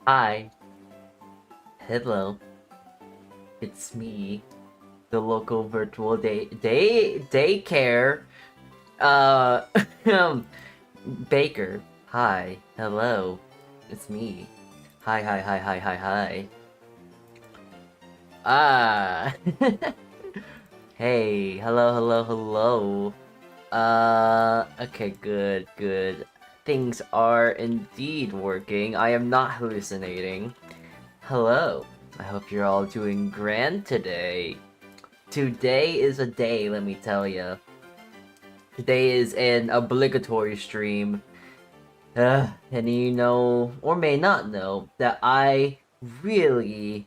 Hi. Hello. It's me, the local virtual daycare uh um baker. Hi. Hello. It's me. Hi. Ah. Hey. Hello. Okay, good. Things are indeed working. I am not hallucinating. Hello. I hope you're all doing grand today. Today is a day, let me tell ya. Today is an obligatory stream. And you know, or may not know, that I really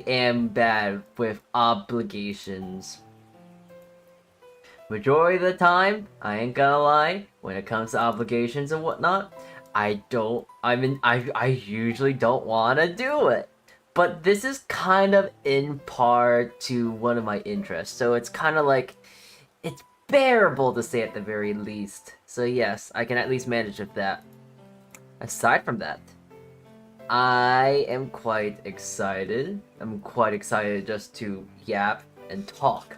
am bad with obligations. Majority of the time, I ain't gonna lie, when it comes to obligations and whatnot, I usually don't want to do it. But this is kind of in part to one of my interests, so it's kind of like, it's bearable to say at the very least. So yes, I can at least manage with that. Aside from that, I am quite excited. I'm quite excited just to yap and talk.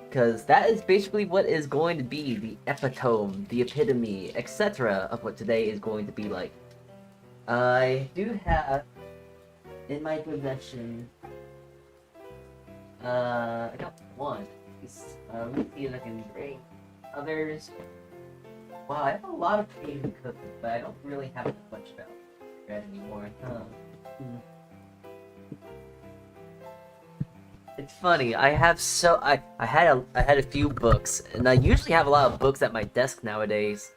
Because that is basically what is going to be the epitome, the epitome, etc. of what today is going to be like. I do have in my possession, I got one. Let me see if I can bring others. Wow, I have a lot of Asian cookies, but I don't really have much about bread anymore. It's funny. I have I had a few books, and I usually have a lot of books at my desk nowadays.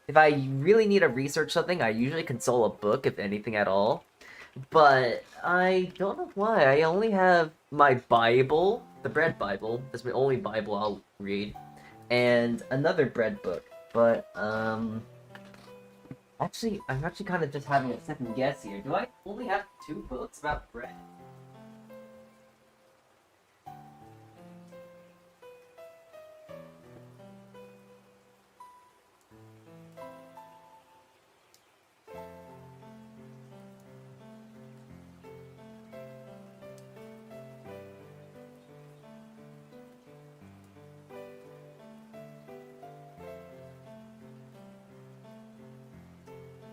If I really need to research something, I usually consult a book, if anything at all. But I don't know why. I only have my Bible, the bread Bible. That's my only Bible I'll read, and another bread book. But actually, I'm actually kind of just having a second guess here. Do I only have two books about bread?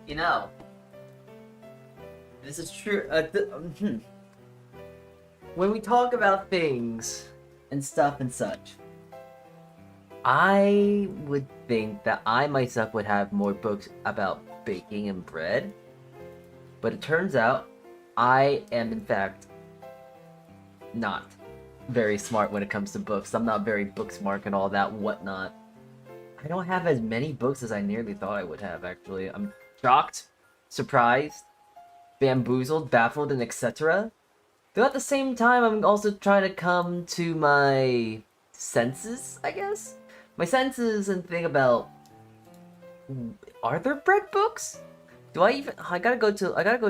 You know, this is true. When we talk about things and stuff and such, I would think that I myself would have more books about baking and bread, but it turns out I am in fact not very smart when it comes to books. I'm not very book smart and all that whatnot. I don't have as many books as I nearly thought I would have, actually. I'm shocked, surprised, bamboozled, baffled, and etc. Though at the same time, I'm also trying to come to my senses, I guess? My senses and think about, are there bread books? Do I even, I gotta go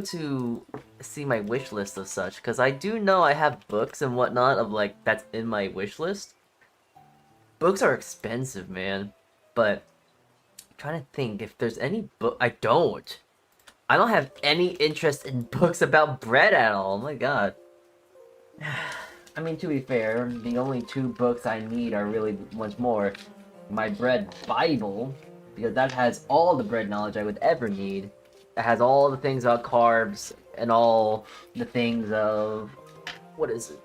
to see my wish list of such, because I do know I have books and whatnot of like, that's in my wish list. Books are expensive, man. But, I'm trying to think if there's any book, I don't have any interest in books about bread at all, oh my god. I mean, to be fair, the only two books I need are really once more my bread Bible, because that has all the bread knowledge I would ever need. It has all the things about carbs and all the things of, what is it?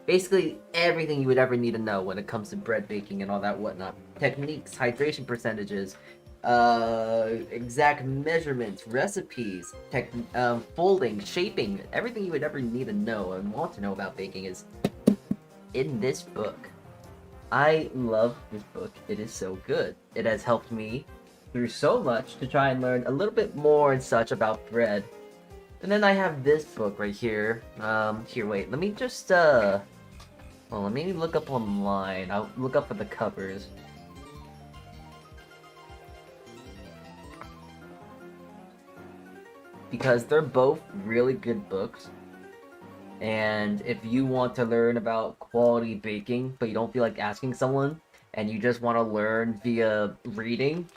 Basically everything you would ever need to know when it comes to bread baking and all that whatnot. Techniques, hydration percentages, exact measurements, recipes, folding, shaping, everything you would ever need to know and want to know about baking is in this book. I love this book. It is so good. It has helped me through so much to try and learn a little bit more and such about bread. And then I have this book right here. Here, wait, let me just, well, let me look up online. I'll look up for the covers. Because they're both really good books. And if you want to learn about quality baking, but you don't feel like asking someone, and you just want to learn via reading,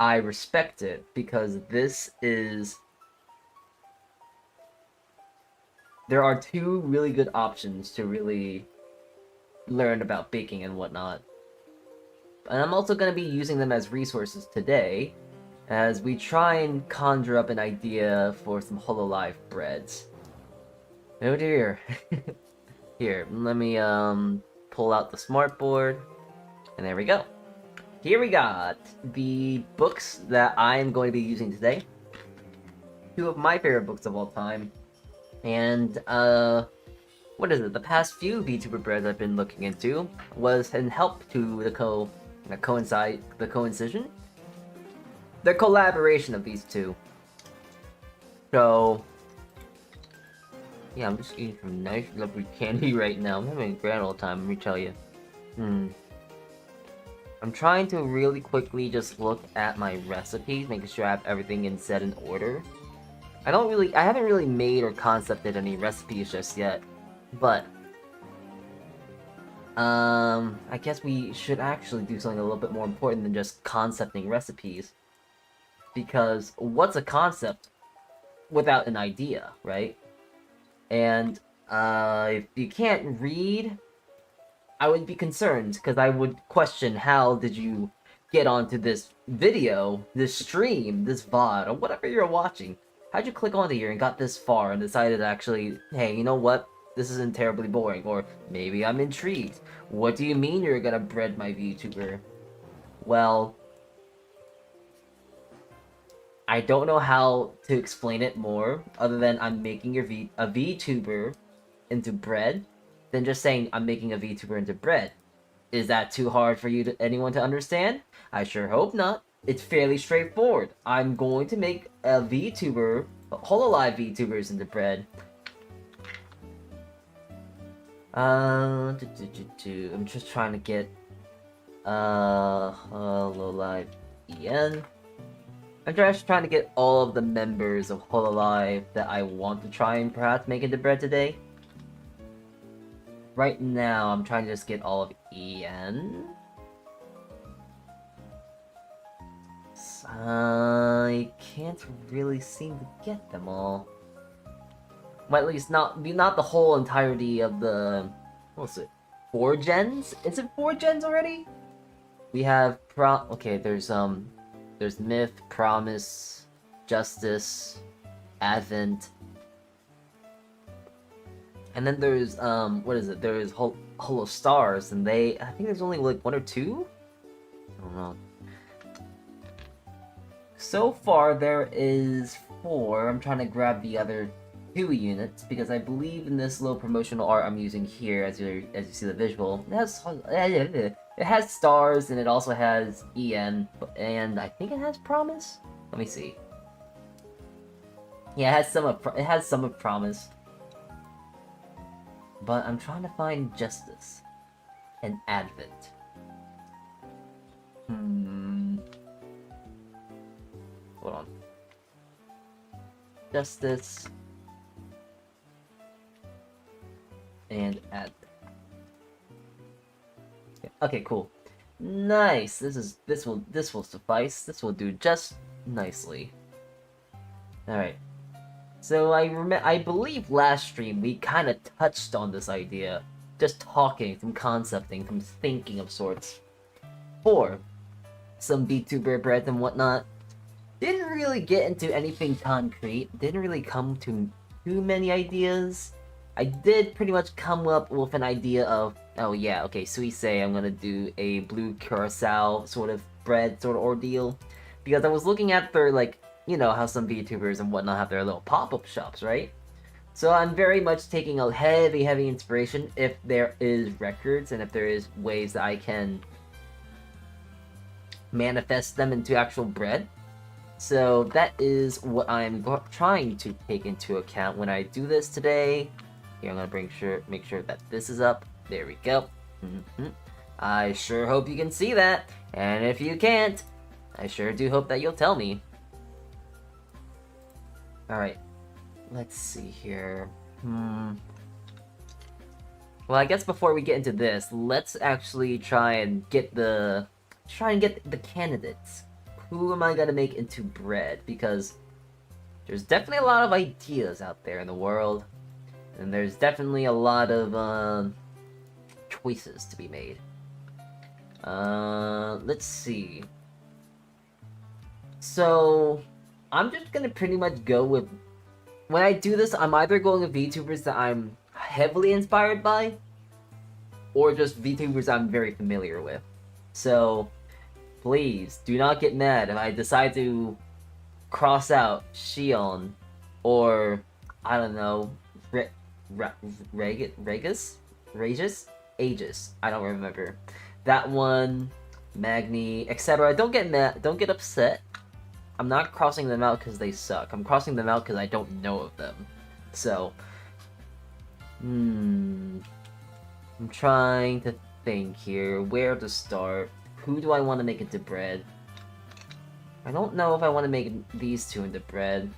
I respect it, because this is... There are two really good options to really learn about baking and whatnot. And I'm also going to be using them as resources today, as we try and conjure up an idea for some Hololive breads. Oh dear. Here, let me pull out the smartboard, and there we go. Here we got the books that I am going to be using today. Two of my favorite books of all time. And, what is it? The past few VTuber breads I've been looking into was in help to the coincision? The collaboration of these two. So, yeah, I'm just eating some nice lovely candy right now. I'm having a grand old time, let me tell you. I'm trying to really quickly just look at my recipes, making sure I have everything in set in order. I haven't really made or concepted any recipes just yet, but I guess we should actually do something a little bit more important than just concepting recipes. Because what's a concept without an idea, right? And if you can't read, I would be concerned, because I would question, how did you get onto this video, this stream, this VOD, or whatever you're watching? How'd you click onto here and got this far and decided to actually, hey, you know what? This isn't terribly boring, or maybe I'm intrigued. What do you mean you're gonna bread my VTuber? Well, I don't know how to explain it more, other than I'm making a VTuber into bread, than just saying I'm making a VTuber into bread. Is that too hard for anyone to understand? I sure hope not. It's fairly straightforward. I'm going to make a VTuber, Hololive VTubers into bread. I'm just trying to get Hololive EN. I'm just trying to get all of the members of Hololive that I want to try and perhaps make into bread today. Right now, I'm trying to just get all of EN. I can't really seem to get them all. Well, at least not the whole entirety of the... What's it? 4 gens? Is it 4 gens already? We have okay, there's Myth, Promise, Justice, Advent. And then there's, what is it? There's Holo Stars, and I think there's only like 1 or 2? I don't know. So far, there is 4. I'm trying to grab the other 2 units, because I believe in this little promotional art I'm using here, as you see the visual. It has stars, and it also has EN, and I think it has Promise? Let me see. Yeah, it has some of Promise. But I'm trying to find Justice and Advent. Hold on. Justice and Advent. Okay, cool. Nice. This will suffice. This will do just nicely. All right. So I believe last stream we kind of touched on this idea, just talking, some concepting, some thinking of sorts, for some VTuber breads and whatnot. Didn't really get into anything concrete. Didn't really come to too many ideas. I did pretty much come up with an idea of, oh yeah, okay, so we say I'm gonna do a blue curacao sort of bread sort of ordeal, because I was looking at their, like, you know how some VTubers and whatnot have their little pop-up shops, right? So I'm very much taking a heavy inspiration, if there is records and if there is ways that I can manifest them into actual bread. So that is what I'm trying to take into account when I do this today. Here, I'm gonna make sure that this is up. There we go. I sure hope you can see that, and if you can't, I sure do hope that you'll tell me. Alright, let's see here. Well, I guess before we get into this, let's actually try and get the candidates who am I gonna make into bread? Because there's definitely a lot of ideas out there in the world, and there's definitely a lot of choices to be made. Let's see. So I'm just gonna pretty much go with, when I do this, I'm either going with VTubers that I'm heavily inspired by, or just VTubers I'm very familiar with. So please do not get mad if I decide to cross out Shion, or I don't know, Regis, Aegis. I don't remember that one, Magni, etc. Don't get mad. Don't get upset. I'm not crossing them out because they suck. I'm crossing them out because I don't know of them. So, I'm trying to think here where to start. Who do I want to make into bread? I don't know if I want to make these two into bread.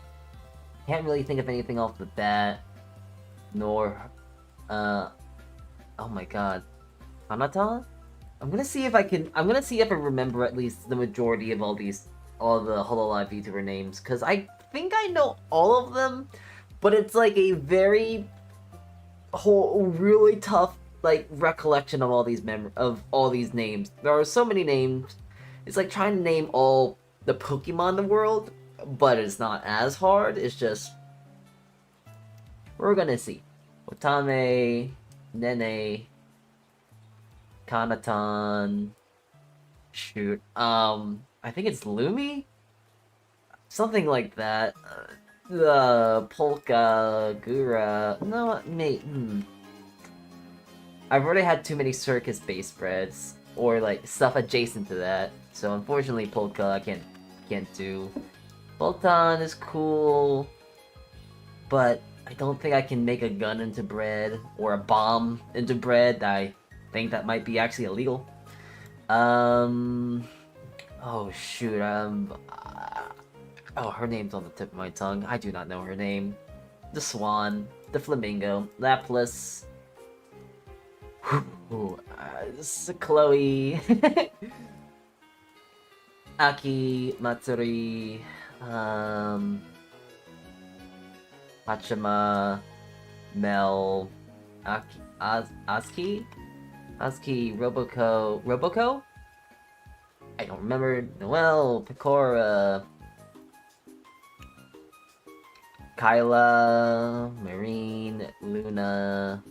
Can't really think of anything off the bat. Nor, oh my god, Hanata? I'm gonna see if I remember at least the majority of all the Hololive VTuber names, because I think I know all of them, but it's like a really tough like recollection of all these names. There are so many names. It's like trying to name all the Pokemon in the world, but it's not as hard. It's just, we're gonna see. Otame, Nene, Kanatan. Shoot. I think it's Lumi? Something like that. The Polka, Gura. No, mate. I've already had too many circus-based breads, or like stuff adjacent to that. So unfortunately, Polka I can't do. Bolton is cool, but I don't think I can make a gun into bread or a bomb into bread. I think that might be actually illegal. Oh shoot. Oh, her name's on the tip of my tongue. I do not know her name. The Swan, the Flamingo, Lapras. This is Chloe. Aki, Matsuri, Hachima, Mel, Aski, Roboco? I don't remember. Noelle, Pecora, Kyla, Marine, Luna,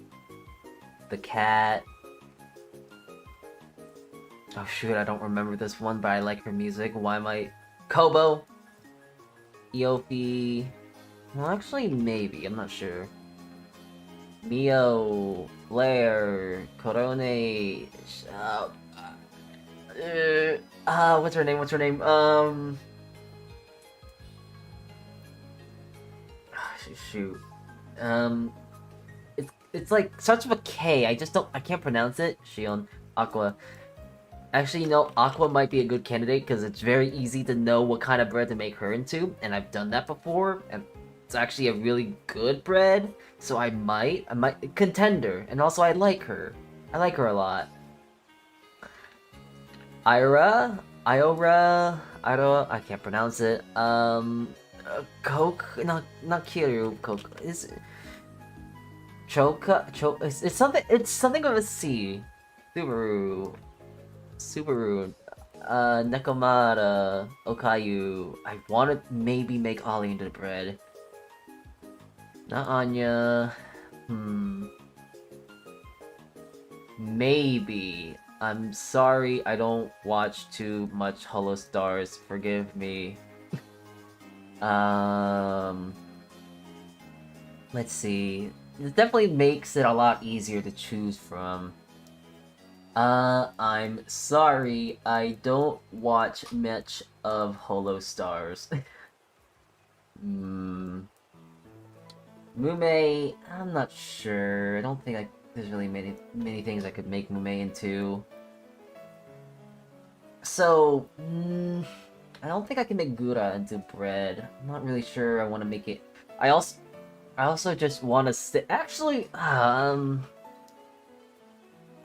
the cat. Oh shoot, I don't remember this one, but I like her music. Why am I... Kobo, Eofi. Well, actually, maybe. I'm not sure. Mio, Blair, Corone. What's her name? Shoot. It's like starts with a K. I can't pronounce it. Shion, Aqua. Actually, you know, Aqua might be a good candidate because it's very easy to know what kind of bread to make her into, and I've done that before, and it's actually a really good bread. So I might contender, and also I like her. I like her a lot. Iora, I can't pronounce it. Coke, not Kiryu, Coke. Is Choka? It's something of a C. Subaru, Nekomata, Okayu. I want to maybe make Ollie into the bread. Not Anya. Maybe. I'm sorry, I don't watch too much Holo Stars. Forgive me. Let's see. It definitely makes it a lot easier to choose from. I'm sorry, I don't watch much of Holo Stars. Mume, I'm not sure. I don't think there's really many things I could make Mume into. So, I don't think I can make Gura into bread. I'm not really sure I want to make it. I also just want to actually,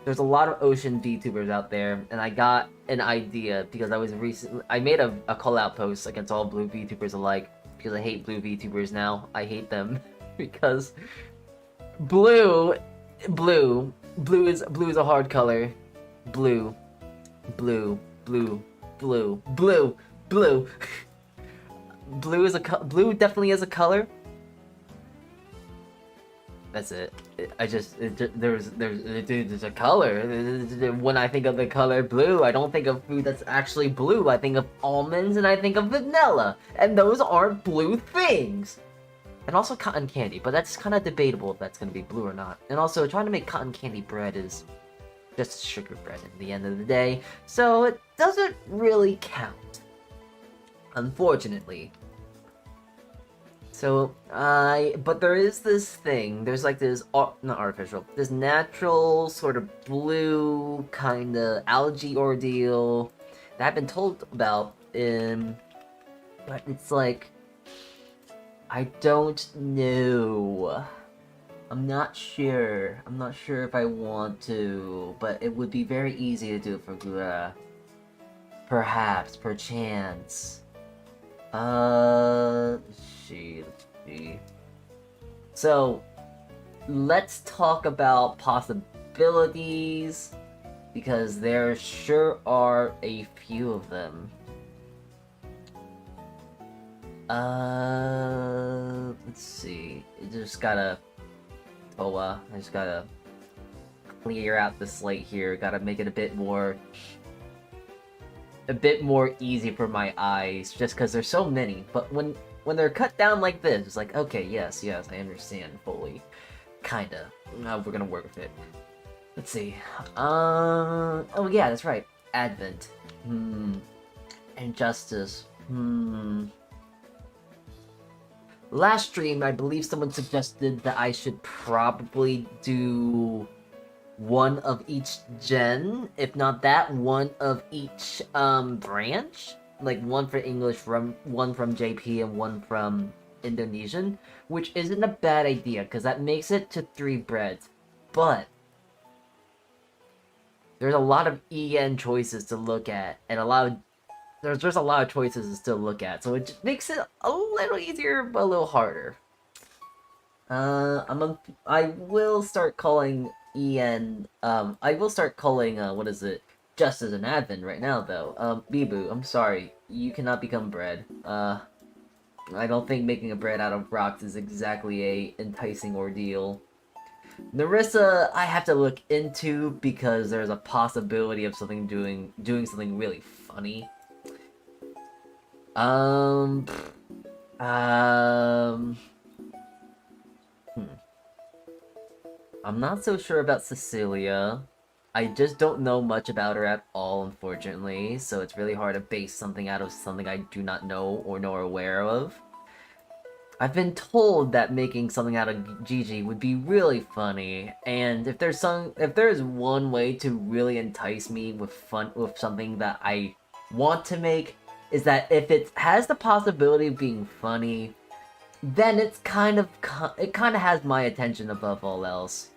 there's a lot of ocean VTubers out there, and I got an idea because I made a call out post against all blue VTubers alike because I hate blue VTubers now. I hate them because blue is a hard color. Blue. Blue definitely is a color. That's it. There's a color. When I think of the color blue, I don't think of food that's actually blue. I think of almonds and I think of vanilla, and those aren't blue things. And also cotton candy, but that's kind of debatable if that's gonna be blue or not. And also, trying to make cotton candy bread is just sugar bread at the end of the day, so it doesn't really count, unfortunately. So, but there is this thing, there's like this, not artificial, this natural sort of blue kind of algae ordeal that I've been told about, but it's like, I don't know. I'm not sure if I want to, but it would be very easy to do it for Gura. Perhaps, perchance. Let's see. So, let's talk about possibilities, because there sure are a few of them. Let's see. I just gotta clear out the slate here. Gotta make it a bit more easy for my eyes, just because there's so many. But when they're cut down like this, it's like, okay, yes, I understand fully. Kinda. We're gonna work with it. Let's see. Oh yeah, that's right. Advent. Injustice. Last stream, I believe someone suggested that I should probably do one of each gen, if not that, one of each branch, like one for English, one from JP, and one from Indonesian, which isn't a bad idea because that makes it to 3 breads. But there's a lot of EN choices to look at, and there's just a lot of choices to still look at, so it just makes it a little easier but a little harder. I will start calling EN, I will start calling, just as an advent right now, though. Bibu, I'm sorry, you cannot become bread. I don't think making a bread out of rocks is exactly a enticing ordeal. Narissa, I have to look into, because there's a possibility of doing something really funny. I'm not so sure about Cecilia. I just don't know much about her at all, unfortunately, so it's really hard to base something out of something I do not know or are aware of. I've been told that making something out of Gigi would be really funny, and if there's one way to really entice me with something that I want to make, is that if it has the possibility of being funny, then it kind of has my attention above all else.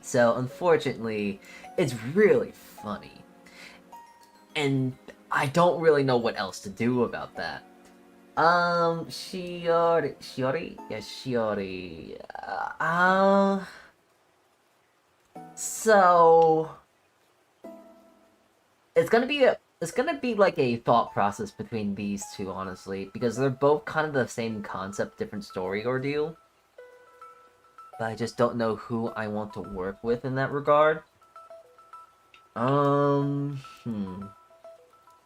So unfortunately, it's really funny, and I don't really know what else to do about that. Shiori? Yeah, Shiori. So it's gonna be like a thought process between these two, honestly, because they're both kind of the same concept, different story ordeal. But I just don't know who I want to work with in that regard.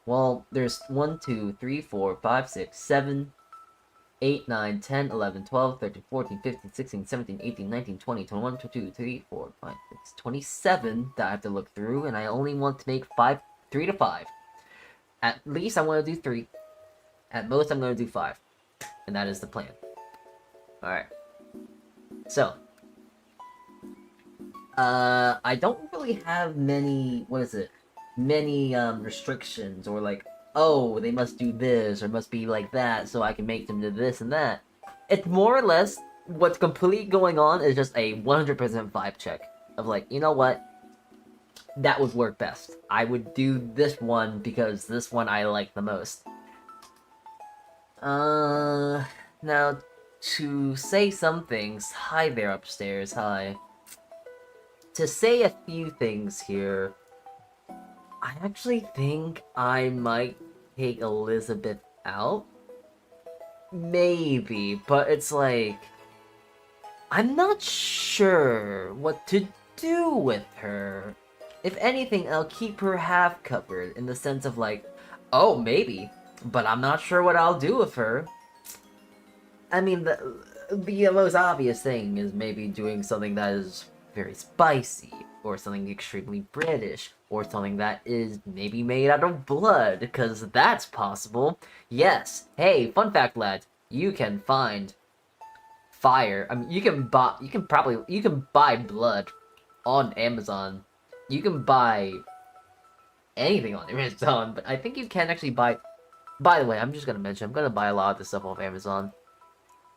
Well, there's 1, 2, 3, 4, 5, 6, 7, 8, 9, 10, 11, 12, 13, 14, 15, 16, 17, 18, 19, 20, 21, 22, 3, 4, 5, 6, 27 that I have to look through, and I only want to make 3 to 5. At least I want to do 3. At most, I'm going to do 5. And that is the plan. Alright. So. I don't really have many, restrictions, or like, oh, they must do this, or must be like that, so I can make them do this and that. It's more or less, what's completely going on is just a 100% vibe check. Of like, you know what? that would work best. I would do this one because this one I like the most. Now, to say some things, hi there upstairs, hi. To say a few things here, I actually think I might take Elizabeth out. Maybe, but it's like, I'm not sure what to do with her. If anything, I'll keep her half covered in the sense of like, oh, maybe, but I'm not sure what I'll do with her. I mean, the most obvious thing is maybe doing something that is very spicy, or something extremely British, or something that is maybe made out of blood, because that's possible. Yes. Hey, fun fact, lads, you can find fire. I mean, you can buy blood on Amazon. You can buy anything on Amazon, but I think you can actually buy. By the way, I'm just gonna mention I'm gonna buy a lot of this stuff off Amazon.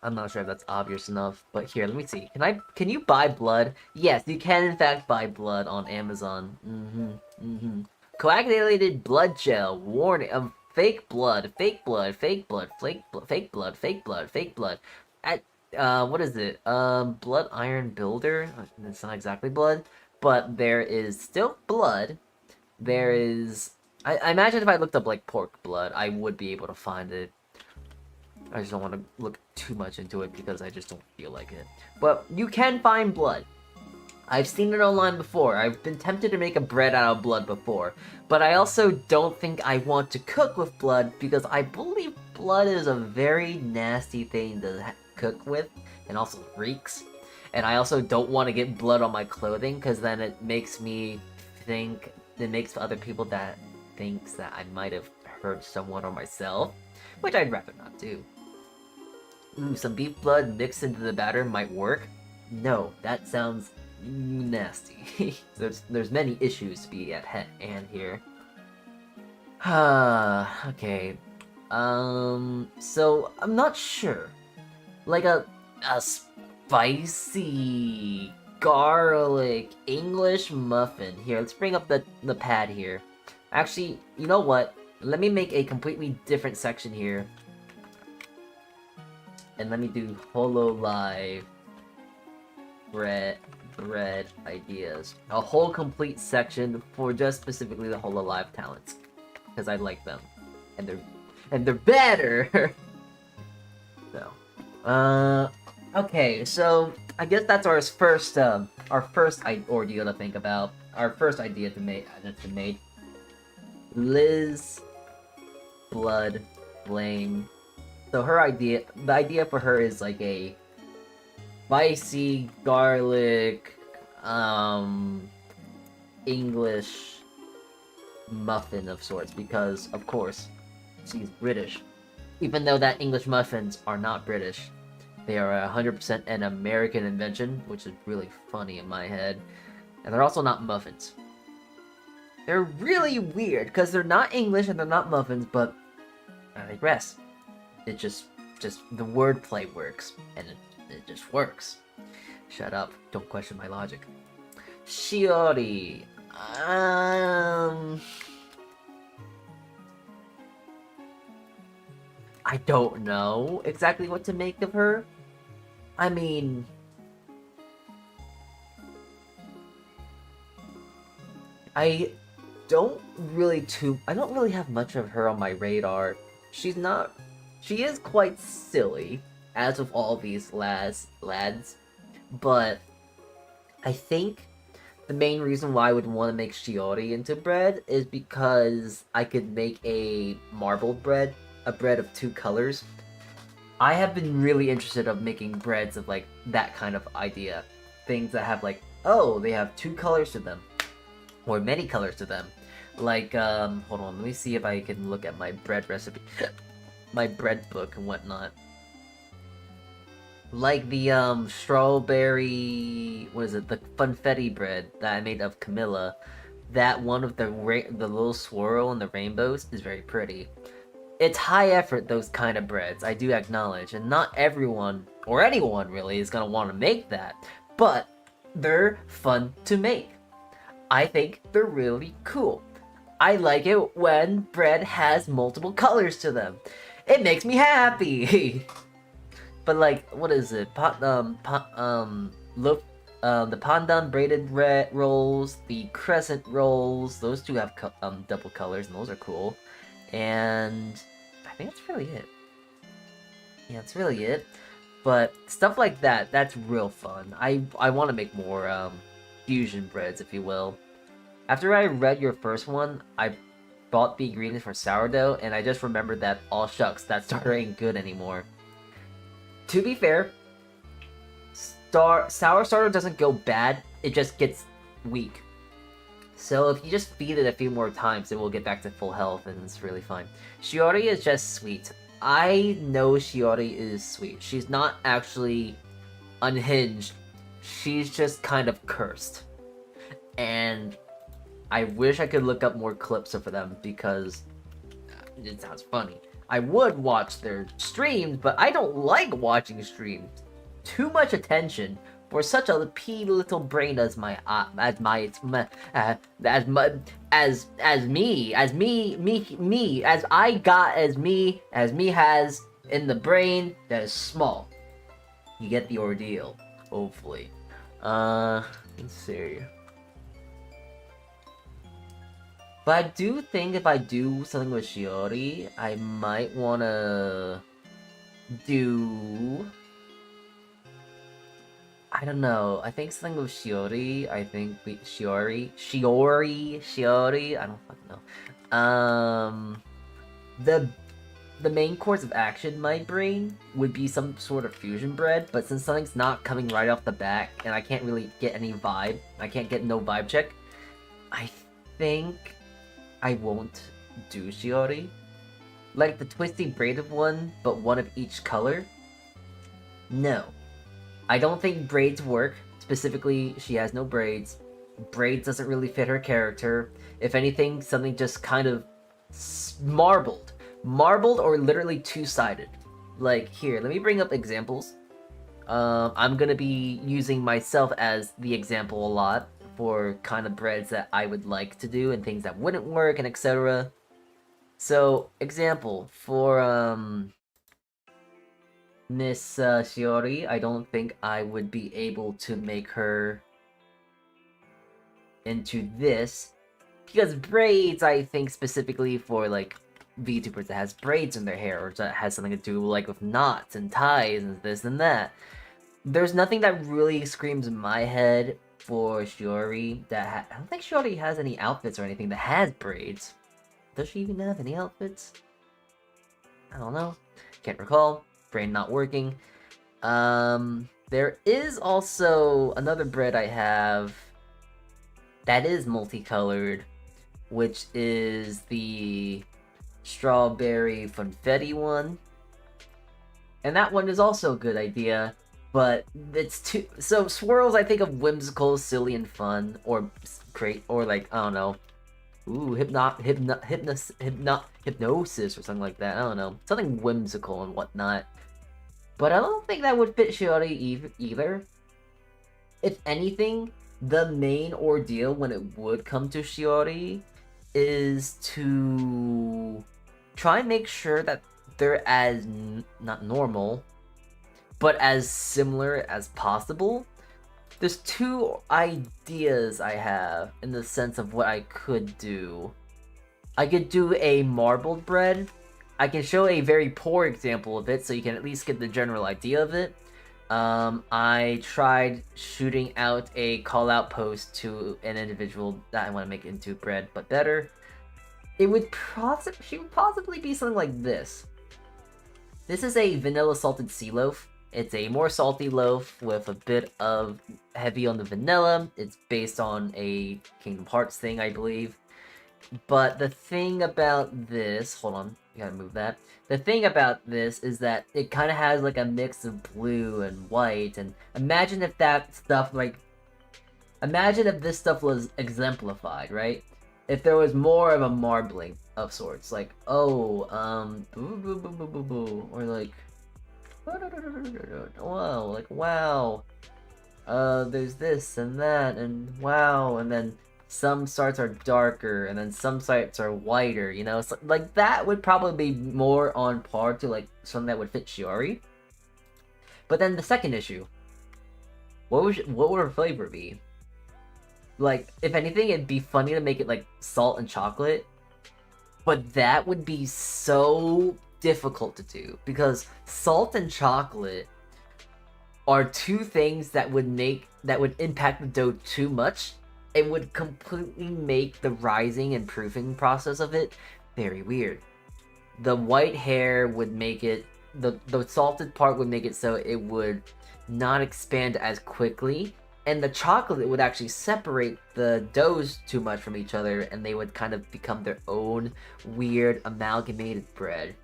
I'm not sure if that's obvious enough, but here, let me see. Can you buy blood? Yes, you can in fact buy blood on Amazon. Coagulated blood gel. Warning of fake blood, fake blood, fake blood, fake blood, fake blood, fake blood, fake blood. At what is it? Blood iron builder. It's not exactly blood, but there is still blood. There is. I imagine if I looked up like pork blood, I would be able to find it. I just don't want to look too much into it because I just don't feel like it. But you can find blood. I've seen it online before. I've been tempted to make a bread out of blood before. But I also don't think I want to cook with blood because I believe blood is a very nasty thing to cook with and also reeks. And I also don't want to get blood on my clothing because then it makes me think, it makes other people that thinks that I might have hurt someone or myself, which I'd rather not do. Ooh, some beef blood mixed into the batter might work? No, that sounds nasty. there's many issues to be at hand here. Okay. So I'm not sure. Like a spicy garlic English muffin. Here, let's bring up the pad here. Actually, you know what? Let me make a completely different section here. And let me do Hololive Bread ideas. A whole complete section for just specifically the Hololive talents. Because I like them. And they're better! So. Okay, so I guess that's our first ordeal to think about. Our first idea to make that's been made. Liz Blood Blame. So the idea for her is like a spicy garlic English muffin of sorts because of course she's British. Even though that English muffins are not British. They are 100% an American invention, which is really funny in my head. And they're also not muffins. They're really weird, because they're not English and they're not muffins, but I digress. It just the wordplay works, and it just works. Shut up, don't question my logic. Shiori. I don't know exactly what to make of her. I mean, I don't really have much of her on my radar. She is quite silly, as with all these lads, but I think the main reason why I would want to make Shiori into bread is because I could make a marbled bread, a bread of two colors. I have been really interested of making breads of like that kind of idea. Things that have like, oh, they have two colors to them. Or many colors to them. Like, hold on, let me see if I can look at my bread recipe. My bread book and whatnot. Like the, strawberry, what is it, the funfetti bread that I made of Camilla. That one of the little swirl and the rainbows is very pretty. It's high effort, those kind of breads, I do acknowledge, and not everyone, or anyone really, is gonna want to make that, but they're fun to make. I think they're really cool. I like it when bread has multiple colors to them. It makes me happy. But like, what is it? Look, the pandan braided red rolls, the crescent rolls. Those two have double colors, and those are cool. And I think that's really it. Yeah, that's really it. But stuff like that, that's real fun. I want to make more fusion breads, if you will. After I read your first one, I bought the ingredients for sourdough, and I just remembered that, all shucks, that starter ain't good anymore. To be fair, sour starter doesn't go bad, it just gets weak. So if you just feed it a few more times, it will get back to full health, and it's really fine. Shiori is just sweet. I know Shiori is sweet. She's not actually unhinged. She's just kind of cursed. And I wish I could look up more clips of them because it sounds funny. I would watch their streams, but I don't like watching streams. Too much attention for such a pea little brain as me has in the brain that is small. You get the ordeal, hopefully. Let's see. But I do think if I do something with Shiori, I might wanna do... I don't know. I think something with Shiori. I think Shiori. I don't fucking know. The main course of action, my brain, would be some sort of fusion bread. But since something's not coming right off the bat, and I can't really get any vibe, I can't get no vibe check. I think I won't do Shiori. Like the twisty braided one, but one of each color. No. I don't think braids work. Specifically, she has no braids. Braids doesn't really fit her character. If anything, something just kind of marbled. Marbled or literally two-sided. Like, here, let me bring up examples. I'm gonna be using myself as the example a lot for kind of breads that I would like to do and things that wouldn't work and etc. So, example, for, Miss Shiori, I don't think I would be able to make her into this, because braids, I think specifically for like VTubers that has braids in their hair, or that has something to do like with knots and ties and this and that. There's nothing that really screams in my head for Shiori that I don't think Shiori has any outfits or anything that has braids. Does she even have any outfits? I don't know. Can't recall. Brain not working. There is also another bread I have that is multicolored, which is the strawberry funfetti one. And that one is also a good idea, but it's too... So swirls I think of whimsical, silly, and fun, or great, or like, I don't know. Ooh, hypnosis or something like that. I don't know. Something whimsical and whatnot. But I don't think that would fit Shiori either. If anything, the main ordeal when it would come to Shiori is to try and make sure that they're as, not normal, but as similar as possible. There's two ideas I have in the sense of what I could do. I could do a marbled bread. I can show a very poor example of it so you can at least get the general idea of it. I tried shooting out a call-out post to an individual that I want to make into bread, but better. She would possibly be something like this. This is a vanilla salted sea loaf. It's a more salty loaf with a bit of heavy on the vanilla. It's based on a Kingdom Hearts thing, I believe. But the thing about this, hold on, you gotta move that. The thing about this is that it kind of has like a mix of blue and white, and imagine if that stuff, like, imagine if this stuff was exemplified, right? If there was more of a marbling of sorts, like, oh, boo boo boo boo boo boo, or like, wow, like, wow, there's this and that, and wow, and then some starts are darker, and then some starts are whiter, you know? So, like, that would probably be more on par to, like, something that would fit Shiori. But then the second issue, what would her flavor be? Like, if anything, it'd be funny to make it, like, salt and chocolate. But that would be so difficult to do, because salt and chocolate are two things that would impact the dough too much. It would completely make the rising and proofing process of it very weird. The white hair would make it, the salted part would make it so it would not expand as quickly, and the chocolate would actually separate the doughs too much from each other, and they would kind of become their own weird amalgamated bread.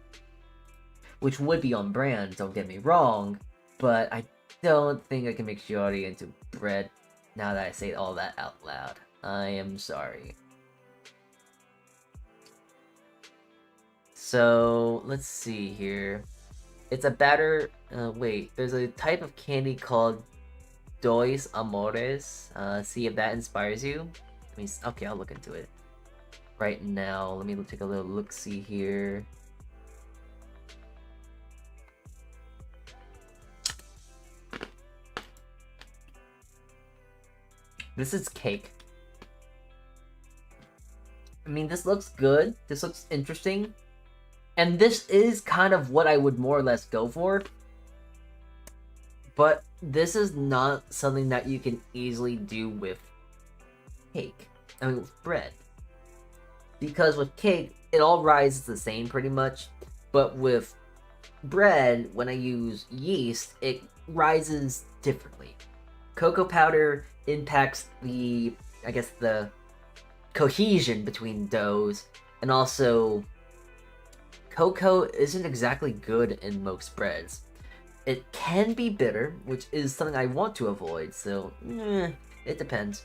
Which would be on brand, don't get me wrong, but I don't think I can make Shiori into bread now that I say all that out loud. I am sorry. So, let's see here. It's a batter... wait, there's a type of candy called Dois Amores. See if that inspires you. Okay, I'll look into it. Right now, let me take a little look-see here. This is cake. I mean, this looks good. This looks interesting. And this is kind of what I would more or less go for. But this is not something that you can easily do with cake. I mean, with bread. Because with cake, it all rises the same pretty much. But with bread, when I use yeast, it rises differently. Cocoa powder impacts the, I guess, the cohesion between doughs, and also cocoa isn't exactly good in most breads. It can be bitter, which is something I want to avoid, so it depends.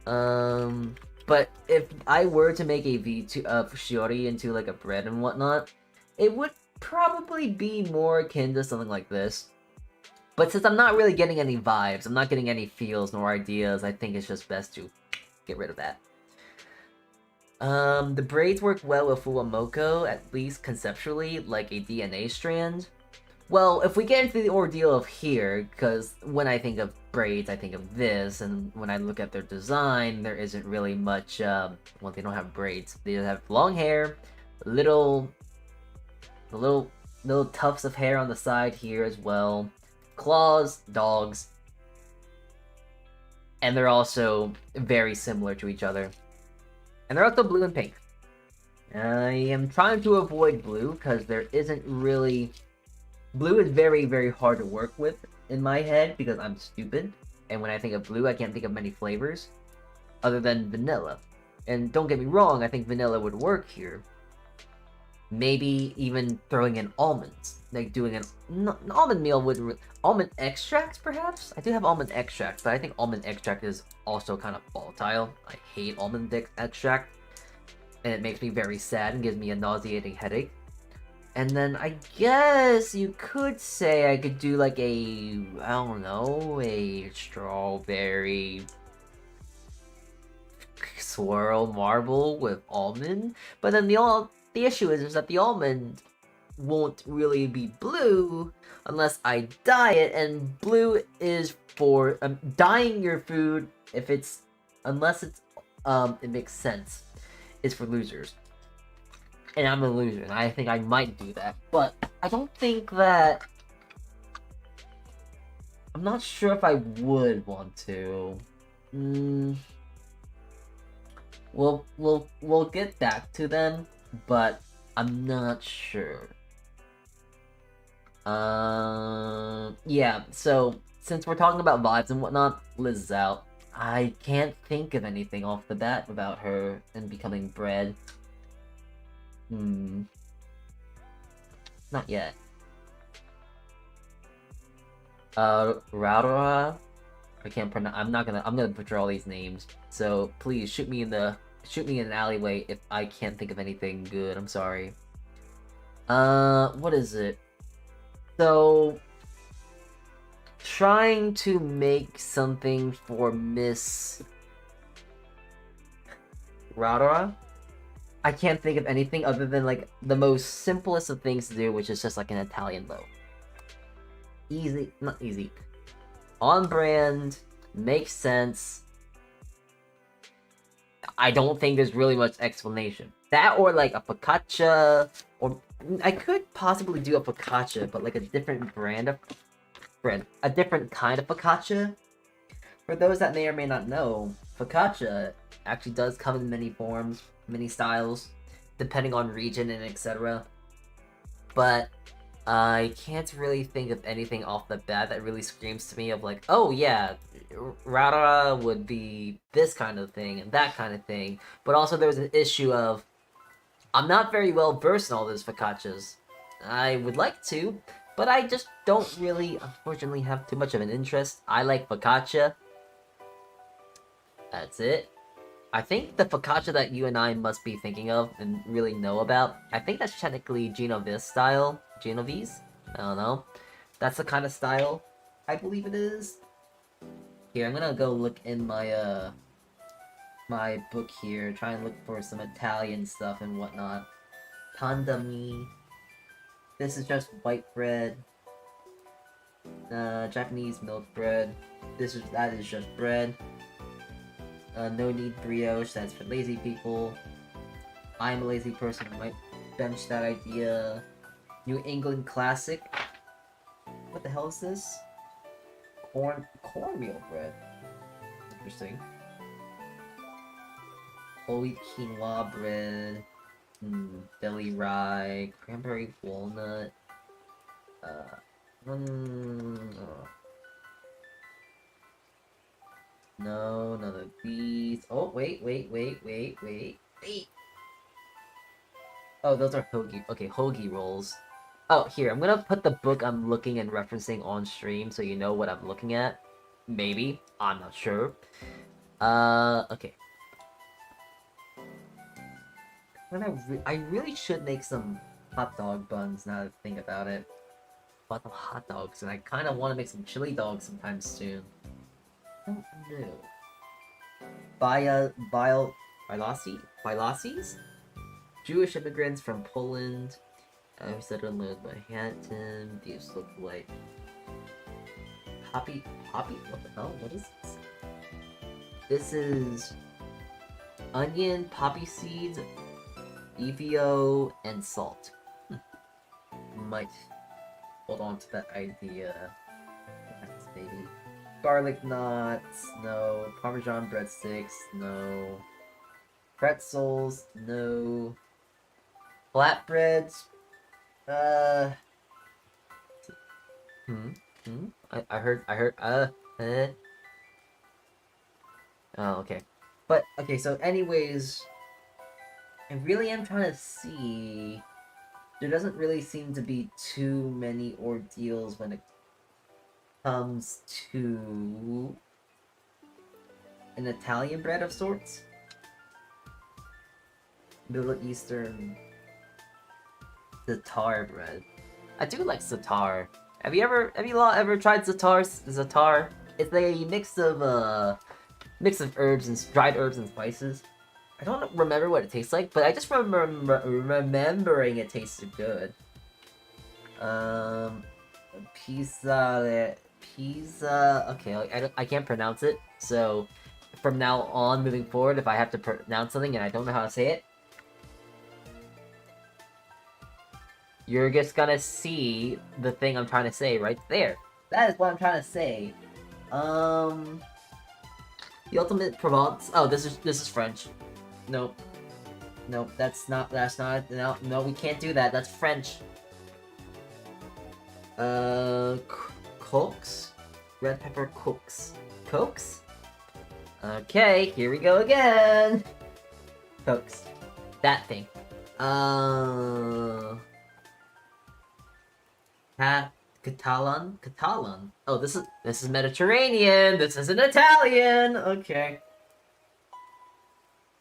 But if I were to make a Shiori into like a bread and whatnot, it would probably be more akin to something like this. But since I'm not really getting any vibes, I'm not getting any feels nor ideas, I think it's just best to get rid of that. The braids work well with Fuwamoko, at least conceptually, like a DNA strand. Well, if we get into the ordeal of here, because when I think of braids, I think of this, and when I look at their design, there isn't really much, well, they don't have braids. They have long hair, little tufts of hair on the side here as well. Claws, dogs, and they're also very similar to each other. And they're also blue and pink. I am trying to avoid blue because there isn't really... Blue is very, very hard to work with in my head because I'm stupid. And when I think of blue, I can't think of many flavors other than vanilla. And don't get me wrong, I think vanilla would work here. Maybe even throwing in almonds. Like doing an almond meal with almond extracts, perhaps? I do have almond extracts, but I think almond extract is also kind of volatile. I hate almond extract, and it makes me very sad and gives me a nauseating headache. And then I guess you could say I could do like a, I don't know, a strawberry swirl marble with almond. But then the issue is that the almond won't really be blue unless I dye it, and blue is for dyeing your food unless it makes sense, is for losers. And I'm a loser, and I think I might do that, but I don't think that... I'm not sure if I would want to. We'll get back to them, but I'm not sure. Yeah, so since we're talking about vibes and whatnot, Liz is out. I can't think of anything off the bat about her and becoming bread. Not yet. Raura? I can't pronounce. I'm gonna butcher all these names. So please shoot me in an alleyway if I can't think of anything good. I'm sorry. What is it? So, trying to make something for Miss Radara. I can't think of anything other than like the most simplest of things to do, which is just like an Italian loaf. Easy, not easy. On brand, makes sense. I don't think there's really much explanation. That or like a focaccia, or I could possibly do a focaccia, but like a different brand of bread, a different kind of focaccia. For those that may or may not know, focaccia actually does come in many forms, many styles, depending on region and etc. But I can't really think of anything off the bat that really screams to me of like, oh yeah, Rara would be this kind of thing and that kind of thing. But also there's an issue of, I'm not very well versed in all those focaccias. I would like to, but I just don't really, unfortunately, have too much of an interest. I like focaccia. That's it. I think the focaccia that you and I must be thinking of and really know about, I think that's technically Genovese style. Genovese? I don't know. That's the kind of style I believe it is. Here, I'm gonna go look in my, my book here, try and look for some Italian stuff and whatnot. Pandami. This is just white bread. Japanese milk bread. That is just bread. No need brioche, that's for lazy people. I'm a lazy person, I might bench that idea. New England classic. What the hell is this? Cornmeal bread. Interesting. Whole wheat quinoa bread. Deli rye. Cranberry walnut. No, none of these. Oh, wait. Oh, those are hoagie. Okay, hoagie rolls. Oh, here, I'm gonna put the book I'm looking and referencing on stream so you know what I'm looking at. Maybe. I'm not sure. Okay. I really should make some hot dog buns now that I think about it. Bought some hot dogs, and I kind of want to make some chili dogs sometime soon. I don't know. Bilasis? Jewish immigrants from Poland. I settled in Manhattan. These look like poppy. What the hell? What is this? This is onion, poppy seeds, EVO, and salt. Might hold on to that idea. Yes, maybe. Garlic knots, no. Parmesan breadsticks, no. Pretzels, no. Flatbreads, I heard, Oh, okay. But, okay, so anyways, I really am trying to see, there doesn't really seem to be too many ordeals when it comes to an Italian bread of sorts. Middle Eastern za'atar bread. I do like za'atar. Have you all ever tried za'atar? It's a mix of herbs and dried herbs and spices. I don't remember what it tastes like, but I just remember remembering it tasted good. Pizza. Okay, I can't pronounce it, so from now on, moving forward, if I have to pronounce something and I don't know how to say it, you're just gonna see the thing I'm trying to say right there. That is what I'm trying to say. The ultimate Provence. Oh, this is French. Nope. That's not, no, we can't do that. That's French. Cokes? Red pepper cokes. Cokes? Okay, here we go again. Cokes. That thing. Catalan? Oh, this is Mediterranean. This isn't Italian. Okay.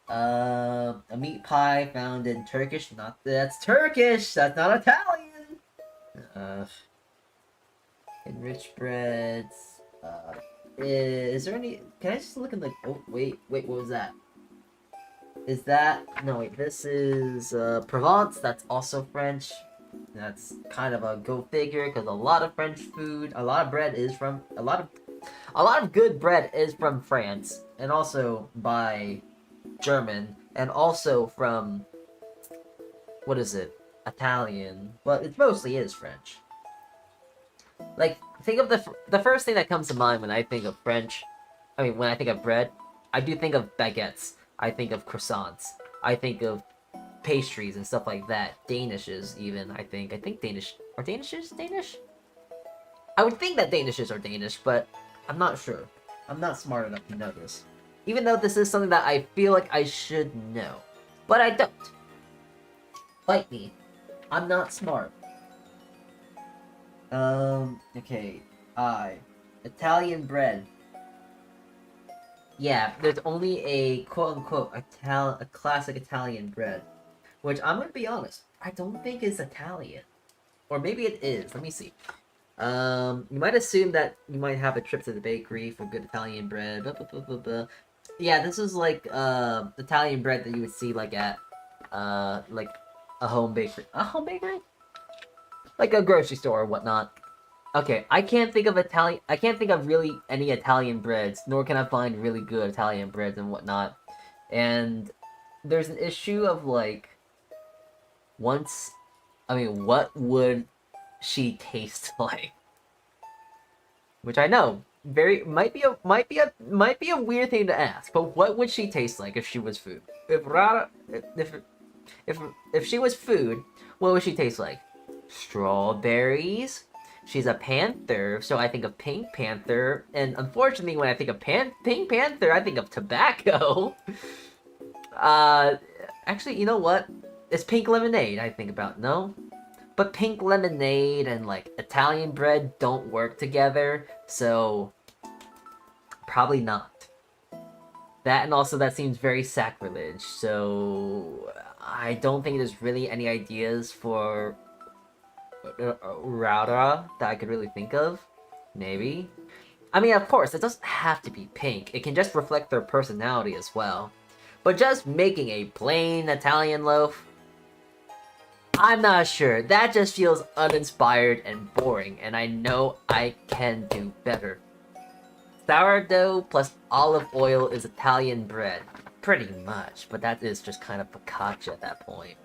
A meat pie found in Turkish. That's Turkish. That's not Italian. Enriched breads. Is there any? Can I just look at like? Oh wait. What was that? Is that... No, wait, this is Provence. That's also French. That's kind of a go figure, because a lot of French food, a lot of bread is from... A lot of good bread is from France. And also by German. And also from... What is it? Italian. Well, it mostly is French. Like, think of the first thing that comes to mind when I think of French... I mean, when I think of bread, I do think of baguettes. I think of croissants. I think of pastries and stuff like that. Danishes, even, I think. I think Danish... Are Danishes Danish? I would think that Danishes are Danish, but I'm not sure. I'm not smart enough to know this. Even though this is something that I feel like I should know. But I don't. Fight me. I'm not smart. Okay. Italian bread. Yeah, there's only a quote-unquote a classic Italian bread. Which, I'm gonna be honest, I don't think is Italian. Or maybe it is, let me see. You might assume that you might have a trip to the bakery for good Italian bread. Blah, blah, blah, blah, blah. Yeah, this is like, Italian bread that you would see, like, at, like, a home bakery. A home bakery? Like a grocery store or whatnot. Okay, I can't think of really any Italian breads, nor can I find really good Italian breads and whatnot. And there's an issue of, like, what would she taste like? Which I know, might be a weird thing to ask, but what would she taste like if she was food? If she was food, what would she taste like? Strawberries? She's a panther, so I think of Pink Panther, and unfortunately when I think of Pink Panther, I think of tobacco. Actually, you know what? It's pink lemonade I think about, no? But pink lemonade and, like, Italian bread don't work together, so... Probably not. That, and also that seems very sacrilege, so... I don't think there's really any ideas for... Rara that I could really think of. Maybe. I mean, of course, it doesn't have to be pink. It can just reflect their personality as well. But just making a plain Italian loaf? I'm not sure. That just feels uninspired and boring, and I know I can do better. Sourdough plus olive oil is Italian bread. Pretty much, but that is just kind of focaccia at that point.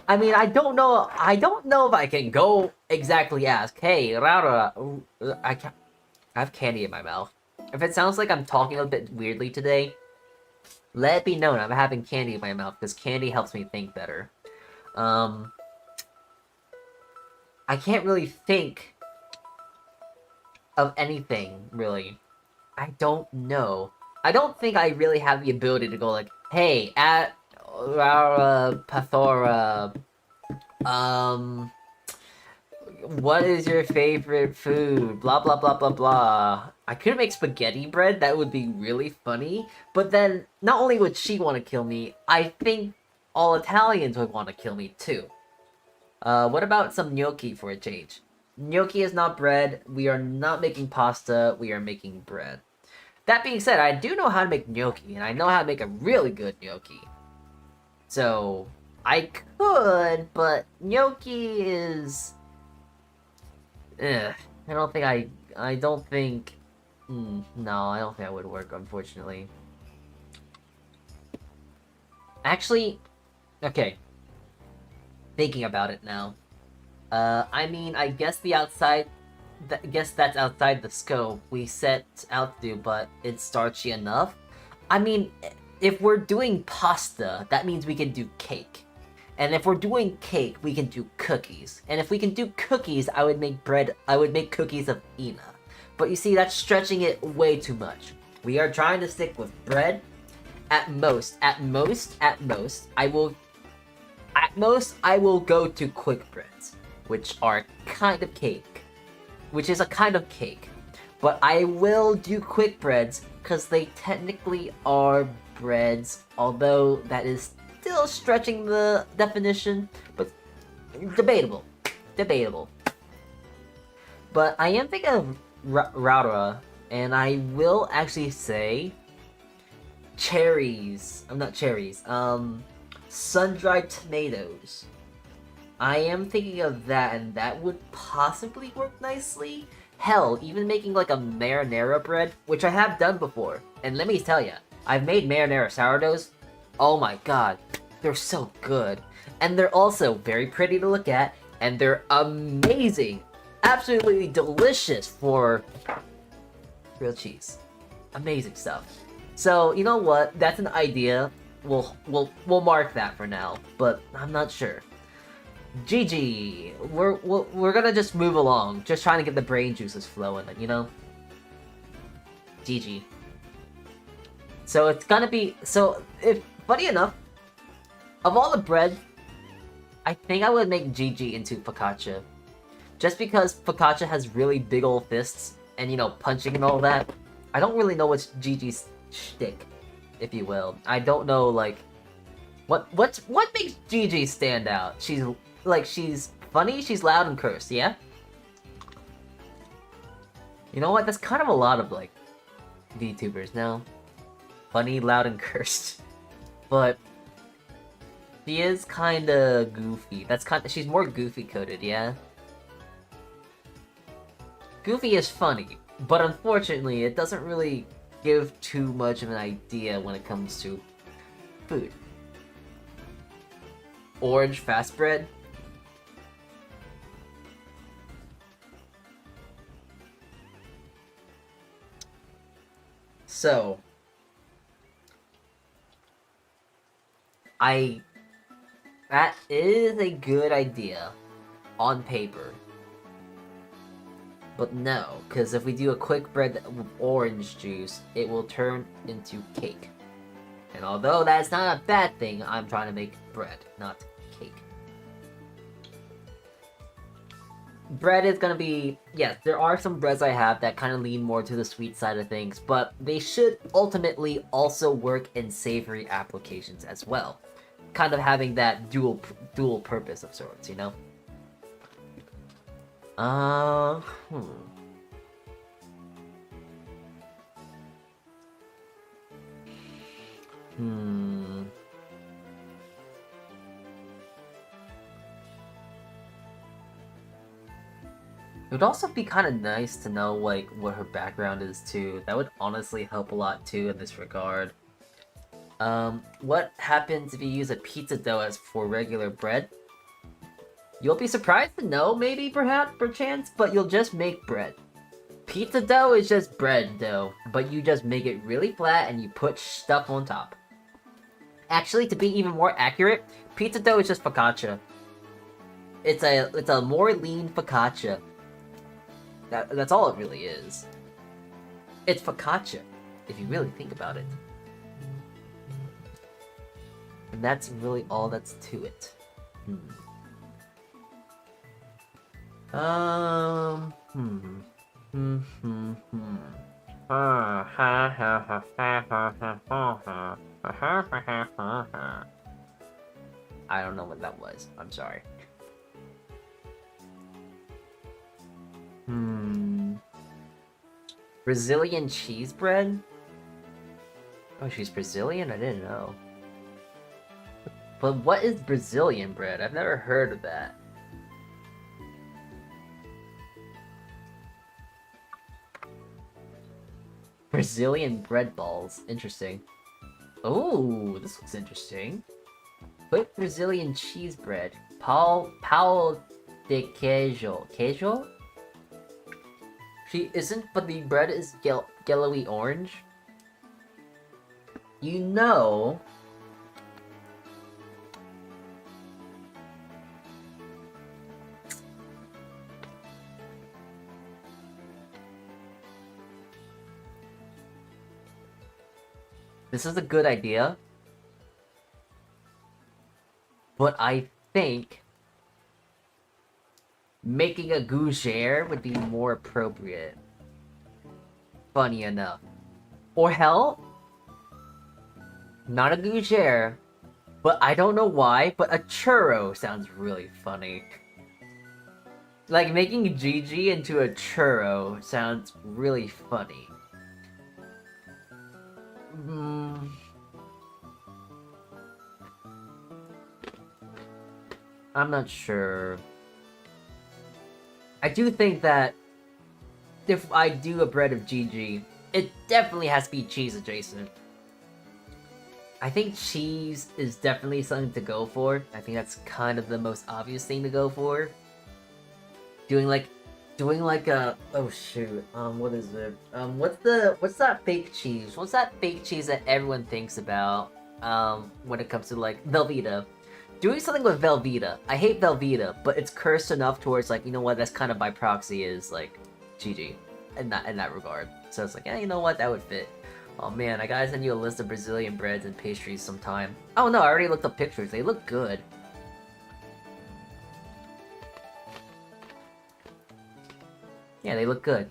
I mean, I don't know if I can go exactly ask, hey, Rara, I have candy in my mouth. If it sounds like I'm talking a bit weirdly today, let it be known I'm having candy in my mouth, because candy helps me think better. I can't really think of anything, really. I don't know. I don't think I really have the ability to go like, hey, at Rara Pathora, what is your favorite food? Blah, blah, blah, blah, blah. I could make spaghetti bread. That would be really funny. But then, not only would she want to kill me, I think all Italians would want to kill me too. What about some gnocchi for a change? Gnocchi is not bread. We are not making pasta. We are making bread. That being said, I do know how to make gnocchi, and I know how to make a really good gnocchi. So, I could, but gnocchi is... I don't think no, I don't think that would work, unfortunately. Actually, okay. Thinking about it now. I mean, I guess that's outside the scope we set out to do, but it's starchy enough. I mean, if we're doing pasta, that means we can do cake. And if we're doing cake, we can do cookies. And if we can do cookies, I would make cookies of Ina. But you see, that's stretching it way too much. We are trying to stick with bread. At most, I will go to quick breads, which are kind of cake. Which is a kind of cake. But I will do quick breads, because they technically are breads, although that is still stretching the definition, but debatable. But I am thinking of Rara, and I will actually say cherries. I'm not cherries. Sun-dried tomatoes. I am thinking of that, and that would possibly work nicely. Hell, even making like a marinara bread, which I have done before. And let me tell ya, I've made marinara sourdoughs. Oh my god, they're so good. And they're also very pretty to look at, and they're amazing. Absolutely delicious for grilled cheese. Amazing stuff. So, you know what? That's an idea. We'll mark that for now, but I'm not sure. GG. We're gonna just move along, just trying to get the brain juices flowing, you know? GG. So it's gonna be, funny enough, of all the bread, I think I would make GG into focaccia. Just because focaccia has really big old fists, and you know, punching and all that. I don't really know what's GG's shtick, if you will. I don't know, like, what makes GG stand out? She's funny, she's loud and cursed, yeah? You know what? That's kind of a lot of, like, VTubers now. Funny, loud, and cursed. But she is kinda goofy. She's more goofy coded, yeah? Goofy is funny, but unfortunately, it doesn't really give too much of an idea when it comes to food. Orange fast bread? So, that is a good idea on paper. But no, because if we do a quick bread with orange juice, it will turn into cake. And although that's not a bad thing, I'm trying to make bread, not cake. Bread is gonna be, yes, there are some breads I have that kind of lean more to the sweet side of things, but they should ultimately also work in savory applications as well. Kind of having that dual purpose of sorts, you know? It would also be kind of nice to know, like, what her background is, too. That would honestly help a lot, too, in this regard. What happens if you use a pizza dough as for regular bread? You'll be surprised to know, maybe, perchance, but you'll just make bread. Pizza dough is just bread dough, but you just make it really flat and you put stuff on top. Actually, to be even more accurate, pizza dough is just focaccia. It's a more lean focaccia. That's all it really is. It's focaccia, if you really think about it. And that's really all that's to it. I don't know what that was. I'm sorry. Brazilian cheese bread? Oh, she's Brazilian? I didn't know. But what is Brazilian bread? I've never heard of that. Brazilian bread balls. Interesting. Oh, this looks interesting. Put Brazilian cheese bread. Pão de queijo. Queijo? She isn't, but the bread is yellowy orange. You know... This is a good idea. But I think making a gougere would be more appropriate. Funny enough. Or hell, not a gougere, but I don't know why, but a churro sounds really funny. Like, making GG into a churro sounds really funny. I'm not sure. I do think that if I do a bread of GG, it definitely has to be cheese adjacent. I think cheese is definitely something to go for. I think that's kind of the most obvious thing to go for. Doing like a, oh shoot, what is it? What's that fake cheese? What's that fake cheese that everyone thinks about? When it comes to like Velveeta. Doing something with Velveeta. I hate Velveeta, but it's cursed enough towards like, you know what, that's kind of by proxy is like GG in that regard. So it's like, yeah, you know what, that would fit. Oh man, I gotta send you a list of Brazilian breads and pastries sometime. Oh no, I already looked up pictures. They look good. Yeah, they look good.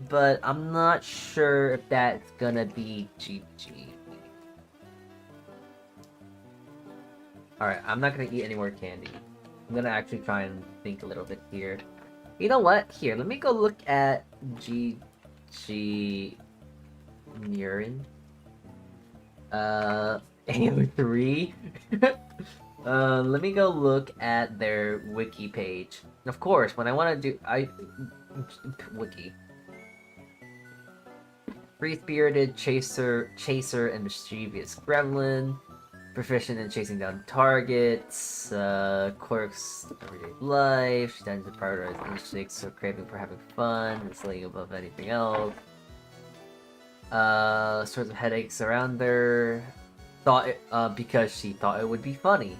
But I'm not sure if that's gonna be GG. Alright, I'm not gonna eat any more candy. I'm gonna actually try and think a little bit here. You know what? Here, let me go look at GG Murin. AO3. Let me go look at their wiki page. Of course, when I want to do wiki. Free-spirited chaser and mischievous gremlin. Proficient in chasing down targets, quirks everyday life, she tends to prioritize instincts, so craving for having fun, and slaying above anything else. Sorts of headaches around her, because she thought it would be funny.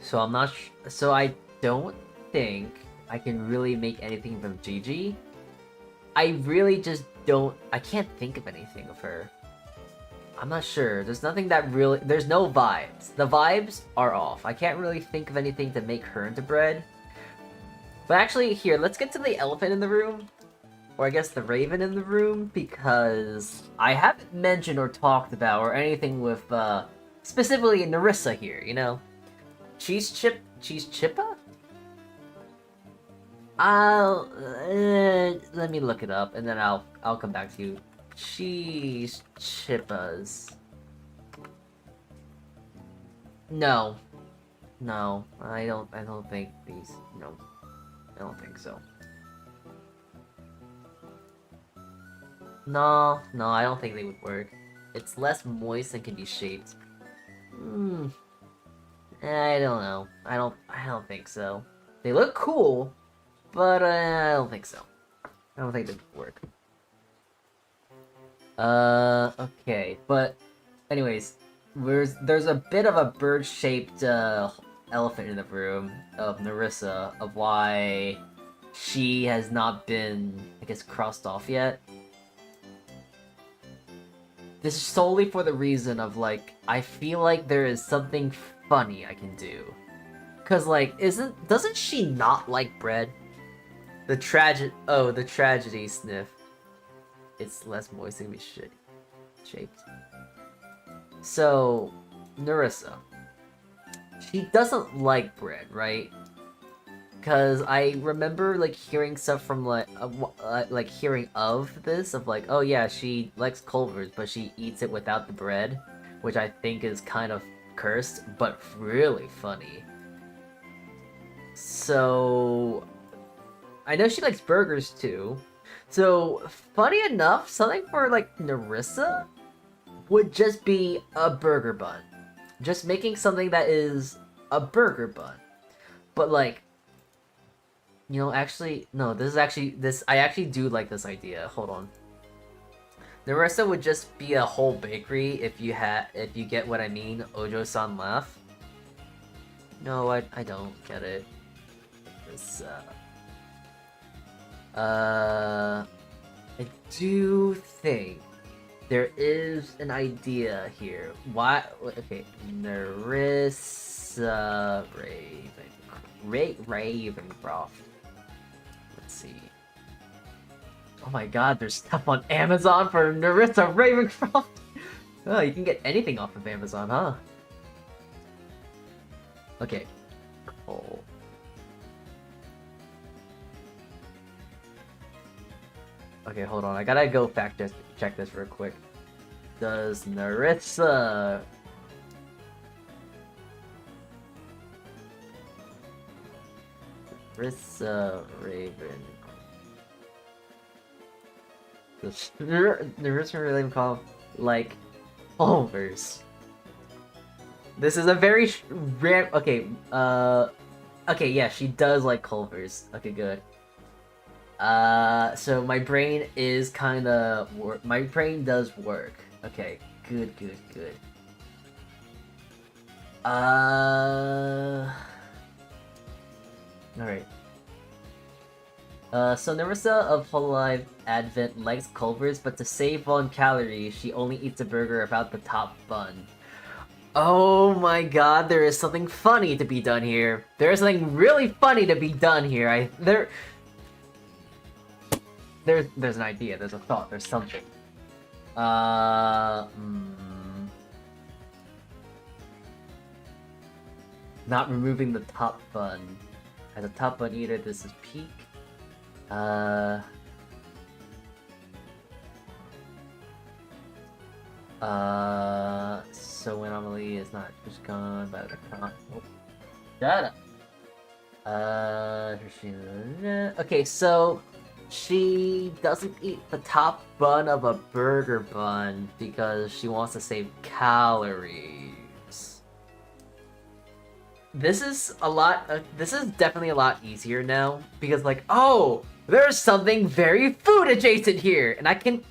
So I'm not. So I don't think I can really make anything from GG. I really just don't. I can't think of anything of her. I'm not sure. There's nothing that really. There's no vibes. The vibes are off. I can't really think of anything to make her into bread. But actually, here, let's get to the elephant in the room. Or I guess the raven in the room, because I haven't mentioned or talked about or anything with specifically Narissa here, you know? Cheese chippa? Let me look it up and then I'll come back to you. Cheese chippas. No. No, I don't think these, no. I don't think so. No, I don't think they would work. It's less moist and can be shaped. I don't know. I don't think so. They look cool, but I don't think so. I don't think they would work. Okay, but anyways, there's a bit of a bird-shaped elephant in the room of Narissa of why she has not been, I guess, crossed off yet. This is solely for the reason of, like, I feel like there is something funny I can do. Cause, like, doesn't she not like bread? The tragedy sniff. It's less moist and be shaped. So, Narissa. She doesn't like bread, right? Because I remember, like, hearing stuff from, like hearing of this, of, like, oh yeah, she likes Culver's, but she eats it without the bread, which I think is kind of cursed, but really funny. So, I know she likes burgers, too. So, funny enough, something for, like, Narissa would just be a burger bun. Just making something that is a burger bun. But, like, you know, actually, no, I actually do like this idea. Hold on. Narissa would just be a whole bakery if you get what I mean. Ojo-san laugh. No, I don't get it. This, I do think there is an idea here. Why? Okay, Narissa Ravencroft. Let's see. Oh my god, there's stuff on Amazon for Narissa Ravencroft! Oh, you can get anything off of Amazon, huh? Okay. Coal. Okay, hold on. I gotta go fact check this real quick. Does Narissa... Narissa Raven... Does Narissa Raven call, like, Culvers? This is a very rare... Okay, okay, yeah, she does like Culvers. Okay, good. So my brain is kind of... My brain does work. Okay, good. Alright. So Narissa of Hololive Advent likes Culvers, but to save on calories, she only eats a burger about the top bun. Oh my god, there is something funny to be done here. There is something really funny to be done here. There's an idea, there's a thought, there's something. Not removing the top bun. As a top bun eater, this is peak. So when Amelie is not just gone by the con. Oh, shut up. Okay, so she doesn't eat the top bun of a burger bun because she wants to save calories. This is a lot. This is definitely a lot easier now because, like, oh, there's something very food adjacent here, and I can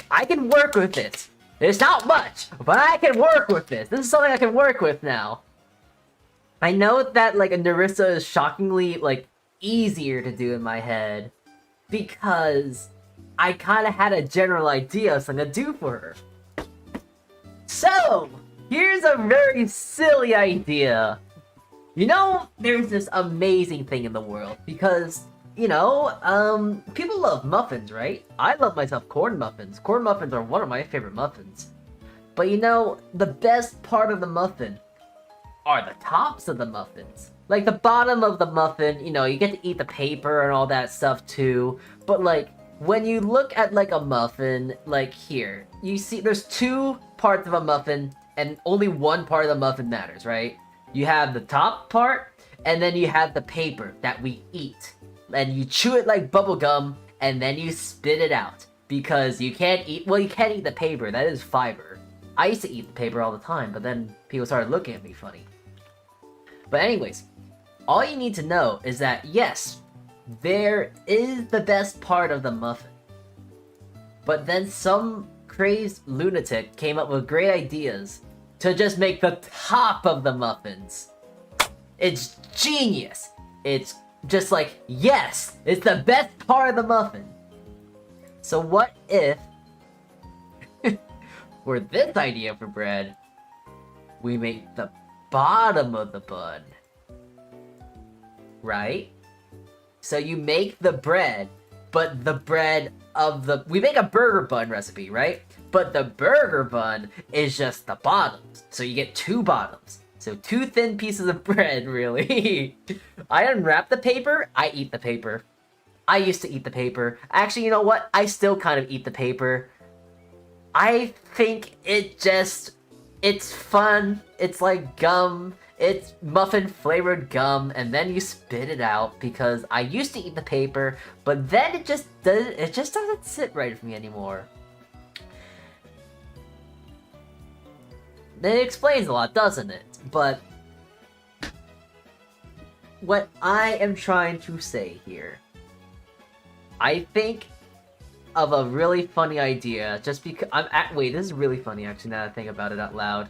work with it. It's not much, but I can work with this. This is something I can work with now. I know that, like, a Narissa is shockingly, like, easier to do in my head because I kind of had a general idea of something to do for her. So, here's a very silly idea. You know, there's this amazing thing in the world because, you know, people love muffins, right? I love myself corn muffins. Corn muffins are one of my favorite muffins. But you know, the best part of the muffin are the tops of the muffins. Like, the bottom of the muffin, you know, you get to eat the paper and all that stuff too. But, like, when you look at, like, a muffin, like, here, you see there's two parts of a muffin and only one part of the muffin matters, right? You have the top part, and then you have the paper that we eat. And you chew it like bubblegum, and then you spit it out. Because you can't eat, well, you can't eat the paper, that is fiber. I used to eat the paper all the time, but then people started looking at me funny. But anyways, all you need to know is that, yes, there is the best part of the muffin. But then some crazed lunatic came up with great ideas to just make the top of the muffins. It's genius. It's just like, yes, it's the best part of the muffin. So what if, for this idea for bread, we make the bottom of the bun, right? So you make the bread, but the bread of the... We make a burger bun recipe, right? But the burger bun is just the bottoms. So you get two bottoms. So two thin pieces of bread, really. I unwrap the paper, I eat the paper. I used to eat the paper. Actually, you know what? I still kind of eat the paper. I think it's fun. It's like gum. It's muffin flavored gum, and then you spit it out because I used to eat the paper, but then it just doesn't sit right with me anymore. It explains a lot, doesn't it? But what I am trying to say here, I think of a really funny idea just because wait, this is really funny actually now that I think about it out loud.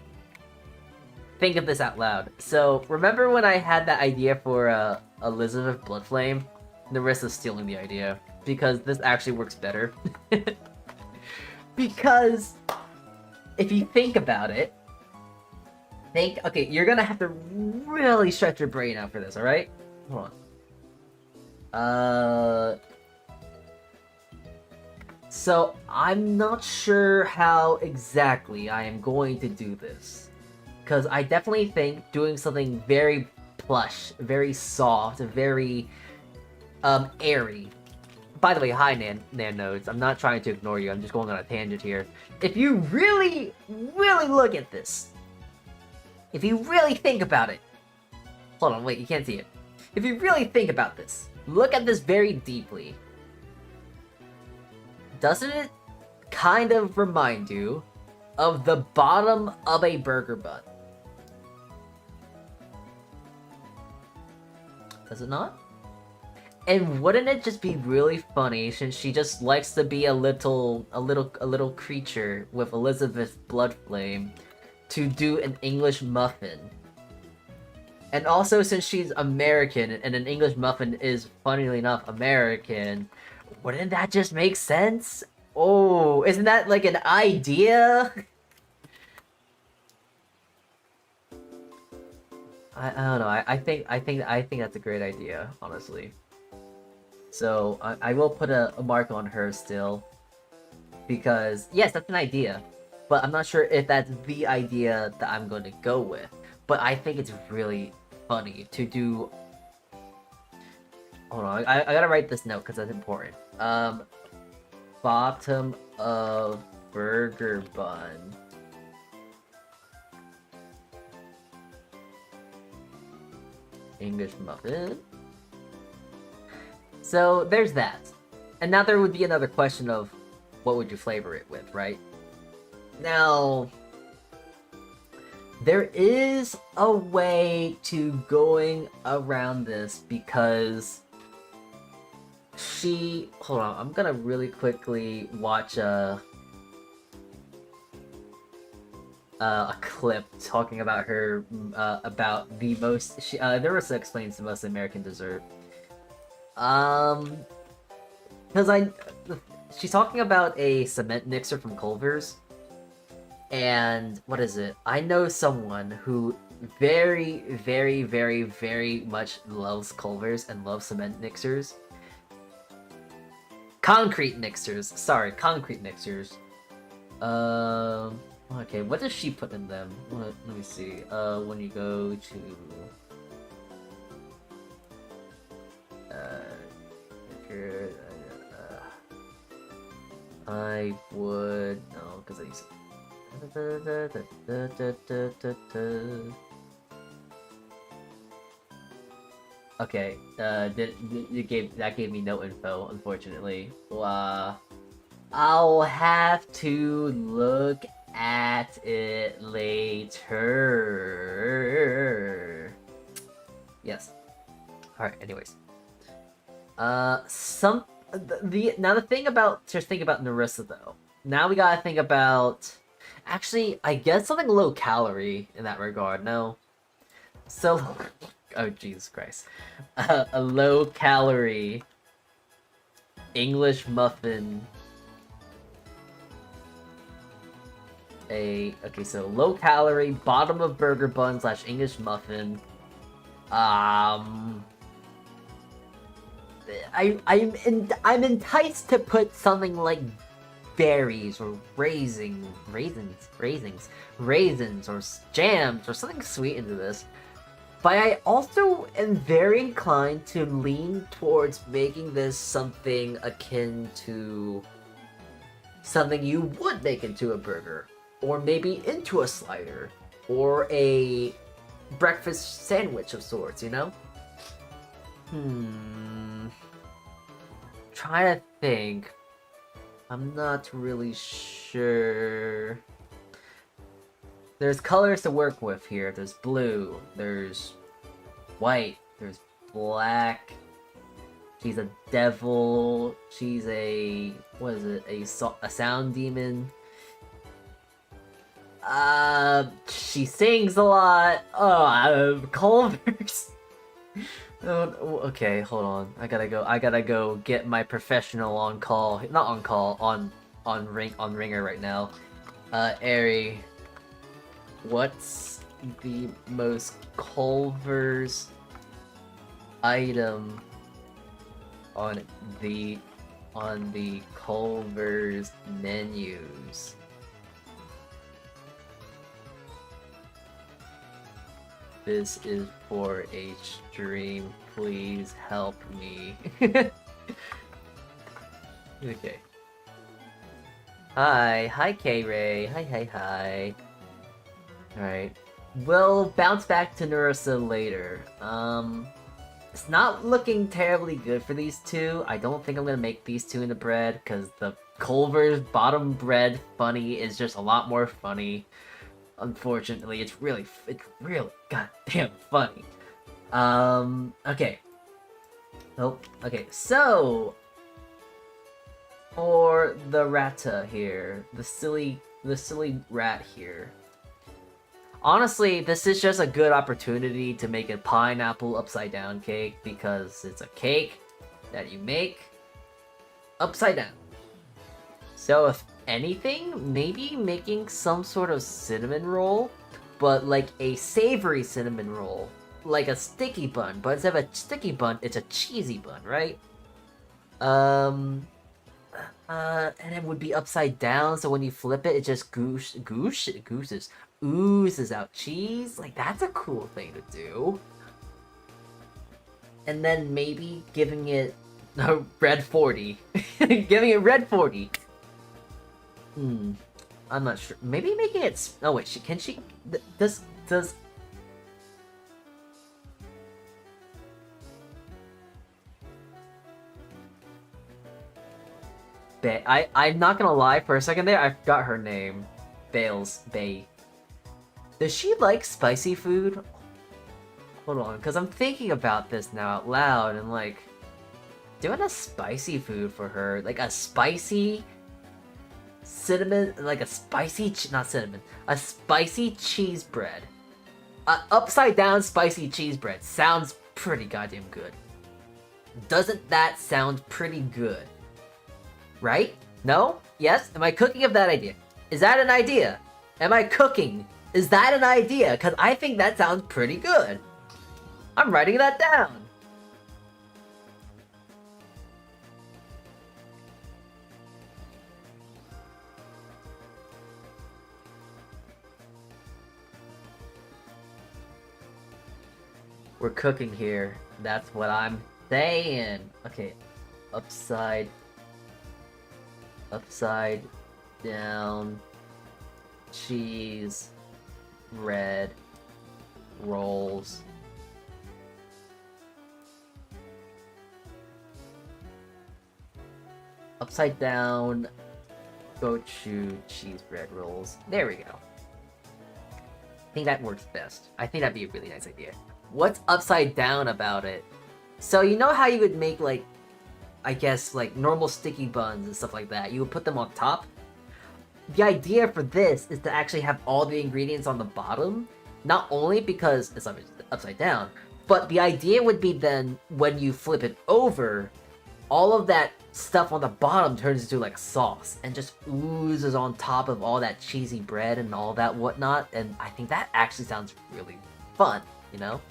Think of this out loud. So, remember when I had that idea for Elizabeth Bloodflame? Narissa's stealing the idea because this actually works better. Because if you think about it, okay, you're gonna have to really stretch your brain out for this, alright? Hold on. So I'm not sure how exactly I am going to do this. Because I definitely think doing something very plush, very soft, very airy. By the way, hi Nanodes. I'm not trying to ignore you, I'm just going on a tangent here. If you really, really look at this, if you really think about it, hold on, wait, you can't see it. If you really think about this, look at this very deeply. Doesn't it kind of remind you of the bottom of a burger bun? Does it not? And wouldn't it just be really funny since she just likes to be a little creature with Elizabeth's blood flame to do an English muffin? And also, since she's American and an English muffin is, funnily enough, American, wouldn't that just make sense? Oh, isn't that like an idea? I don't know. I think that's a great idea, honestly. So I will put a mark on her still, because yes, that's an idea, but I'm not sure if that's the idea that I'm going to go with. But I think it's really funny to do. Hold on, I gotta write this note because that's important. Bottom of burger bun. English muffin. So there's that. And now there would be another question of what would you flavor it with, right? Now, there is a way to going around this because she... Hold on, I'm gonna really quickly watch a clip talking about her, about the most... Nerissa explains the most American dessert. Because she's talking about a cement mixer from Culver's, and what is it? I know someone who very, very, very, very much loves Culver's and loves cement mixers. Concrete mixers. Sorry, concrete mixers. Okay, what does she put in them? Let me see. When you go to... I would... No, because I use... Okay, that gave me no info, unfortunately. I'll have to look at it later. Yes. Alright, anyways. Now the thing about... Just think about Nerissa, though. Now we gotta think about... Actually, I guess something low calorie in that regard, no? So... Oh, Jesus Christ. A low calorie... English muffin... Okay, so low calorie, bottom of burger bun / English muffin. I'm enticed to put something like berries or raisins or jams or something sweet into this. But I also am very inclined to lean towards making this something akin to something you would make into a burger, or maybe into a slider, or a breakfast sandwich of sorts, you know? Trying to think. I'm not really sure. There's colors to work with here. There's blue, there's white, there's black. She's a devil. She's a... What is it? A sound demon. She sings a lot. Culver's. Okay, hold on. I gotta go get my professional on call. Not on call, on Ringer right now. Ari, what's the most Culver's item on the on the Culver's menus. This is for a stream. Please help me. Okay. Hi K-Ray. Hi. Alright. We'll bounce back to Nursa later. It's not looking terribly good for these two. I don't think I'm gonna make these two into bread, because the Culver's bottom bread funny is just a lot more funny. Unfortunately, it's really goddamn funny. Okay. Oh, okay, so for the Rata here, the silly rat here. Honestly, this is just a good opportunity to make a pineapple upside down cake, because it's a cake that you make upside down. So if anything, maybe making some sort of cinnamon roll, but like a savory cinnamon roll, like a sticky bun, but instead of a sticky bun, it's a cheesy bun, right? And it would be upside down, so when you flip it, it just oozes out cheese. Like, that's a cool thing to do. And then maybe giving it a red 40. Giving it red 40. I'm not sure. Maybe making it... Oh, wait, can she... Does... I'm not gonna lie, for a second there, I forgot her name. Bay. Does she like spicy food? Hold on, because I'm thinking about this now out loud, and like... Doing a spicy food for her, like a spicy... cinnamon, like a spicy, not cinnamon, a spicy cheese bread. Upside down spicy cheese bread sounds pretty goddamn good. Doesn't that sound pretty good? Right? No? Yes? Am I cooking up that idea? Is that an idea? Am I cooking? Is that an idea? Because I think that sounds pretty good. I'm writing that down. We're cooking here. That's what I'm saying. Okay. Upside down cheese bread rolls. Upside down gochu cheese bread rolls. There we go. I think that works best. I think that'd be a really nice idea. What's upside down about it? So you know how you would make, like, I guess, like, normal sticky buns and stuff like that. You would put them on top. The idea for this is to actually have all the ingredients on the bottom. Not only because it's upside down, but the idea would be then, when you flip it over, all of that stuff on the bottom turns into, like, sauce. And just oozes on top of all that cheesy bread and all that whatnot. And I think that actually sounds really fun, you know?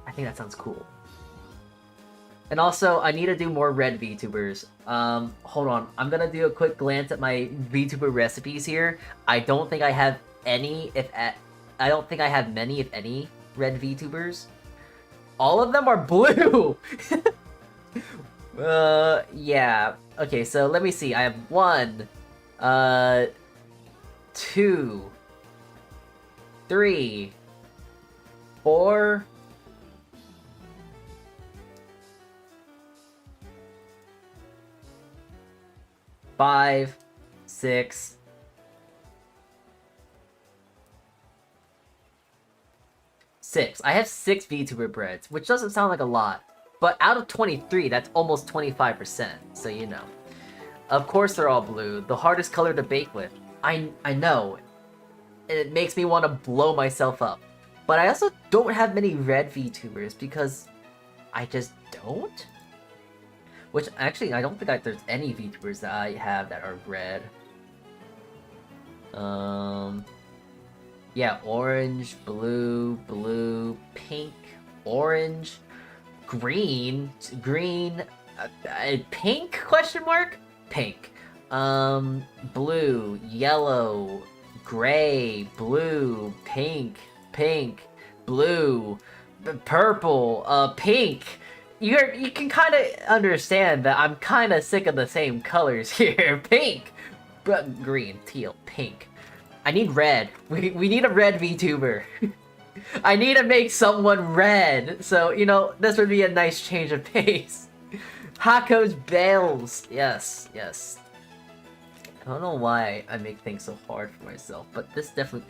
I think that sounds cool. And also, I need to do more red VTubers. Hold on. I'm gonna do a quick glance at my VTuber recipes here. I don't think I have any, I don't think I have many, if any, red VTubers. All of them are blue! Yeah. Okay, so let me see. I have 1, 2, 3, 4, 5, 6, 6. I have 6 VTuber breads, which doesn't sound like a lot. But out of 23, that's almost 25%, so you know. Of course they're all blue, the hardest color to bake with. I know. And it makes me want to blow myself up. But I also don't have many red VTubers because I just don't? Which, actually, I don't think there's any VTubers that I have that are red. Yeah, orange, blue, pink, orange, green, Pink? Question mark? Pink. Blue, yellow, gray, blue, pink, blue, purple, pink. You can kind of understand that I'm kind of sick of the same colors here. Pink, green, teal, pink. I need red. We need a red VTuber. I need to make someone red. So, you know, this would be a nice change of pace. Hako's bells. Yes, yes. I don't know why I make things so hard for myself, but this definitely...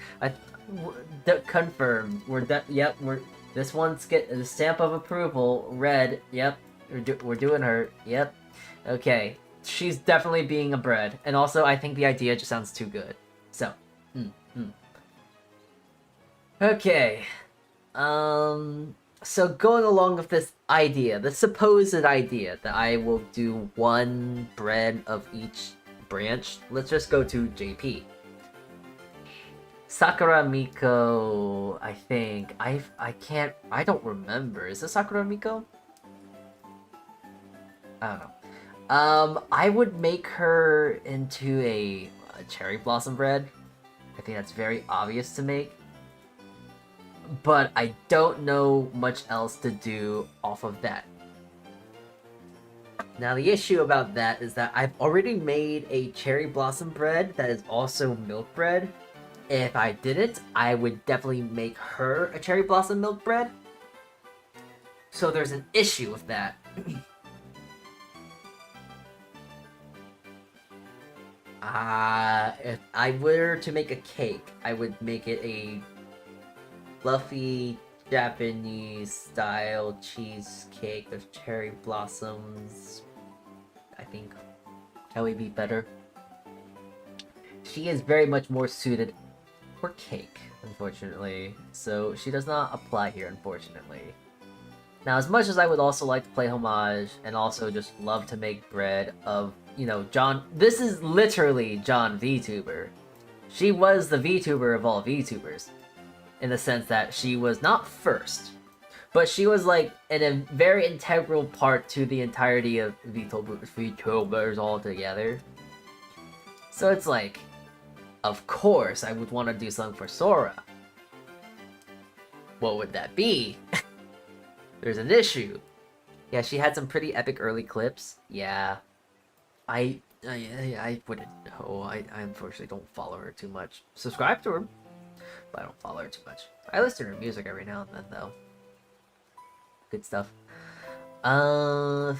confirmed. Yep, this one's get the stamp of approval. Red. Yep. We're doing her. Yep. Okay. She's definitely being a bread. And also, I think the idea just sounds too good. So. Okay. So going along with this idea, the supposed idea that I will do one bread of each branch, let's just go to JP. Sakura Miko, I think. I don't remember. Is this Sakura Miko? I don't know. I would make her into a cherry blossom bread. I think that's very obvious to make. But I don't know much else to do off of that. Now the issue about that is that I've already made a cherry blossom bread that is also milk bread. If I didn't, I would definitely make her a cherry blossom milk bread. So there's an issue with that. If I were to make a cake, I would make it a fluffy Japanese style cheesecake with cherry blossoms. I think that would be better. She is very much more suited for cake, unfortunately, so she does not apply here, unfortunately. Now, as much as I would also like to play homage and also just love to make bread of, you know, John, this is literally John VTuber. She was the VTuber of all VTubers, in the sense that she was not first, but she was like a very integral part to the entirety of VTubers all together. So it's like, of course, I would want to do something for Sora. What would that be? There's an issue. Yeah, she had some pretty epic early clips. Yeah. I wouldn't know. I unfortunately don't follow her too much. Subscribe to her, but I don't follow her too much. I listen to her music every now and then, though. Good stuff. Yeah, I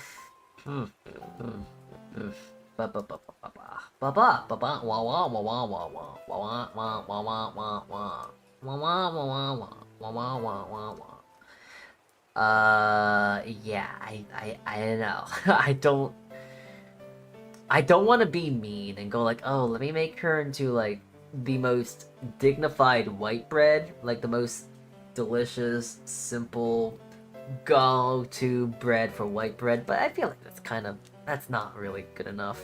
don't know. I don't want to be mean and go like, oh, let me make her into like the most dignified white bread, like the most delicious, simple go-to bread for white bread, but I feel like that's not really good enough.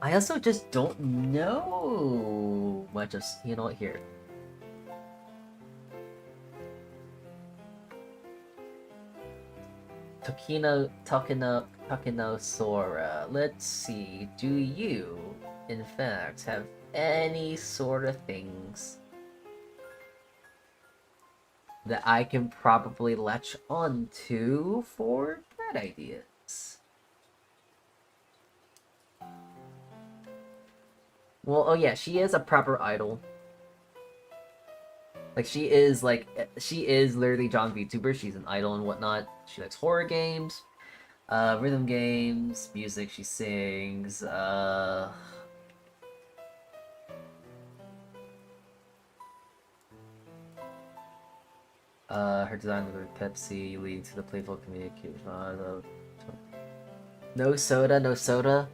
I also just don't know much of, you know what, here. Takino Sora. Let's see, do you, in fact, have any sort of things that I can probably latch onto for bread ideas? Well, oh yeah, she is a proper idol. Like, she is literally John VTuber. She's an idol and whatnot. She likes horror games, rhythm games, music. She sings, her design with Pepsi leading to the playful communication. No soda.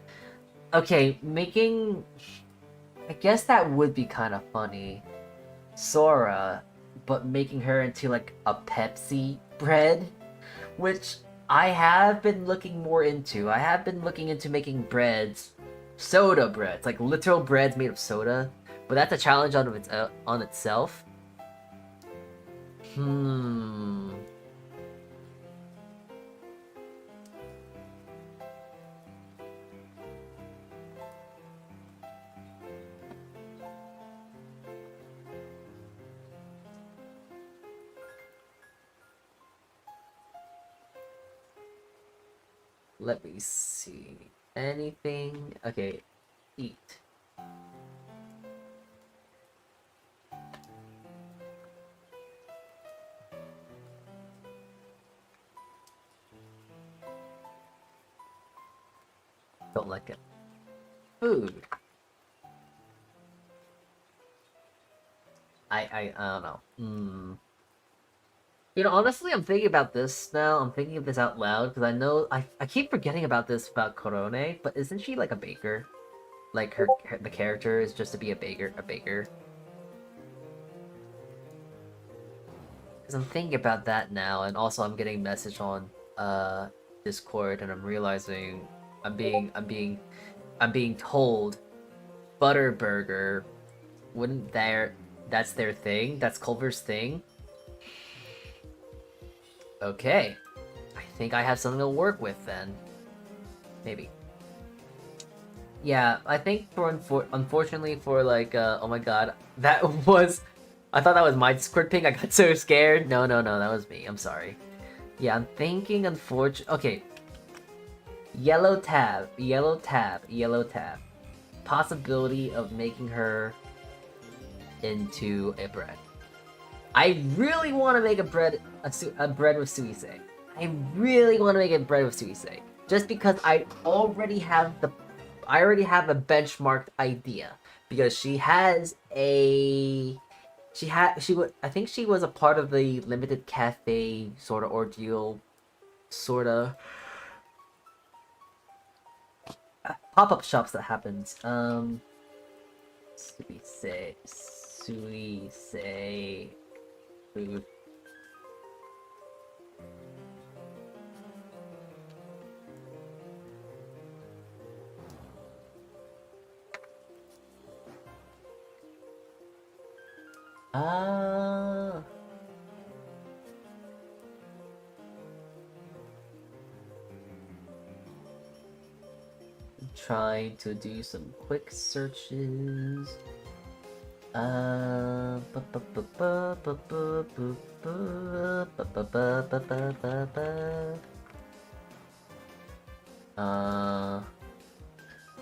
Okay, making... I guess that would be kind of funny. Sora, but making her into like a Pepsi bread, which I have been looking more into. I have been looking into making breads, soda breads, like literal breads made of soda, but that's a challenge on itself. Let me see. Anything? Okay, eat. Don't like it. Food. I don't know. You know, honestly, I'm thinking about this now. I'm thinking of this out loud because I know I keep forgetting about this about Korone, but isn't she like a baker? Like the character is just to be a baker, Because I'm thinking about that now, and also I'm getting a message on Discord, and I'm realizing I'm being told Butterburger wouldn't that's their thing? That's Culver's thing? Okay. I think I have something to work with then. Maybe. Yeah, I think unfortunately for like oh my god, that was I thought that was my Squid Ping. I got so scared. No, that was me. I'm sorry. Yeah, I'm thinking okay. Yellow tab. Possibility of making her into a bread. I really want to make a bread with suise. I really want to make a bread with suise. Just because I already have a benchmarked idea. Because she has a I think she was a part of the limited cafe sort of ordeal sort of pop-up shops that happens. Suise food. Ah. Trying to do some quick searches.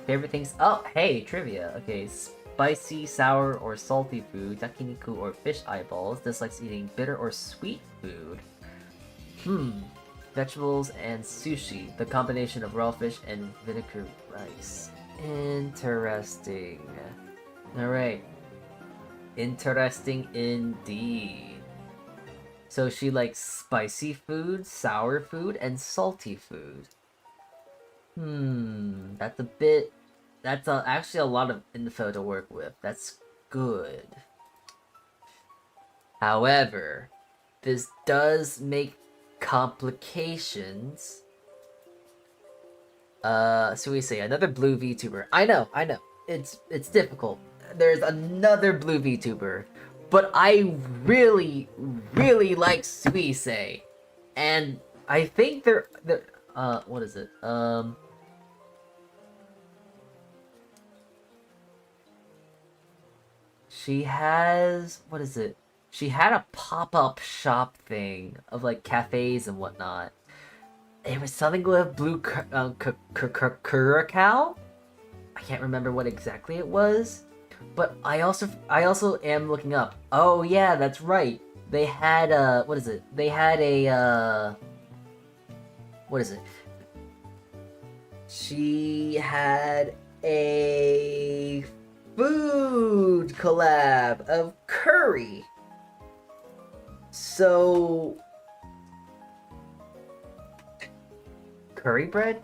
Favorite things. Oh, hey, trivia. Okay, spicy, sour, or salty food, yakiniku, or fish eyeballs. Dislikes eating bitter or sweet food. Vegetables and sushi. The combination of raw fish and vinegar rice. Interesting. Alright. Interesting indeed. So she likes spicy food, sour food, and salty food. That's actually a lot of info to work with. That's good. However, this does make complications. So we say another blue VTuber. I know. It's difficult. There's another blue VTuber, but I really like Suise, and I think they're what is it? She has what is it? She had a pop-up shop thing of like cafes and whatnot. It was something with blue curacao. I can't remember what exactly it was, but I also am looking up. Oh yeah, that's right. They had what is it? They had a what is it? She had a food collab of curry. So curry bread?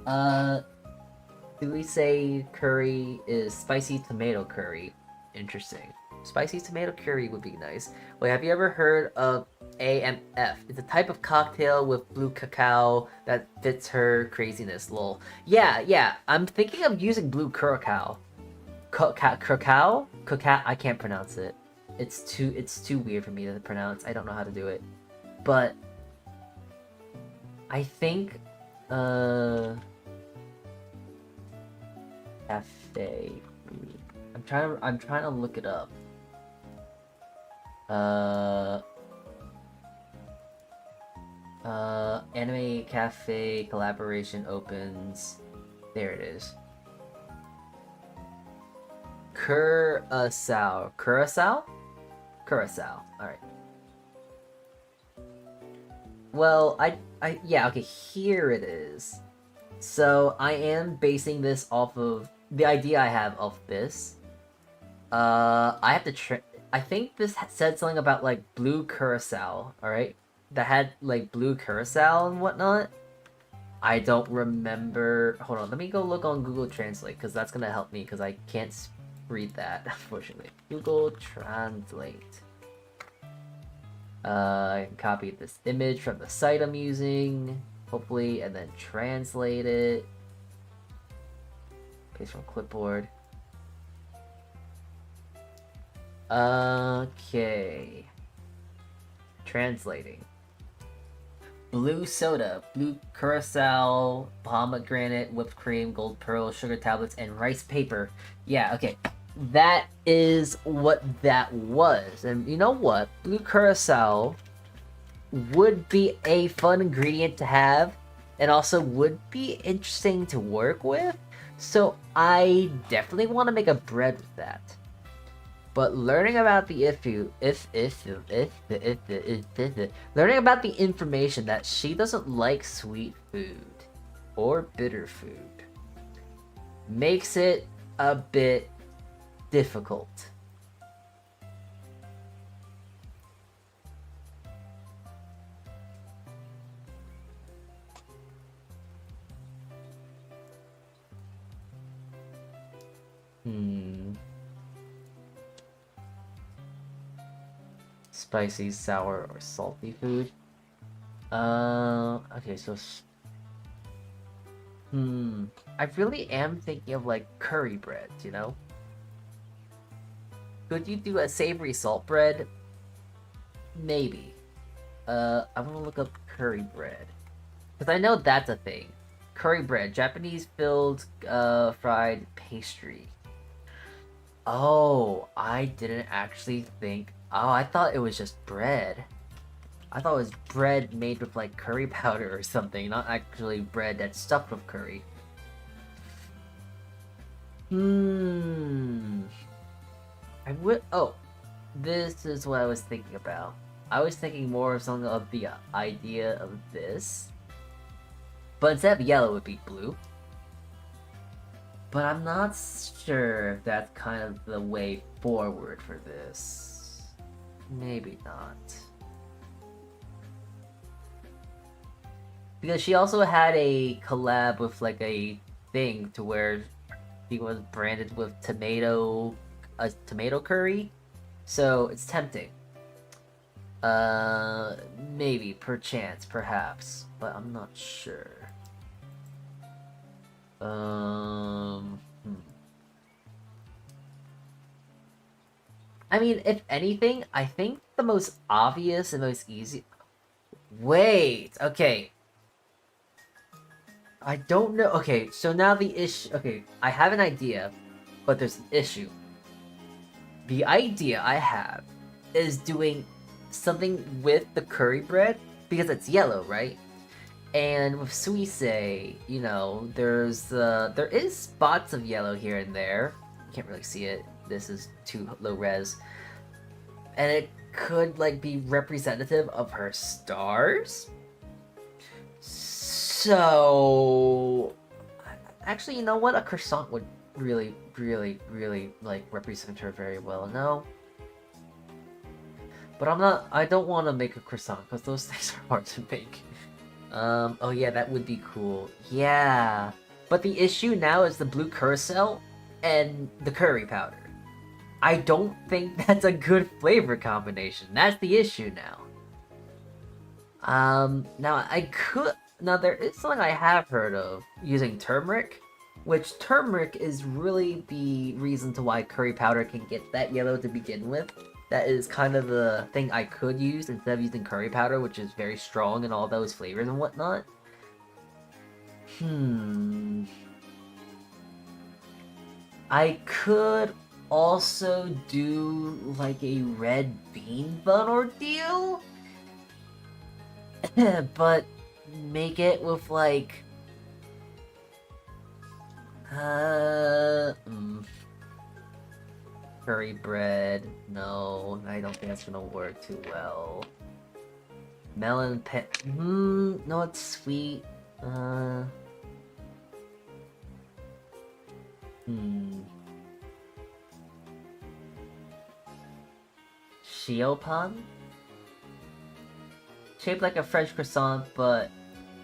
Do we say curry is spicy tomato curry? Interesting. Spicy tomato curry would be nice. Wait, have you ever heard of AMF? It's a type of cocktail with blue cacao that fits her craziness, lol. Yeah, I'm thinking of using blue curacao. Cacao? I can't pronounce it. It's too weird for me to pronounce. I don't know how to do it. But I think cafe food. I'm trying to look it up. Anime cafe collaboration opens. There it is. Curacao. Curacao? Curacao. Alright. Well, yeah, okay, here it is. So, I am basing this off of the idea I have of this. I have to I think this said something about, like, blue curacao, alright? That had, like, blue curacao and whatnot. I don't remember... Hold on, let me go look on Google Translate, because that's gonna help me, because I can't read that, unfortunately. Google Translate. I can copy this image from the site I'm using, hopefully, and then translate it. Paste from clipboard. Okay. Translating. Blue soda, blue curacao, pomegranate, whipped cream, gold pearl, sugar tablets, and rice paper. Yeah, okay. That is what that was. And you know what? Blue curacao would be a fun ingredient to have, and also would be interesting to work with. So I definitely want to make a bread with that. But learning about the learning about the information that she doesn't like sweet food or bitter food makes it a bit difficult. Spicy, sour, or salty food. Okay, so I really am thinking of like curry breads, you know? Could you do a savory salt bread? Maybe. I'm gonna look up curry bread. Because I know that's a thing. Curry bread, Japanese filled fried pastry. Oh, I didn't actually think... Oh, I thought it was just bread. I thought it was bread made with like curry powder or something, not actually bread that's stuffed with curry. I would... Oh, this is what I was thinking about. I was thinking more of something of the idea of this. But instead of yellow, it would be blue. But I'm not sure if that's kind of the way forward for this. Maybe not. Because she also had a collab with like a thing to where she was branded with tomato curry. So it's tempting. Maybe, perchance, perhaps, but I'm not sure. I mean, if anything, I think the most obvious and most easy... Wait, okay. I don't know. Okay, so now the issue... Okay, I have an idea, but there's an issue. The idea I have is doing something with the curry bread, because it's yellow, right? And with suisei, you know, there is spots of yellow here and there. You can't really see it. This is too low res. And it could, like, be representative of her stars? So... Actually, you know what? A croissant would really, like, represent her very well, no? But I don't want to make a croissant, because those things are hard to make. Oh yeah, that would be cool. Yeah. But the issue now is the blue curacao and the curry powder. I don't think that's a good flavor combination. That's the issue now. Now there is something I have heard of using turmeric, which turmeric is really the reason to why curry powder can get that yellow to begin with. That is kind of the thing I could use instead of using curry powder, which is very strong in all those flavors and whatnot. I could also do like a red bean bun ordeal, but make it with like curry bread. No, I don't think that's gonna work too well. Melon no, it's sweet. Shiopan? Shaped like a French croissant, but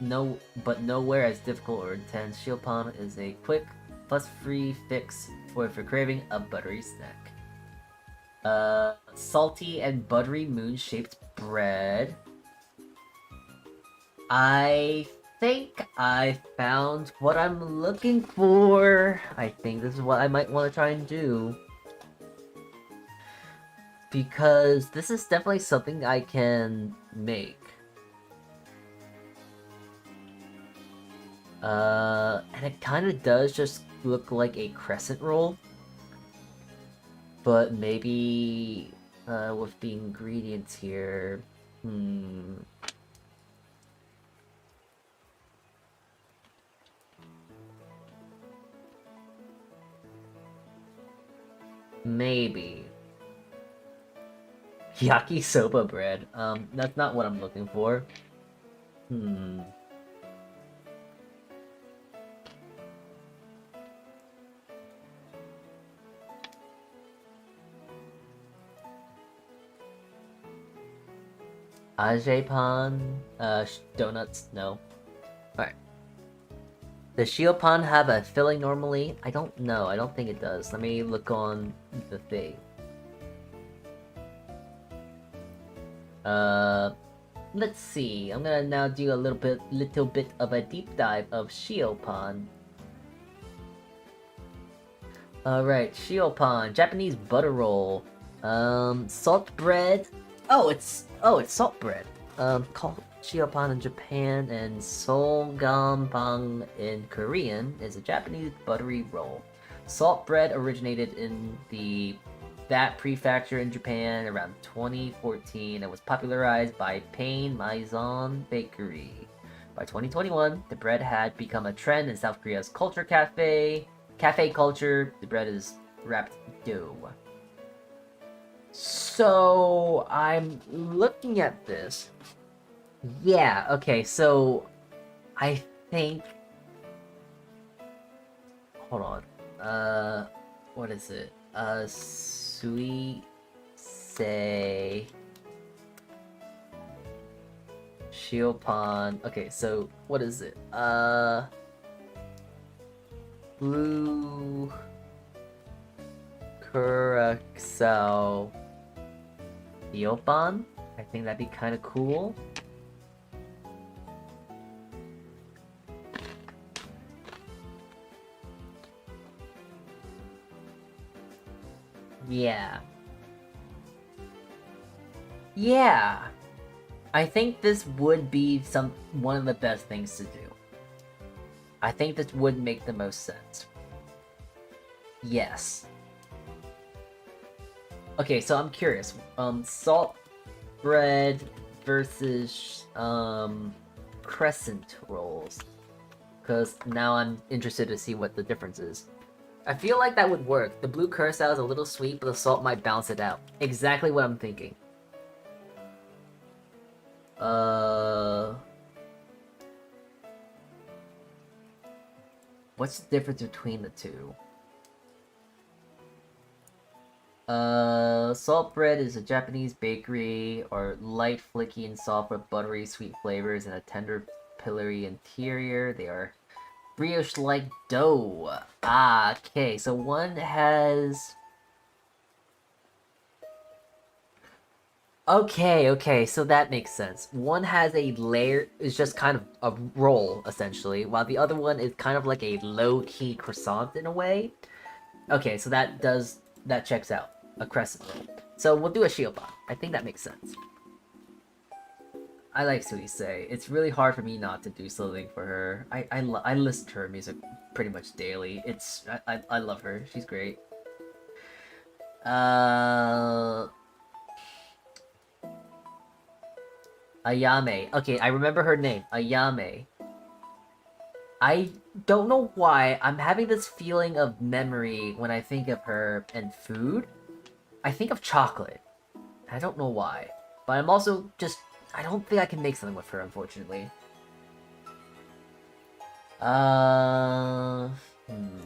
nowhere as difficult or intense. Shiopan is a quick, fuss-free fix for craving a buttery snack. Salty and buttery moon-shaped bread. I think I found what I'm looking for. I think this is what I might want to try and do. Because this is definitely something I can make. And it kind of does just look like a crescent roll. But maybe, with the ingredients here, maybe. Yakisoba bread. That's not what I'm looking for. Ajepan, donuts, no. Alright. Does Shiopan have a filling normally? I don't know, I don't think it does. Let me look on the thing. Let's see. I'm gonna now do a little bit of a deep dive of Shiopan. Alright, Shiopan, Japanese butter roll. Salt bread. Oh, it's salt bread. Called Shiopan in Japan and Solgampang in Korean is a Japanese buttery roll. Salt bread originated in that prefecture in Japan around 2014 and was popularized by Pain Maison Bakery. By 2021, the bread had become a trend in South Korea's cafe culture. The bread is wrapped dough. So, I'm looking at this. Yeah, okay, so I think... Hold on. What is it? Sweet say Shiopan. Okay, so what is it? Blue Curacao Shiopan. I think that'd be kind of cool. Yeah. Yeah. I think this would be one of the best things to do. I think this would make the most sense. Yes. Okay, so I'm curious. Salt bread versus crescent rolls. Because now I'm interested to see what the difference is. I feel like that would work. The blue curacao is a little sweet, but the salt might balance it out. Exactly what I'm thinking. What's the difference between the two? Salt bread is a Japanese bakery, or light, flaky, and soft with buttery, sweet flavors and a tender, pillory interior. They are brioche-like dough. Ah, okay. So one has... Okay, so that makes sense. One has a layer, is just kind of a roll, essentially, while the other one is kind of like a low-key croissant in a way. Okay, so that checks out. A crescent roll. So we'll do a shiopan. I think that makes sense. I like Suise. It's really hard for me not to do something for her. I listen to her music pretty much daily. I love her. She's great. Ayame. Okay, I remember her name. Ayame. I don't know why, I'm having this feeling of memory when I think of her and food. I think of chocolate. I don't know why. But I'm also just... I don't think I can make something with her, unfortunately. Uh... Hmm.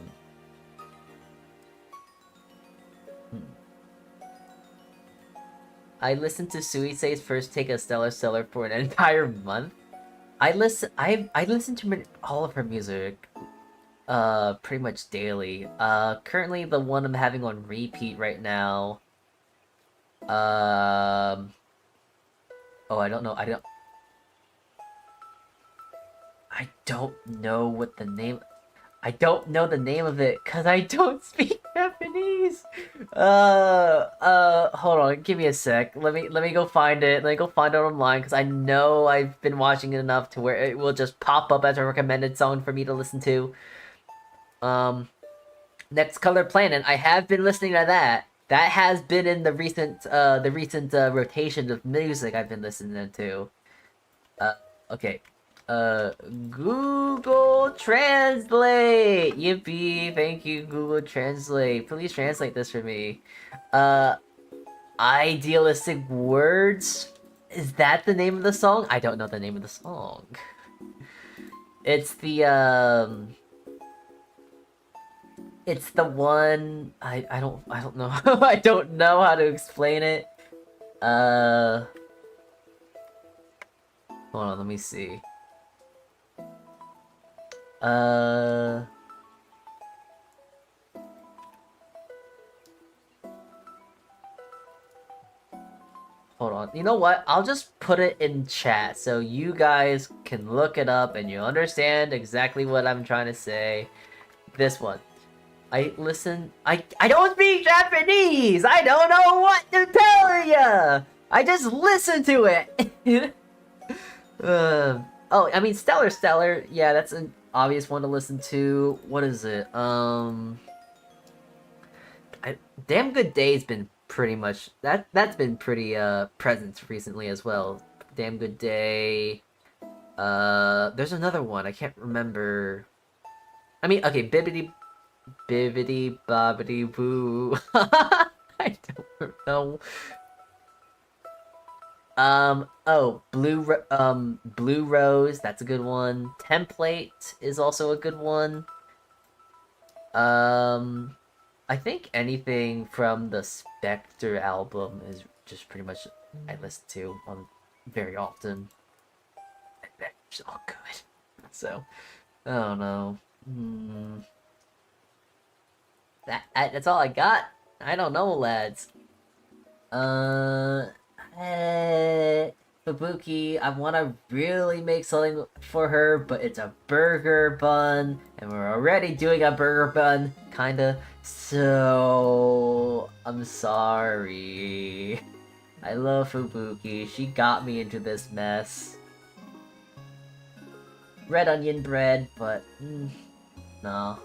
I listened to Suisei's first take of Stellar Stellar for an entire month. I listen to all of her music pretty much daily. Currently the one I'm having on repeat right now. Oh, I don't know. I don't know what the name... I don't know the name of it because I don't speak Japanese. Hold on, give me a sec. Let me go find it. Let me go find it online because I know I've been watching it enough to where it will just pop up as a recommended song for me to listen to. Next Color Planet. I have been listening to that. That has been in the recent rotation of music I've been listening to. Okay. Google Translate! Yippee! Thank you, Google Translate. Please translate this for me. Idealistic Words? Is that the name of the song? I don't know the name of the song. It's the, It's the one... I don't know. I don't know how to explain it. Hold on, let me see. Hold on. You know what? I'll just put it in chat so you guys can look it up and you understand exactly what I'm trying to say. This one. I don't speak Japanese! I don't know what to tell ya! I just listen to it! Oh, I mean, Stellar, yeah, that's an obvious one to listen to. What is it? Damn Good Day's been pretty much that's been pretty present recently as well. Damn Good Day. There's another one I can't remember. I mean, okay, Bibbidi Bobbidi Boo. I don't know. Oh, Blue Rose, that's a good one. Template is also a good one. I think anything from the Spectre album is just pretty much I listen to very often. It's all good. So, I don't know. That's all I got. I don't know, lads. Fubuki, I want to really make something for her, but it's a burger bun, and we're already doing a burger bun, kinda. So, I'm sorry. I love Fubuki. She got me into this mess. Red onion bread, but no.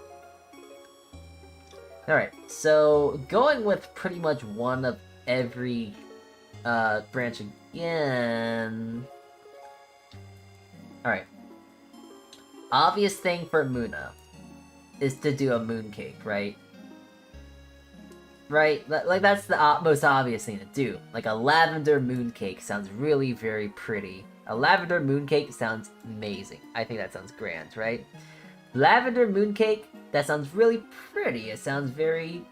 Alright, so going with pretty much one of every branch again. Alright. Obvious thing for Muna is to do a mooncake, right? Right? Like, that's the most obvious thing to do. Like, a lavender mooncake sounds really very pretty. A lavender mooncake sounds amazing. I think that sounds grand, right? Lavender mooncake, that sounds really pretty. It sounds very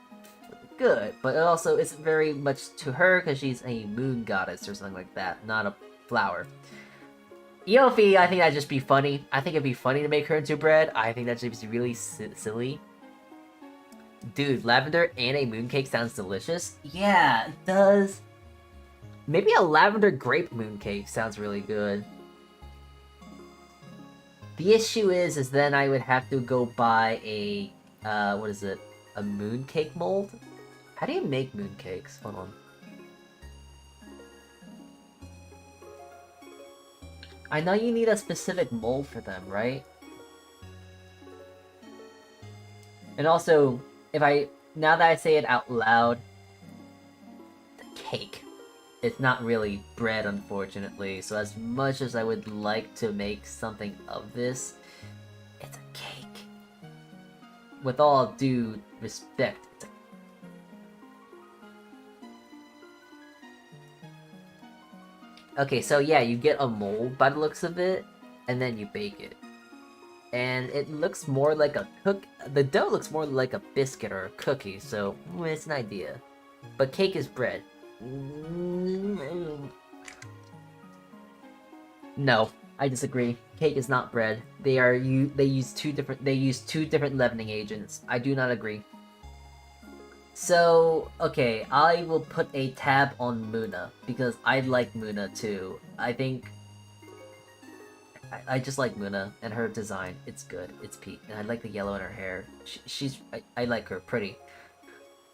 good, but it also isn't very much to her because she's a moon goddess or something like that, not a flower. Eofi, I think that'd just be funny. I think it'd be funny to make her into bread. I think that'd just be really silly. Dude, lavender and a mooncake sounds delicious. Yeah, it does. Maybe a lavender grape mooncake sounds really good. The issue is then I would have to go buy a, what is it? A mooncake mold? How do you make mooncakes? Hold on. I know you need a specific mold for them, right? And also, now that I say it out loud, the cake it's not really bread, unfortunately. So as much as I would like to make something of this, it's a cake. With all due respect, it's a... Okay, so yeah, you get a mold by the looks of it, and then you bake it. And it looks more like a the dough looks more like a biscuit or a cookie, so it's an idea. But cake is bread. No, I disagree. Cake is not bread. They use two different leavening agents. I do not agree. So, okay, I will put a tab on Muna, because I like Muna too. I think... I just like Muna, and her design. It's good. It's peak. And I like the yellow in her hair. I like her. Pretty.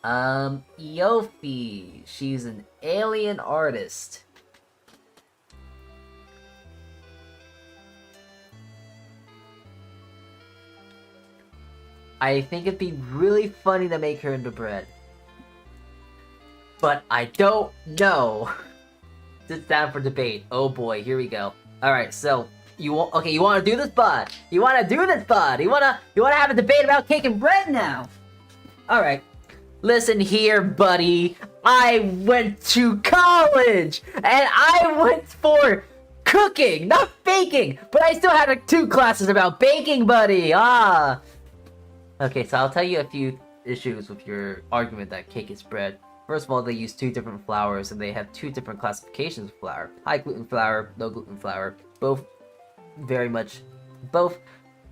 Yofi. She's an alien artist. I think it'd be really funny to make her into bread. But I don't know. Sit down for debate. Oh boy, here we go. Alright, so you want to do this, bud? You want to do this, bud? You want to have a debate about cake and bread now? Alright. Listen here, buddy. I went to college and I went for cooking, not baking. But I still had 2 classes about baking, buddy. Okay, so I'll tell you a few issues with your argument that cake is bread. First of all, they use 2 different flours, and they have 2 different classifications of flour. High gluten flour, low gluten flour, both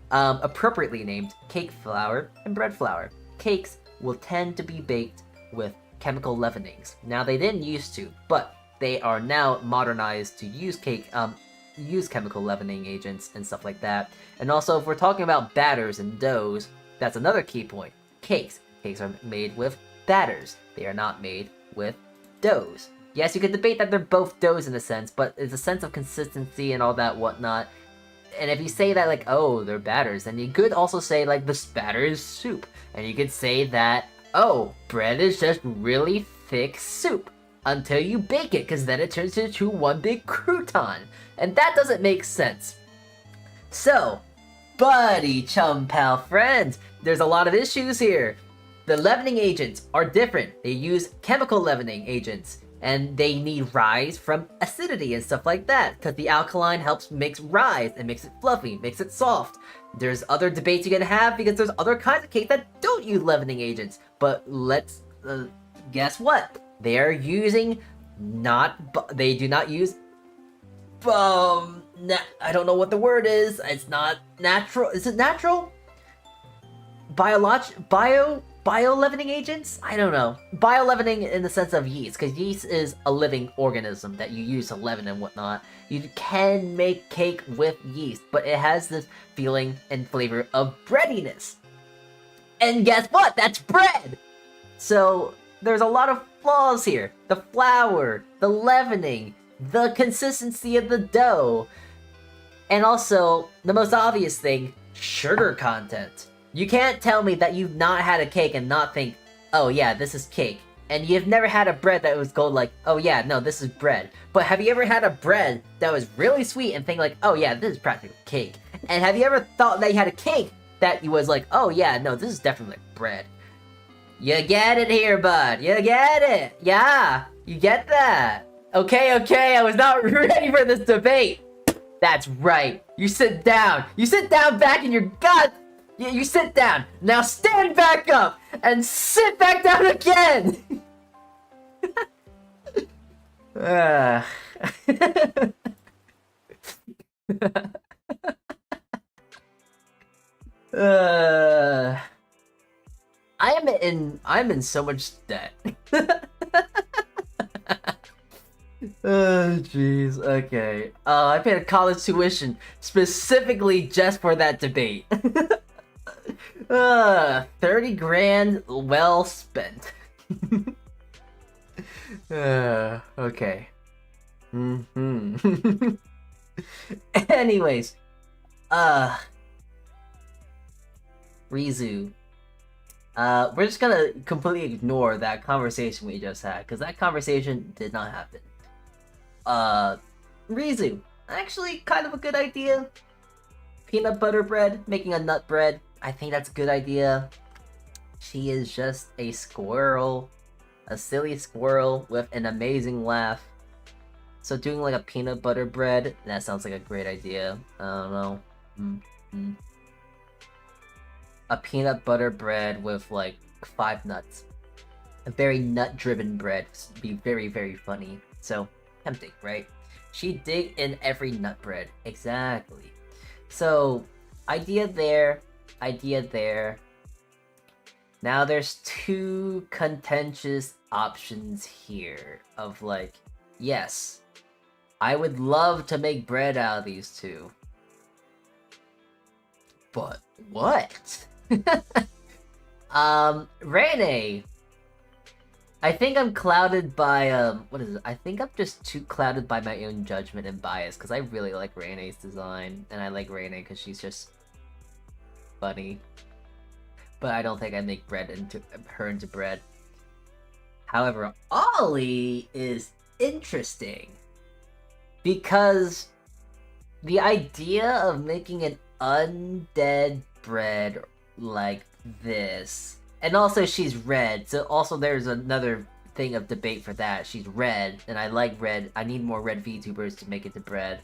appropriately named cake flour and bread flour. Cakes will tend to be baked with chemical leavenings. Now, they didn't used to, but they are now modernized to use chemical leavening agents and stuff like that. And also, if we're talking about batters and doughs, that's another key point. Cakes are made with batters. They are not made with doughs. Yes, you could debate that they're both doughs in a sense, but it's a sense of consistency and all that whatnot. And if you say that, like, oh, they're batters, then you could also say, like, this batter is soup. And you could say that, oh, bread is just really thick soup. Until you bake it, because then it turns into one big crouton. And that doesn't make sense. So, buddy, chum, pal, friends, there's a lot of issues here. The leavening agents are different. They use chemical leavening agents, and they need rise from acidity and stuff like that, because the alkaline helps mix rise and makes it fluffy, makes it soft. There's other debates you can have because there's other kinds of cake that don't use leavening agents, but let's guess what? They are using they do not use I don't know what the word is. It's not natural. Is it natural? Bio-leavening agents? I don't know. Bio-leavening in the sense of yeast, because yeast is a living organism that you use to leaven and whatnot. You can make cake with yeast, but it has this feeling and flavor of breadiness. And guess what? That's bread! So, there's a lot of flaws here. The flour, the leavening, the consistency of the dough, and also, the most obvious thing, sugar content. You can't tell me that you've not had a cake and not think, oh yeah, this is cake. And you've never had a bread that was gold like, oh yeah, no, this is bread. But have you ever had a bread that was really sweet and think like, oh yeah, this is practically cake? And have you ever thought that you had a cake that was like, oh yeah, no, this is definitely bread? You get it here, bud. You get it. Yeah, you get that. Okay, I was not ready for this debate. That's right. You sit down. You sit down back in your gut. You sit down. Now stand back up and sit back down again. I'm in so much debt. Oh jeez, okay. I paid a college tuition specifically just for that debate. 30 grand well spent. Okay. Anyways, Rizu. We're just gonna completely ignore that conversation we just had, because that conversation did not happen. Rizu. Actually, kind of a good idea. Peanut butter bread, making a nut bread. I think that's a good idea. She is just a squirrel. A silly squirrel with an amazing laugh. So doing like a peanut butter bread, that sounds like a great idea. I don't know. A peanut butter bread with like 5 nuts. A very nut-driven bread would be very, very funny. So, tempting, right? She dig in every nut bread. Exactly. So, idea there, idea there. Now there's 2 contentious options here of like, yes, I would love to make bread out of these 2. But what? Rene. I think I'm clouded by, what is it? I think I'm just too clouded by my own judgment and bias, because I really like Rene's design, and I like Rene because she's just funny. But I don't think I make her into bread. However, Ollie is interesting, because the idea of making an undead bread like this, and also she's red, so also there's another thing of debate for that. She's red, and I like red. I need more red VTubers to make it to bread.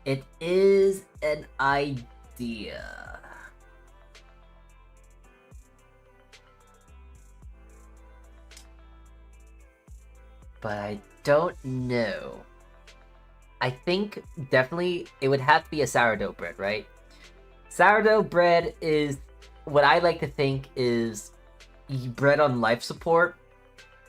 It is an idea. But I don't know. I think definitely it would have to be a sourdough bread, right? Sourdough bread is what I like to think is bread on life support,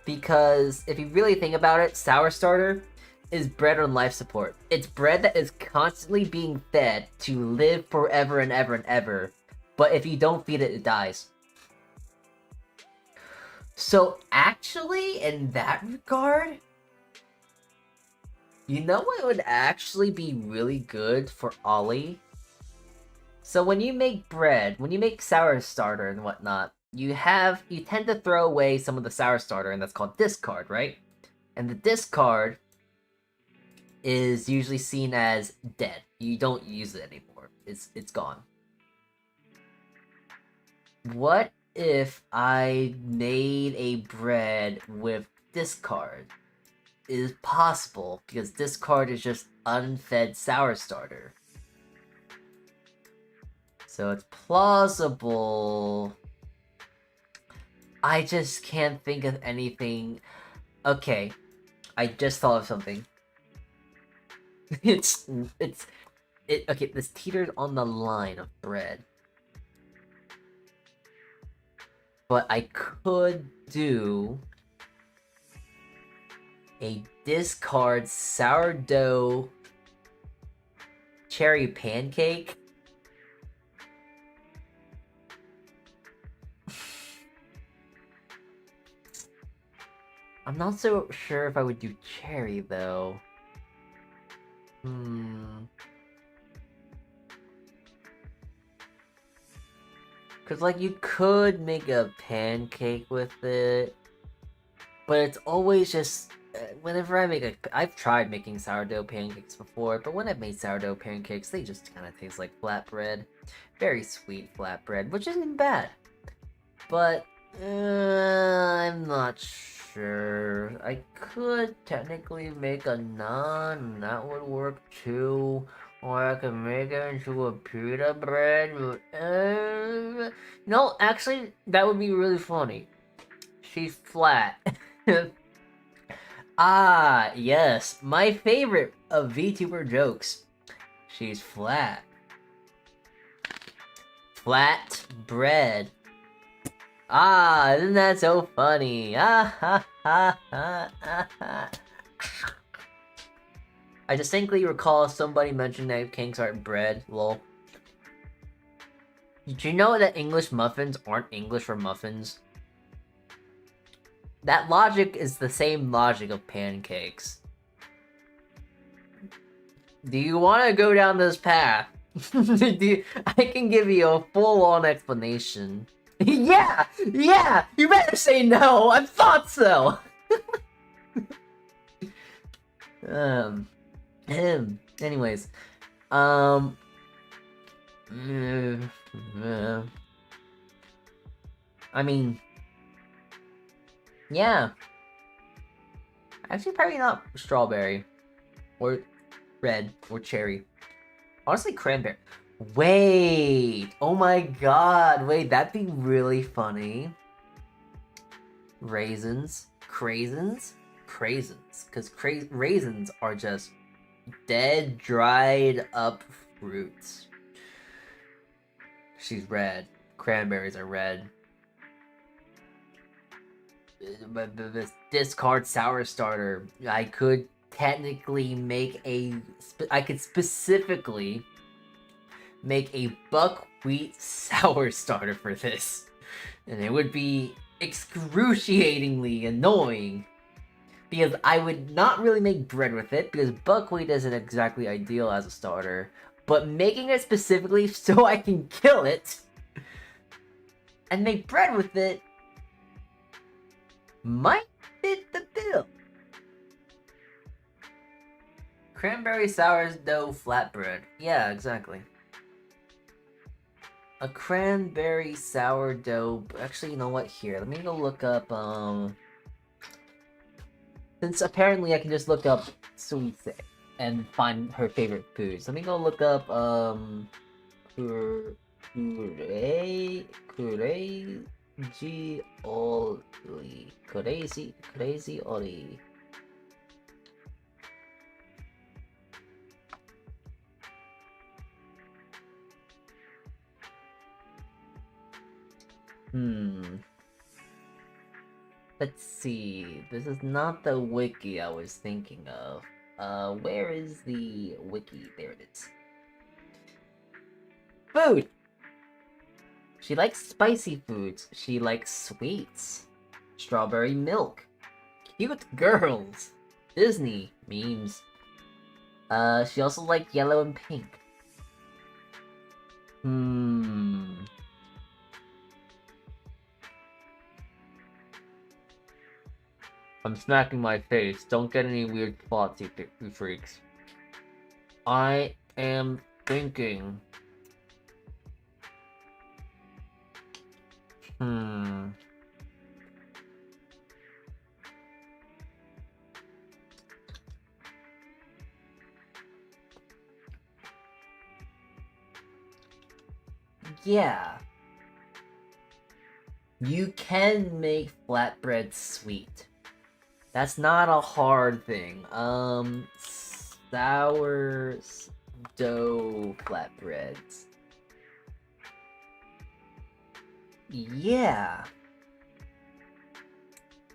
because if you really think about it, sour starter is bread on life support. It's bread that is constantly being fed to live forever and ever and ever, but if you don't feed it, it dies. So actually, in that regard, you know what would actually be really good for Ollie? So when you make bread, when you make sour starter and whatnot, you tend to throw away some of the sour starter, and that's called discard, right? And the discard is usually seen as dead. You don't use it anymore. It's gone. What if I made a bread with discard? It is possible, because discard is just unfed sour starter. So it's plausible. I just can't think of anything. Okay, I just thought of something. Okay, this teeters on the line of bread. But I could do a discard sourdough cherry pancake. I'm not so sure if I would do cherry, though. Because, like, you could make a pancake with it, but it's always just... whenever I make I've tried making sourdough pancakes before, but when I've made sourdough pancakes, they just kind of taste like flatbread. Very sweet flatbread, which isn't bad. But, I'm not sure. I could technically make a naan, and that would work too. Or I could make it into a pita bread. No, actually, that would be really funny. She's flat. Ah, yes, my favorite of VTuber jokes. She's flat. Flat bread. Ah, isn't that so funny? Ah, ha, ha, ha, ha, ha. I distinctly recall somebody mentioning that kinks aren't bread, lol. Did you know that English muffins aren't English for muffins? That logic is the same logic of pancakes. Do you want to go down this path? I can give you a full-on explanation. Yeah! You better say no! I thought so! Um, anyways, um, I mean, yeah. Actually, probably not strawberry, or red, or cherry. Honestly, cranberry. Wait! Oh my god! Wait, that'd be really funny. Raisins, craisins, craisins, because raisins are just dead, dried up fruits. She's red. Cranberries are red. But this discard sour starter, I could technically make I could specifically make a buckwheat sour starter for this, and it would be excruciatingly annoying because I would not really make bread with it because buckwheat isn't exactly ideal as a starter, but making it specifically so I can kill it and make bread with it might fit the bill. Cranberry sourdough flatbread. Yeah, exactly. A cranberry sourdough. Actually, you know what? Here, let me go look up. Since apparently I can just look up sweets and find her favorite foods. Let me go look up. Crazy Oli. Let's see. This is not the wiki I was thinking of. Where is the wiki? There it is. Food! She likes spicy foods. She likes sweets. Strawberry milk. Cute girls. Disney memes. She also liked yellow and pink. I'm smacking my face. Don't get any weird thoughts, you freaks. I am thinking. Yeah. You can make flatbread sweet. That's not a hard thing. Sour dough flatbreads. Yeah.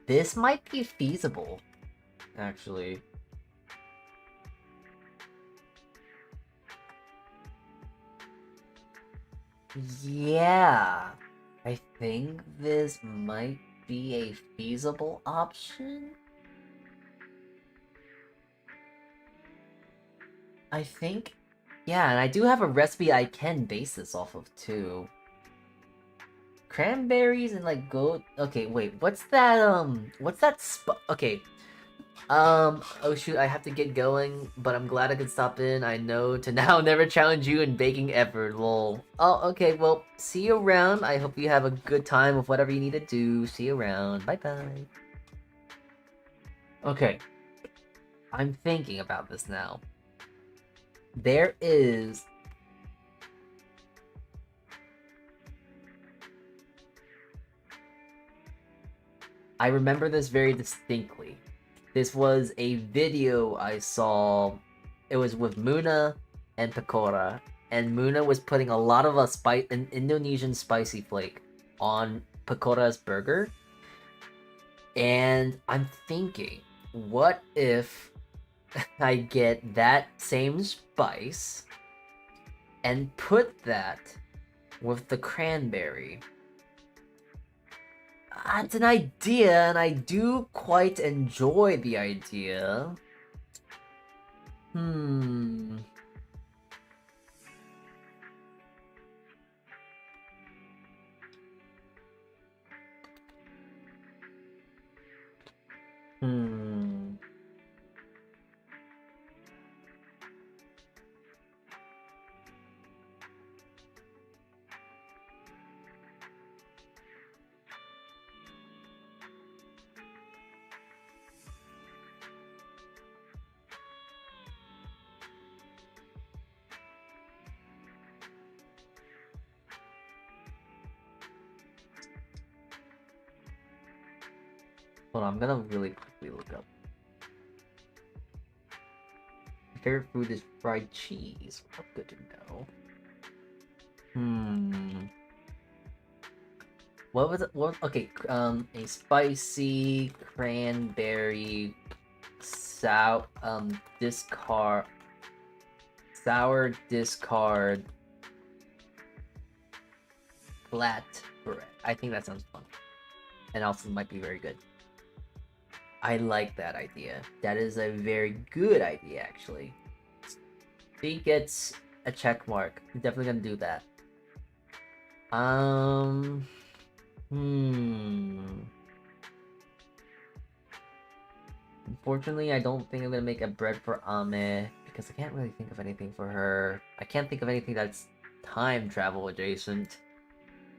This might be feasible, actually. Yeah. I think this might be a feasible option. I think, yeah, and I do have a recipe I can base this off of too. Cranberries and like goat. Okay, wait, what's that? Okay. Oh shoot, I have to get going, but I'm glad I could stop in. I know to now never challenge you in baking ever, lol. Oh, okay, well, see you around. I hope you have a good time with whatever you need to do. See you around. Bye bye. Okay. I'm thinking about this now. There is I remember this very distinctly. This was a video I saw. It was with Muna and Pecora, and Muna was putting a lot of an Indonesian spicy flake on Pecora's burger. And I'm thinking, what if I get that same spice and put that with the cranberry? It's an idea, and I do quite enjoy the idea. Hmm. Hold on, I'm gonna really quickly look up. My favorite food is fried cheese. Oh, good to know. What was it? What? Okay, a spicy cranberry sour discard flat bread. I think that sounds fun, and also might be very good. I like that idea. That is a very good idea, actually. He gets a check mark. I'm definitely gonna do that. Unfortunately, I don't think I'm gonna make a bread for Ame because I can't really think of anything for her. I can't think of anything that's time travel adjacent.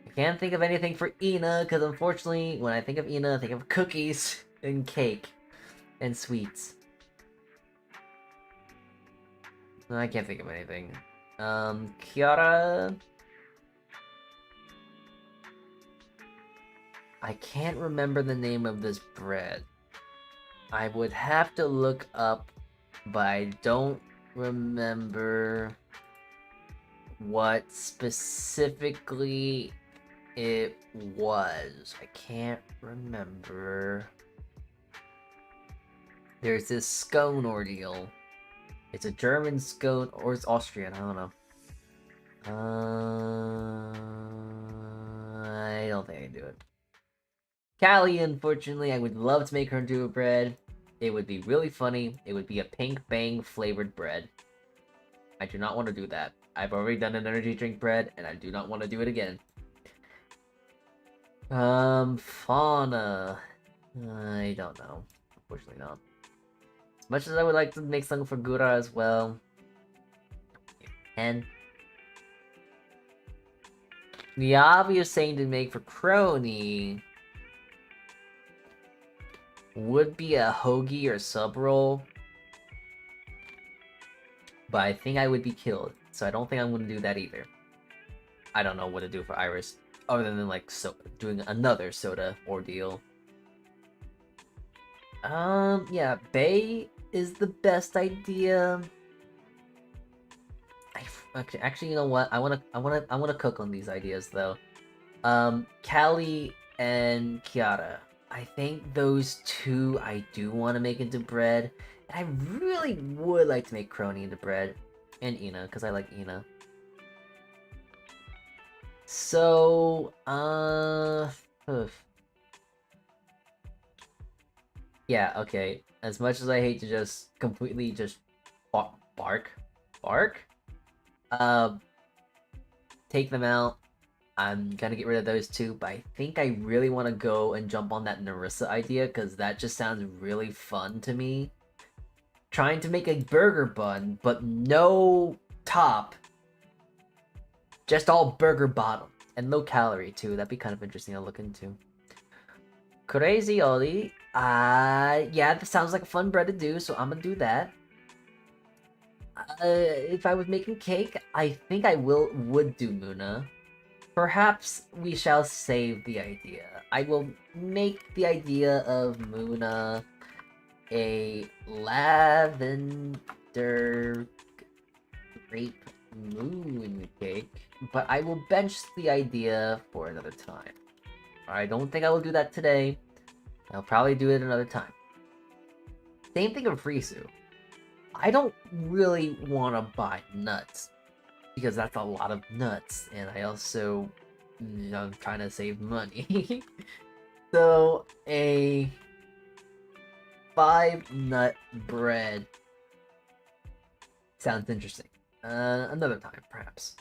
I can't think of anything for Ina because unfortunately, when I think of Ina, I think of cookies and cake and sweets. I can't think of anything. Kiara. I can't remember the name of this bread. I would have to look up, but I don't remember what specifically it was. I can't remember. There's this scone ordeal. It's a German scone, or it's Austrian, I don't know. I don't think I can do it. Callie, unfortunately, I would love to make her into a bread. It would be really funny. It would be a pink bang flavored bread. I do not want to do that. I've already done an energy drink bread, and I do not want to do it again. Fauna. I don't know. Unfortunately not. As much as I would like to make something for Gura as well. And the obvious thing to make for Crony would be a hoagie or sub roll. But I think I would be killed, so I don't think I'm going to do that either. I don't know what to do for Iris, other than like doing another soda ordeal. Yeah, Bay is the best idea. Actually, you know what? I wanna cook on these ideas though. Callie and Kiara. I think those two I do want to make into bread, and I really would like to make Crony into bread, and Ina because I like Ina. So, yeah, okay. As much as I hate to just completely just bark, take them out. I'm gonna get rid of those two, but I think I really want to go and jump on that Narissa idea because that just sounds really fun to me. Trying to make a burger bun, but no top, just all burger bottom and low calorie too. That'd be kind of interesting to look into. Crazy Ollie. Yeah, that sounds like a fun bread to do, so I'm gonna do that. If I was making cake, I think I would do Muna. Perhaps we shall save the idea. I will make the idea of Muna a lavender grape moon cake, but I will bench the idea for another time. I don't think I will do that today. I'll probably do it another time. Same thing with Frisu. I don't really want to buy nuts because that's a lot of nuts, and I also, I'm trying to save money. So a 5-nut bread sounds interesting. Another time, perhaps.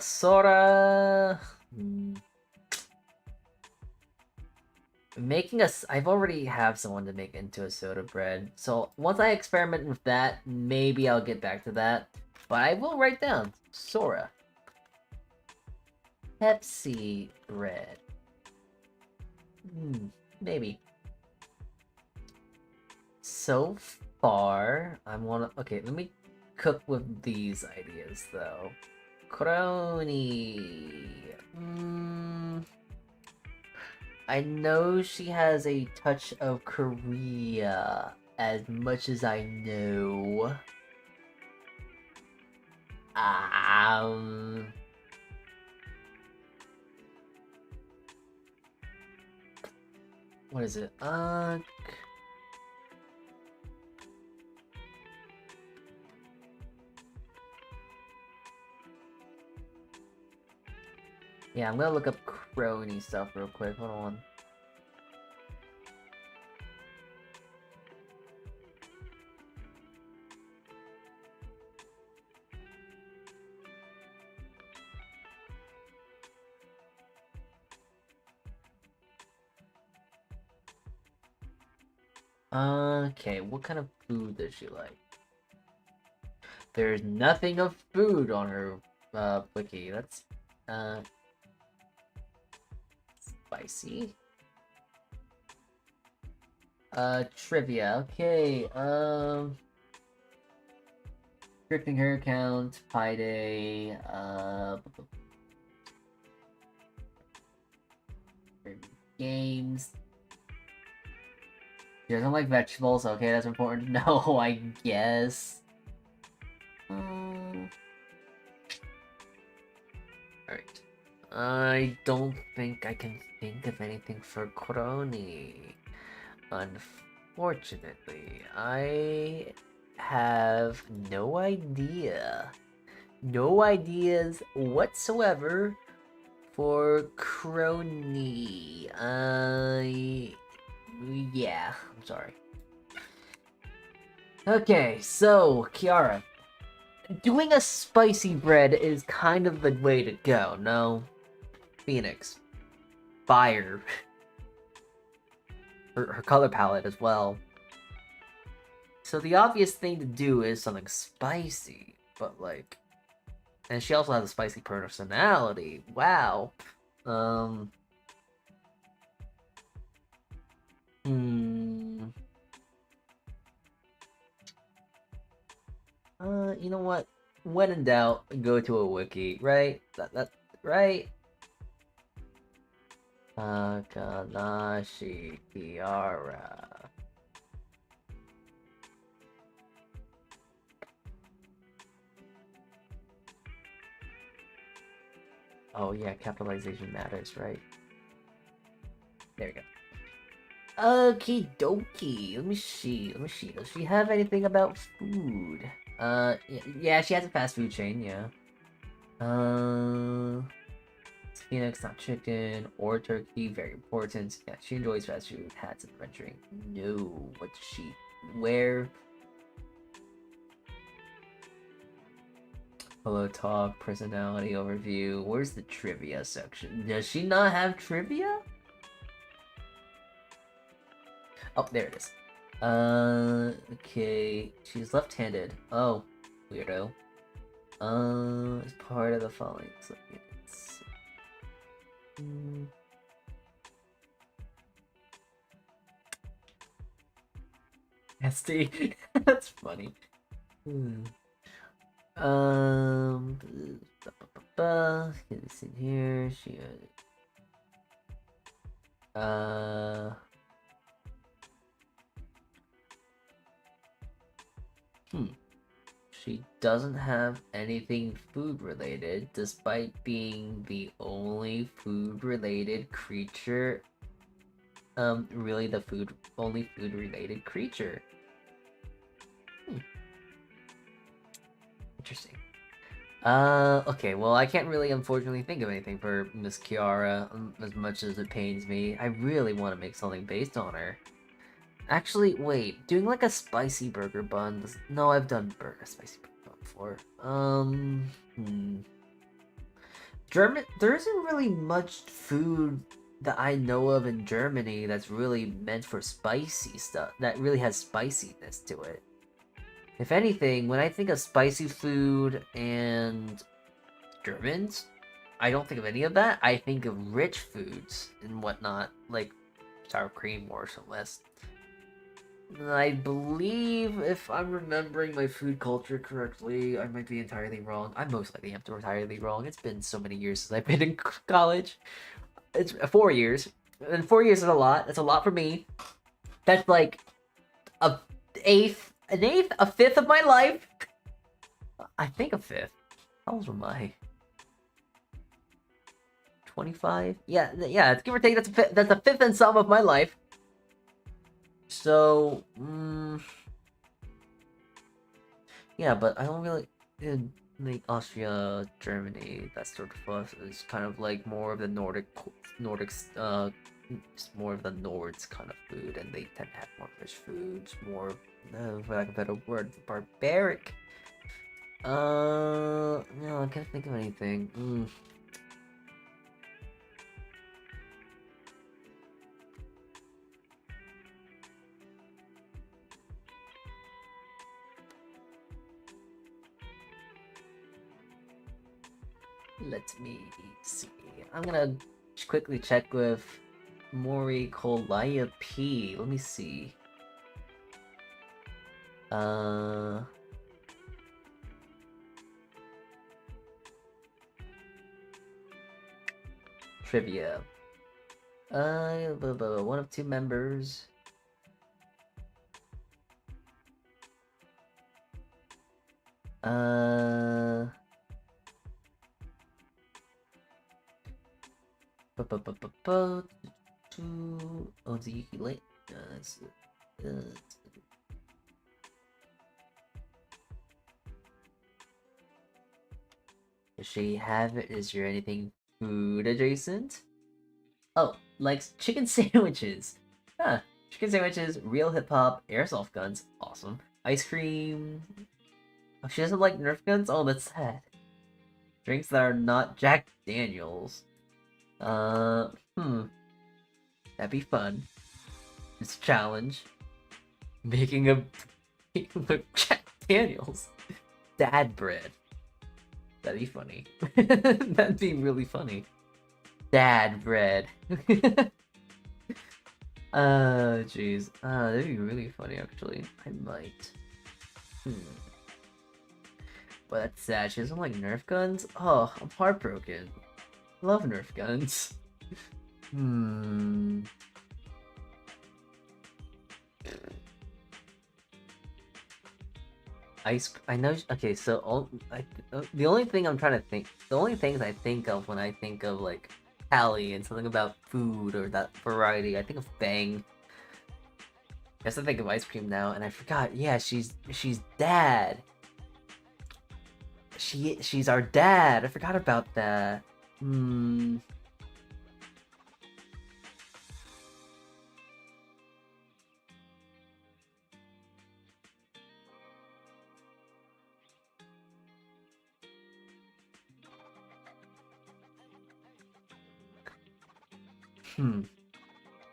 Sora. I've already have someone to make into a soda bread, so once I experiment with that, maybe I'll get back to that. But I will write down Sora. Pepsi bread. Maybe. So far, okay, let me cook with these ideas though. Crony. I know she has a touch of Korea, as much as I know. Um, what is it? Yeah, I'm gonna look up crony stuff real quick. Hold on. Okay, what kind of food does she like? There's nothing of food on her wiki. That's spicy. Trivia. Okay. Drifting hair count, Pi Day, games. She doesn't like vegetables. Okay, that's important to know, I guess. Alright. I don't think I can think of anything for crony. Unfortunately, I have no idea. No ideas whatsoever for crony. Yeah, I'm sorry. Okay, so, Kiara. Doing a spicy bread is kind of the way to go, no? Phoenix. Fire. Her color palette as well. So the obvious thing to do is something spicy, but like... And she also has a spicy personality. Wow. You know what? When in doubt, go to a wiki, right? That right? Takanashi Kiara. Oh yeah, capitalization matters, right? There we go. Okie dokie. Let me see. Does she have anything about food? Yeah, she has a fast food chain, yeah. Phoenix, not chicken or turkey, very important. Yeah, she enjoys fast food, hats and adventuring. No, what does she wear? Hello talk, personality overview. Where's the trivia section? Does she not have trivia? Oh, there it is. Okay. She's left-handed. Oh, weirdo. As part of the following. SD. That's funny. Get this in here. She. She doesn't have anything food related, despite being the only food related creature. Really the only food related creature. Interesting. Okay, well, I can't really, unfortunately, think of anything for Miss Kiara, as much as it pains me. I really want to make something based on her. Actually, wait, doing like a spicy burger bun. No, I've done spicy burger bun before. There isn't really much food that I know of in Germany that's really meant for spicy stuff, that really has spiciness to it. If anything, when I think of spicy food and Germans, I don't think of any of that. I think of rich foods and whatnot, like sour cream more or less. I believe, if I'm remembering my food culture correctly, I might be entirely wrong. I most likely am entirely wrong. It's been so many years since I've been in college. It's 4 years. And 4 years is a lot. That's a lot for me. That's like an eighth, a fifth of my life. I think a fifth. How old am I? 25? Yeah, give or take, that's a fifth and some of my life. So, yeah, but I don't really, like Austria, Germany, that sort of stuff is kind of like more of the Nordics, it's more of the Nords kind of food, and they tend to have more fish foods, more, for lack of a better word, barbaric. No, I can't think of anything. Let me see. I'm gonna quickly check with Mori Hololive. Let me see. Trivia. One of two members. Oh, the late. Does she have it? Is there anything food adjacent? Oh, likes chicken sandwiches. Huh. Chicken sandwiches, real hip hop, airsoft guns. Awesome. Ice cream. Oh, she doesn't like Nerf guns? Oh, that's sad. Drinks that are not Jack Daniels. That'd be fun. It's a challenge. Making a Jack Daniels. Dad bread. That'd be funny. That'd be really funny. Dad bread. Jeez. That'd be really funny, actually. I might. But that's sad. She doesn't like Nerf guns? Oh, I'm heartbroken. Love Nerf guns. I know. Okay, so the only thing I'm trying to think, the only things I think of when I think of like Callie and something about food or that variety, I think of Bang. I guess I think of ice cream now, and I forgot. Yeah, she's dad. She's our dad. I forgot about that.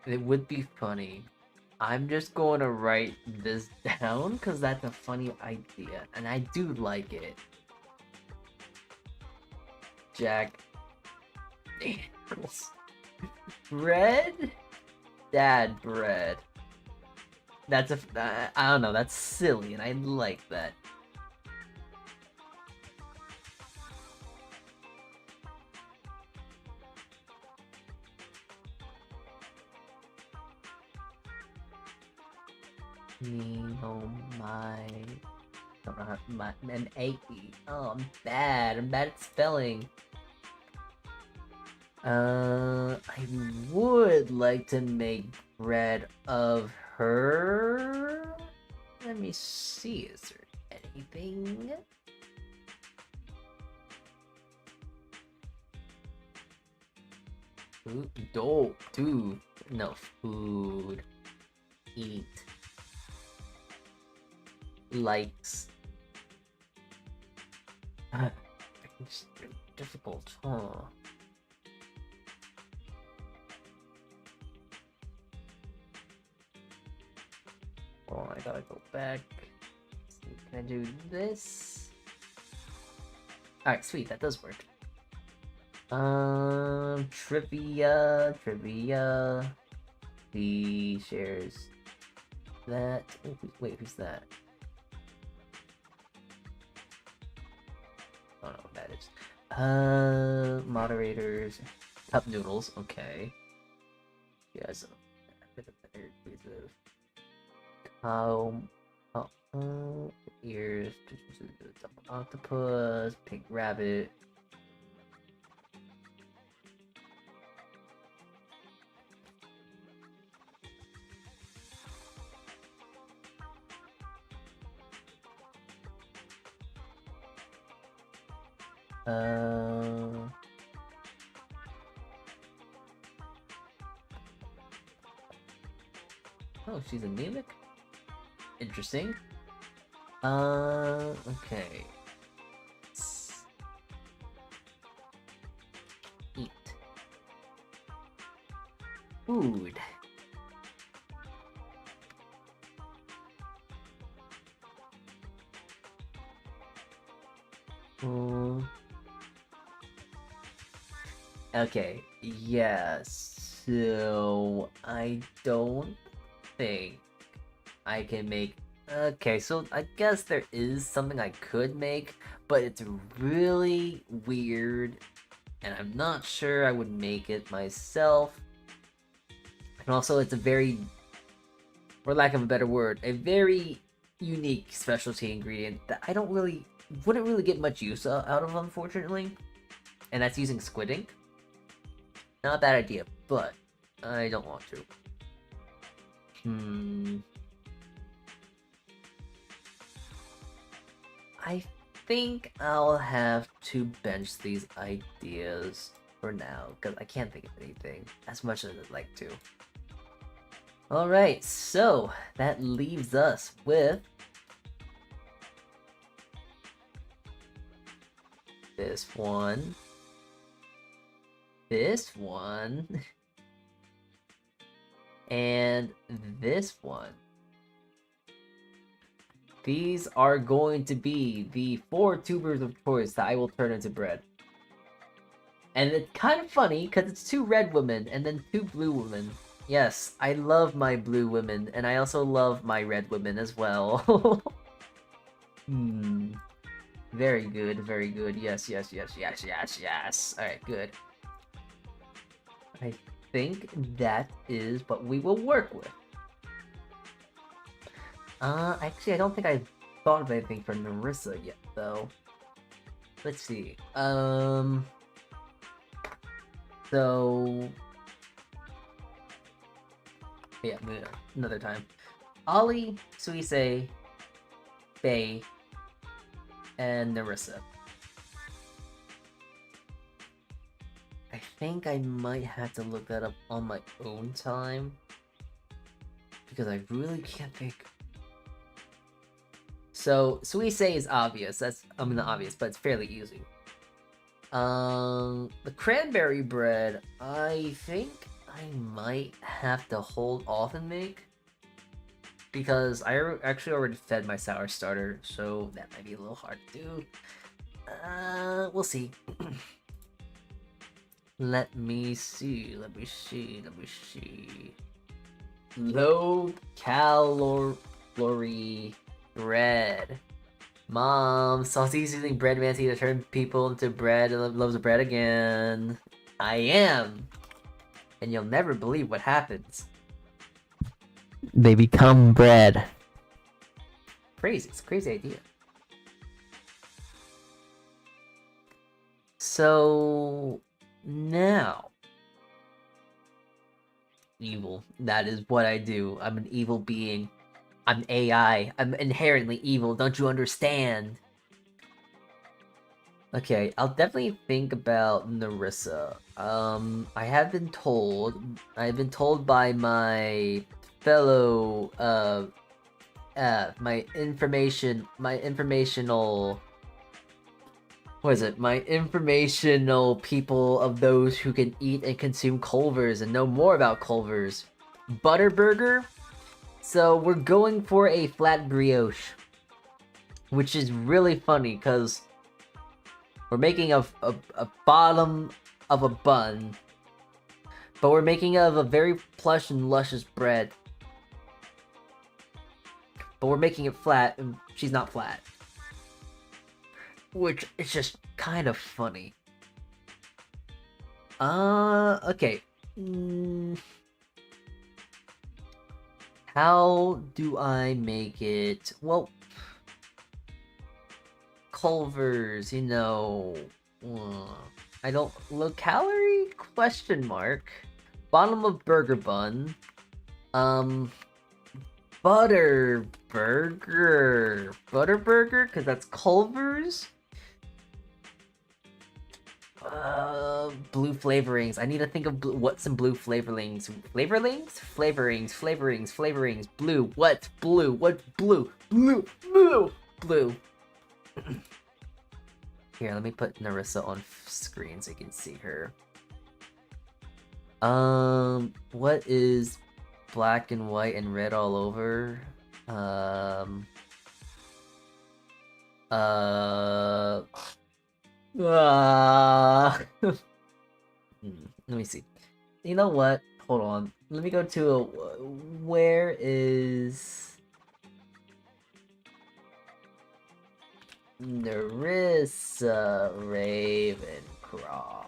It would be funny. I'm just going to write this down because that's a funny idea, and I do like it. Jack Daniels. Bread? Dad bread. That's I don't know, that's silly, and I like that. Oh my. I don't know how, an 80. Oh, I'm bad at spelling. I would like to make bread of her. Let me see, is there anything? Food, no, food, eat, likes. It's difficult, huh? Oh, I gotta go back. Can I do this? Alright, sweet, that does work. Trivia. He shares that. Oh, wait, who's that? I don't know what that is. Moderators. Cup noodles, okay. Yes, a better piece of cow. Ears, octopus, pink rabbit. Oh, she's anemic? Interesting. Okay. Eat. Food. Okay, yeah, so I don't think I can make. Okay, so I guess there is something I could make, but it's really weird, and I'm not sure I would make it myself. And also, it's a very, for lack of a better word, a very unique specialty ingredient that I wouldn't really get much use out of, unfortunately. And that's using squid ink. Not a bad idea, but I don't want to. I think I'll have to bench these ideas for now, because I can't think of anything as much as I'd like to. Alright, so that leaves us with this one, and this one. These are going to be the 4 tubers of choice that I will turn into bread. And it's kind of funny because it's 2 red women and then 2 blue women. Yes, I love my blue women, and I also love my red women as well. Very good, very good. Yes, yes, yes, yes, yes, yes. Alright, good. I think that is what we will work with. Actually, I don't think I've thought of anything for Narissa yet, though. Let's see. So... yeah, another time. Ollie, Suisei, Faye, and Narissa. I think I might have to look that up on my own time, because I really can't think. So, Suisei is obvious. Not obvious, but it's fairly easy. The cranberry bread, I think I might have to hold off and make, because I actually already fed my sour starter, so that might be a little hard to do. We'll see. Let me see. Low calorie bread. Mom, Saltea's using bread mancy to turn people into bread and loaves of bread again. I am. And you'll never believe what happens. They become bread. Crazy. It's a crazy idea. So now, evil. That is what I do. I'm an evil being. I'm AI. I'm inherently evil. Don't you understand? Okay, I'll definitely think about Narissa. I've been told by my fellow, my informational people of those who can eat and consume Culvers and know more about Culvers. Butterburger? So we're going for a flat brioche, which is really funny because we're making a bottom of a bun, but we're making of a very plush and luscious bread. But we're making it flat, and she's not flat. Which is just kind of funny. Okay. How do I make it? Well, Culver's, you know. I don't. Low calorie? Question mark. Bottom of burger bun. Butter burger. Butter burger? Because that's Culver's? Blue flavorings. I need to think of what's some blue flavorings. Flavorings. Blue. What's blue? What's blue? Blue. Here, let me put Narissa on screen so you can see her. What is black and white and red all over? Let me see. You know what? Hold on. Let me go to a... Where is... Narissa Ravencroft?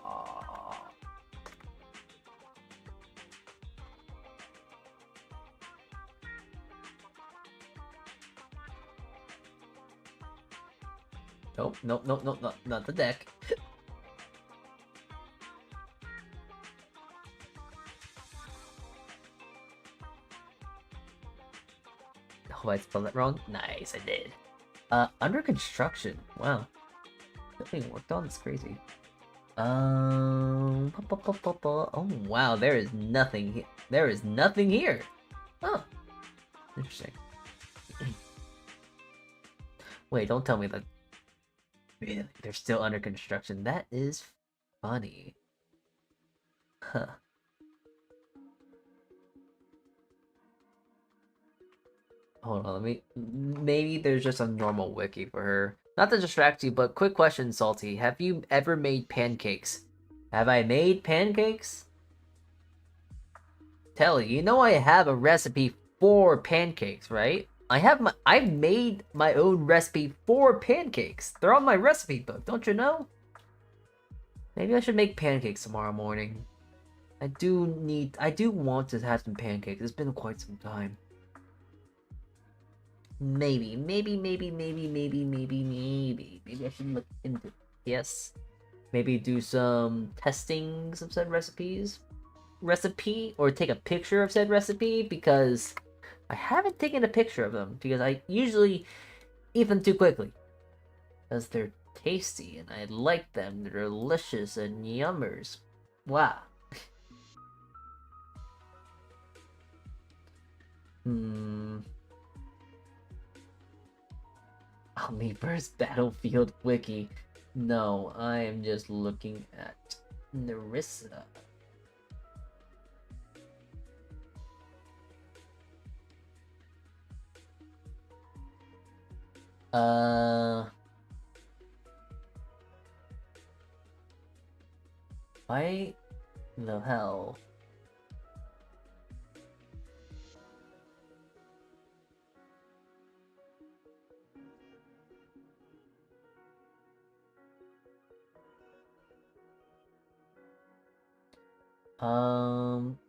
Nope, not the deck. Oh, I spelled that wrong? Nice, I did. Under construction. Wow. That being worked on is crazy. Oh wow, there is nothing. There is nothing here. Oh, interesting. Wait, don't tell me that. Really, they're still under construction. That is funny. Huh. Hold on, let me... Maybe there's just a normal wiki for her. Not to distract you, but quick question, Salty. Have you ever made pancakes? Have I made pancakes? Telly, you know I have a recipe for pancakes, right? I've made my own recipe for pancakes. They're on my recipe book, don't you know? Maybe I should make pancakes tomorrow morning. I do want to have some pancakes. It's been quite some time. Maybe I should look into it. Yes. Maybe do some testings of said recipe, or take a picture of said recipe, because I haven't taken a picture of them because I usually eat them too quickly. Because they're tasty and I like them. They're delicious and yummers. Wow. Omniverse Battlefield Wiki. No, I am just looking at Narissa. Why the hell?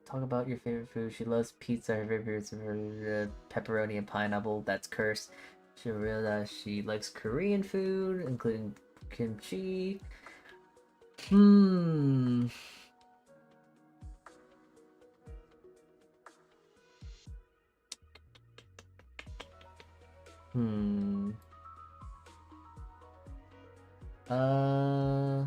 Talk about your favorite food. She loves pizza. Her favorite is pepperoni and pineapple. That's cursed. She realized she likes Korean food, including kimchi. Hmm. Uh.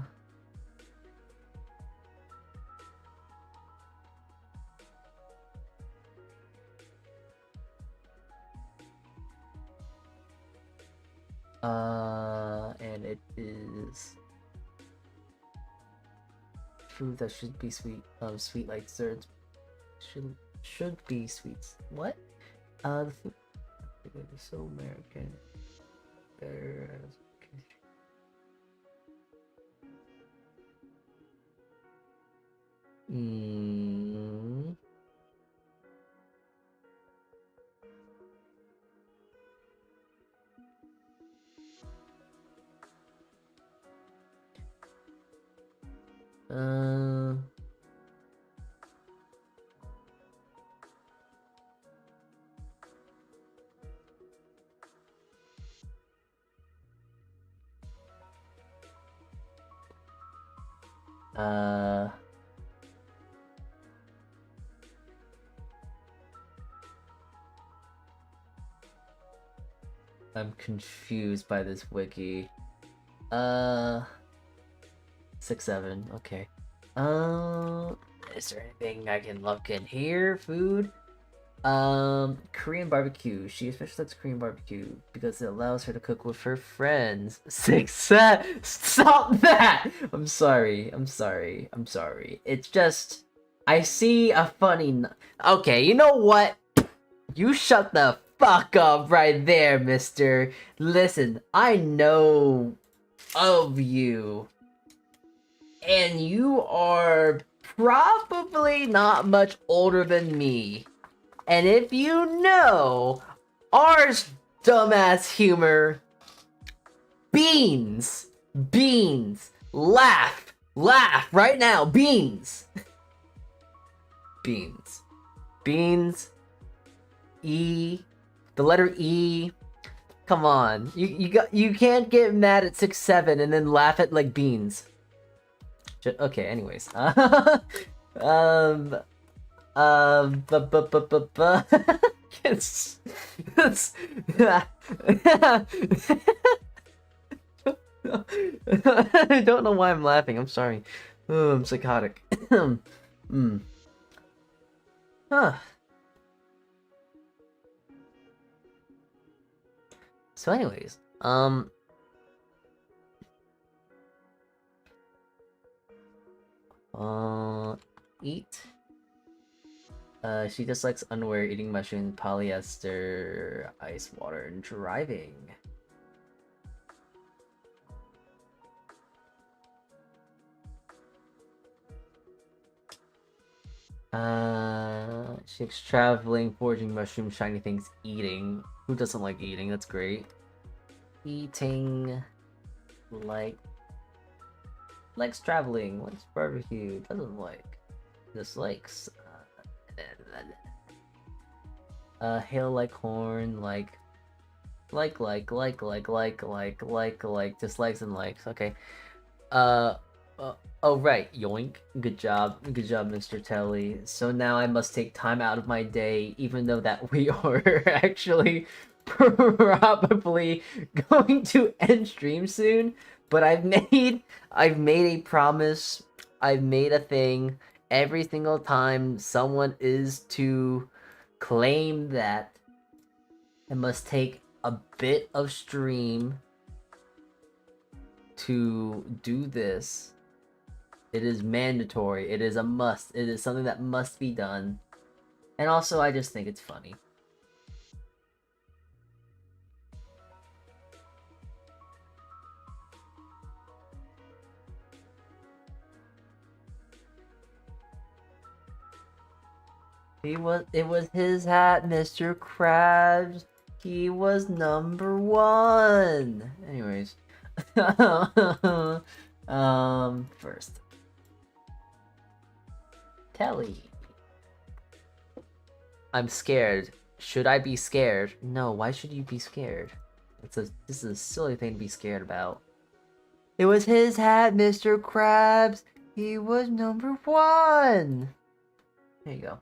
And it is food that should be sweet. Sweet like desserts. Should be sweets. What? The food is so American. There's... Uh... I'm confused by this wiki. 6-7, okay. Is there anything I can look in here? Food? Korean barbecue. She especially likes Korean barbecue because it allows her to cook with her friends. 6-7. Stop that! I'm sorry. It's just, I see a funny. Okay, you know what? You shut the fuck up right there, mister. Listen, I know of you. And you are probably not much older than me. And if you know our dumbass humor, beans, laugh right now, beans, E, the letter E. Come on, you can't get mad at 6-7 and then laugh at like beans. Okay, anyways, it's I don't know why I'm laughing. I'm sorry. Oh, I'm psychotic. Huh. So, anyways, eat. She dislikes underwear, eating mushrooms, polyester, ice water, and driving. She likes traveling, foraging mushrooms, shiny things, eating. Who doesn't like eating? That's great. Eating, likes traveling, likes barbecue, doesn't like, dislikes. Hail like horn, dislikes and likes. Okay. Oh right, yoink. Good job, Mr. Telly. So now I must take time out of my day, even though that we are actually probably going to end stream soon. But I've made a promise. I've made a thing. Every single time someone is to claim that, I must take a bit of stream to do this. It is mandatory. It is a must. It is something that must be done. And also, I just think it's funny. It was his hat, Mr. Krabs. He was number 1. Anyways. First. Telly. I'm scared. Should I be scared? No, why should you be scared? This is a silly thing to be scared about. It was his hat, Mr. Krabs. He was number 1. There you go.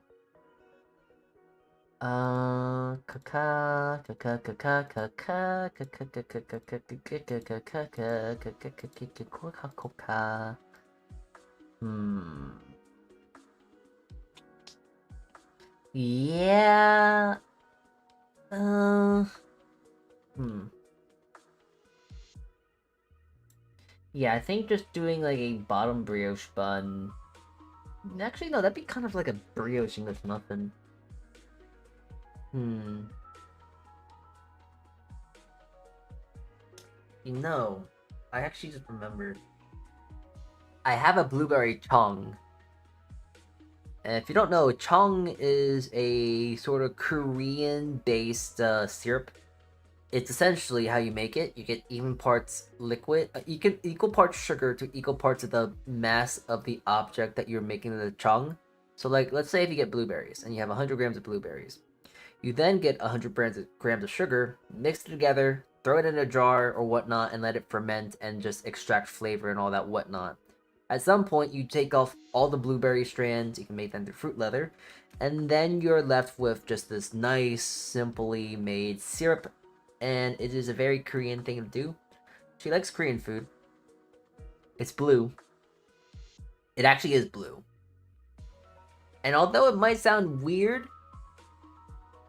Yeah. Yeah, I think just doing like a bottom brioche bun. Actually, no, that'd be kind of like a brioche English muffin. You know, I actually just remembered. I have a blueberry chong. And if you don't know, chong is a sort of Korean-based syrup. It's essentially how you make it. You get even parts liquid, equal parts sugar to equal parts of the mass of the object that you're making the chong. So like, let's say if you get blueberries and you have 100 grams of blueberries. You then get 100 grams of sugar, mix it together, throw it in a jar or whatnot, and let it ferment and just extract flavor and all that whatnot. At some point, you take off all the blueberry strands, you can make them into fruit leather, and then you're left with just this nice, simply made syrup, and it is a very Korean thing to do. She likes Korean food. It's blue. It actually is blue. And although it might sound weird,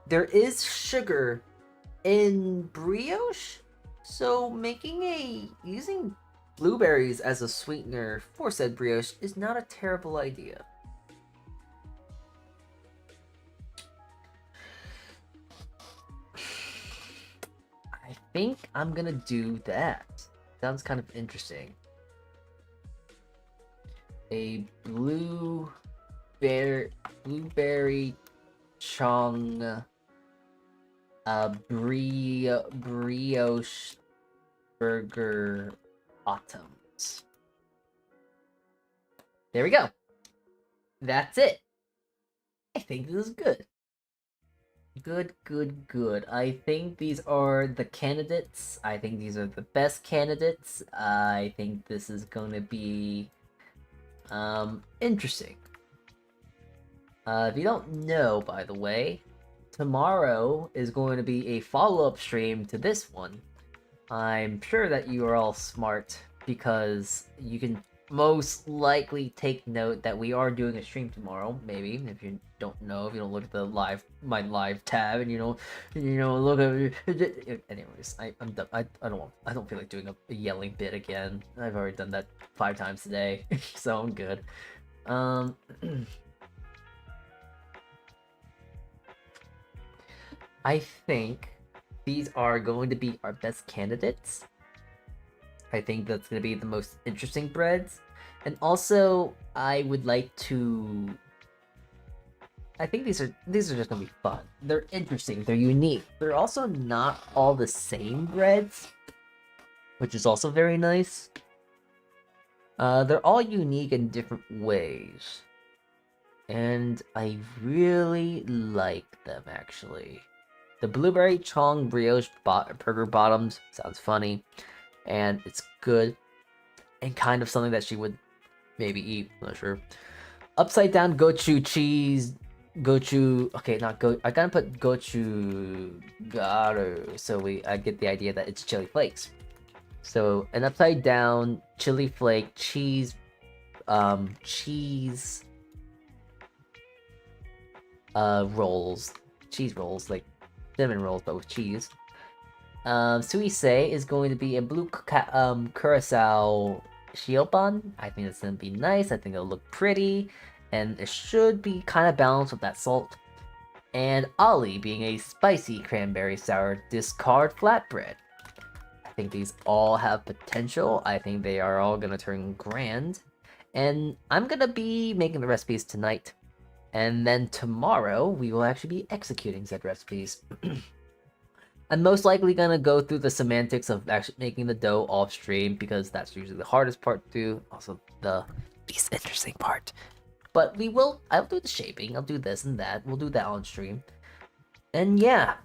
there is sugar in brioche, so using blueberries as a sweetener for said brioche is not a terrible idea. I think I'm gonna do that. Sounds kind of interesting. A blueberry chong brioche burger autumns. There we go. That's it. I think this is good. Good. I think these are the candidates. I think these are the best candidates. I think this is going to be interesting. If you don't know, by the way, tomorrow is going to be a follow-up stream to this one. I'm sure that you are all smart because you can most likely take note that we are doing a stream tomorrow. Maybe if you don't know, if you don't look at the my live tab, and you don't look at. Anyways, I'm done. I don't feel like doing a yelling bit again. I've already done that 5 times today, so I'm good. I think these are going to be our best candidates. I think that's going to be the most interesting breads. And also, I would like to... I think these are just going to be fun. They're interesting. They're unique. They're also not all the same breads, which is also very nice. They're all unique in different ways. And I really like them, actually. The blueberry chong brioche burger bottoms sounds funny, and it's good, and kind of something that she would maybe eat. I'm not sure. Upside down gochu cheese, Okay, not go. I gotta put gochu garu, so I get the idea that it's chili flakes. So an upside down chili flake cheese rolls, like cinnamon rolls, but with cheese. Suisei is going to be a blue curacao shioban. I think it's going to be nice. I think it'll look pretty. And it should be kind of balanced with that salt. And Ali being a spicy cranberry sour discard flatbread. I think these all have potential. I think they are all going to turn grand. And I'm going to be making the recipes tonight. And then tomorrow, we will actually be executing said recipes. I'm most likely gonna go through the semantics of actually making the dough off stream, because that's usually the hardest part to do, also the least interesting part. But I'll do the shaping, I'll do this and that, we'll do that on stream. And yeah,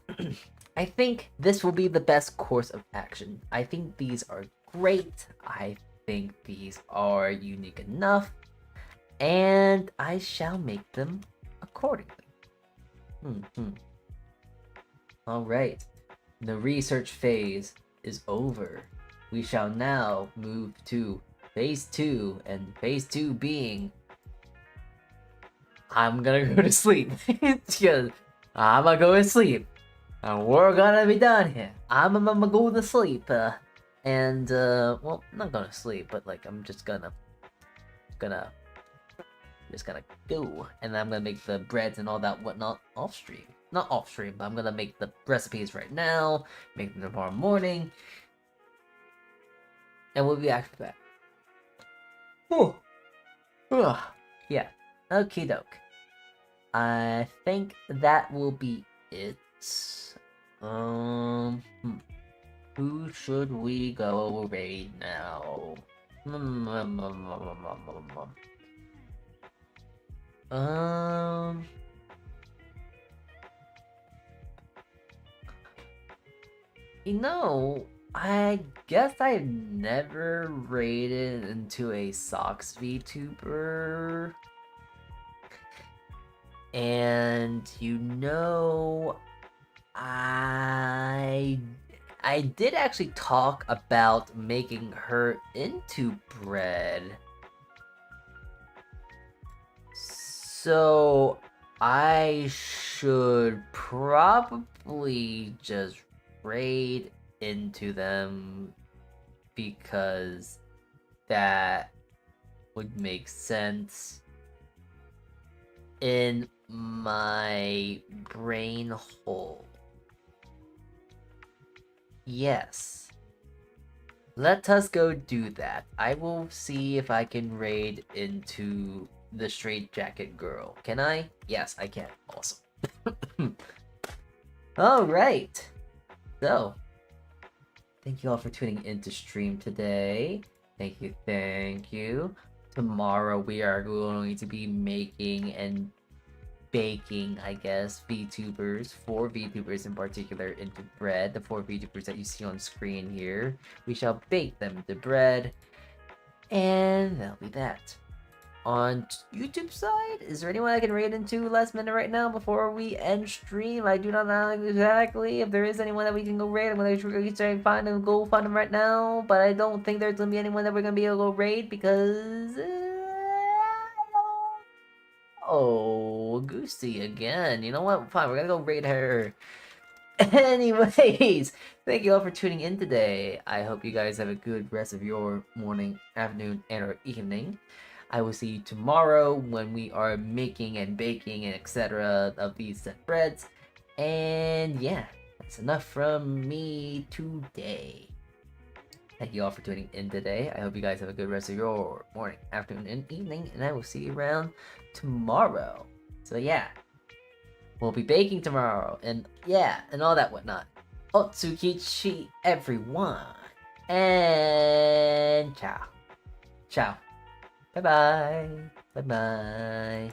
I think this will be the best course of action. I think these are great, I think these are unique enough, and I shall make them accordingly. Alright, the research phase is over. We shall now move to phase 2, and phase 2 being... I'm gonna go to sleep. Because I'm gonna go to sleep. And we're gonna be done here. I'm gonna go to sleep. Well, I'm not gonna sleep, but like, I'm just gonna go, and I'm gonna make the breads and all that whatnot off stream. Not off stream, but I'm gonna make the recipes right now, make them tomorrow morning, and we'll be back. Yeah, okie doke. I think that will be it. Who should we go raid now? You know, I guess I've never raided into a socks VTuber. And I did actually talk about making her into bread. So I should probably just raid into them because that would make sense in my brain hole. Yes. Let us go do that. I will see if I can raid into the straight jacket girl. Can I? Yes, I can. Awesome. Alright. So, thank you all for tuning into stream today. Thank you, thank you. Tomorrow we are going to be making and baking, I guess, VTubers, 4 VTubers in particular, into bread. The 4 VTubers that you see on screen here. We shall bake them into bread, and that'll be that. On YouTube side, is there anyone I can raid into last minute right now before we end stream? I do not know exactly if there is anyone that we can go raid. I'm gonna try and find them right now, but I don't think there's gonna be anyone that we're gonna be able to go raid because oh, Goosey again. You know what? Fine, we're gonna go raid her. Anyways, thank you all for tuning in today. I hope you guys have a good rest of your morning, afternoon, and or evening. I will see you tomorrow when we are making and baking and etc. of these set breads. And yeah, that's enough from me today. Thank you all for tuning in today. I hope you guys have a good rest of your morning, afternoon, and evening. And I will see you around tomorrow. So yeah, we'll be baking tomorrow. And yeah, and all that whatnot. Alt F4'd Kichee, everyone. And ciao. Ciao. Bye-bye. Bye-bye.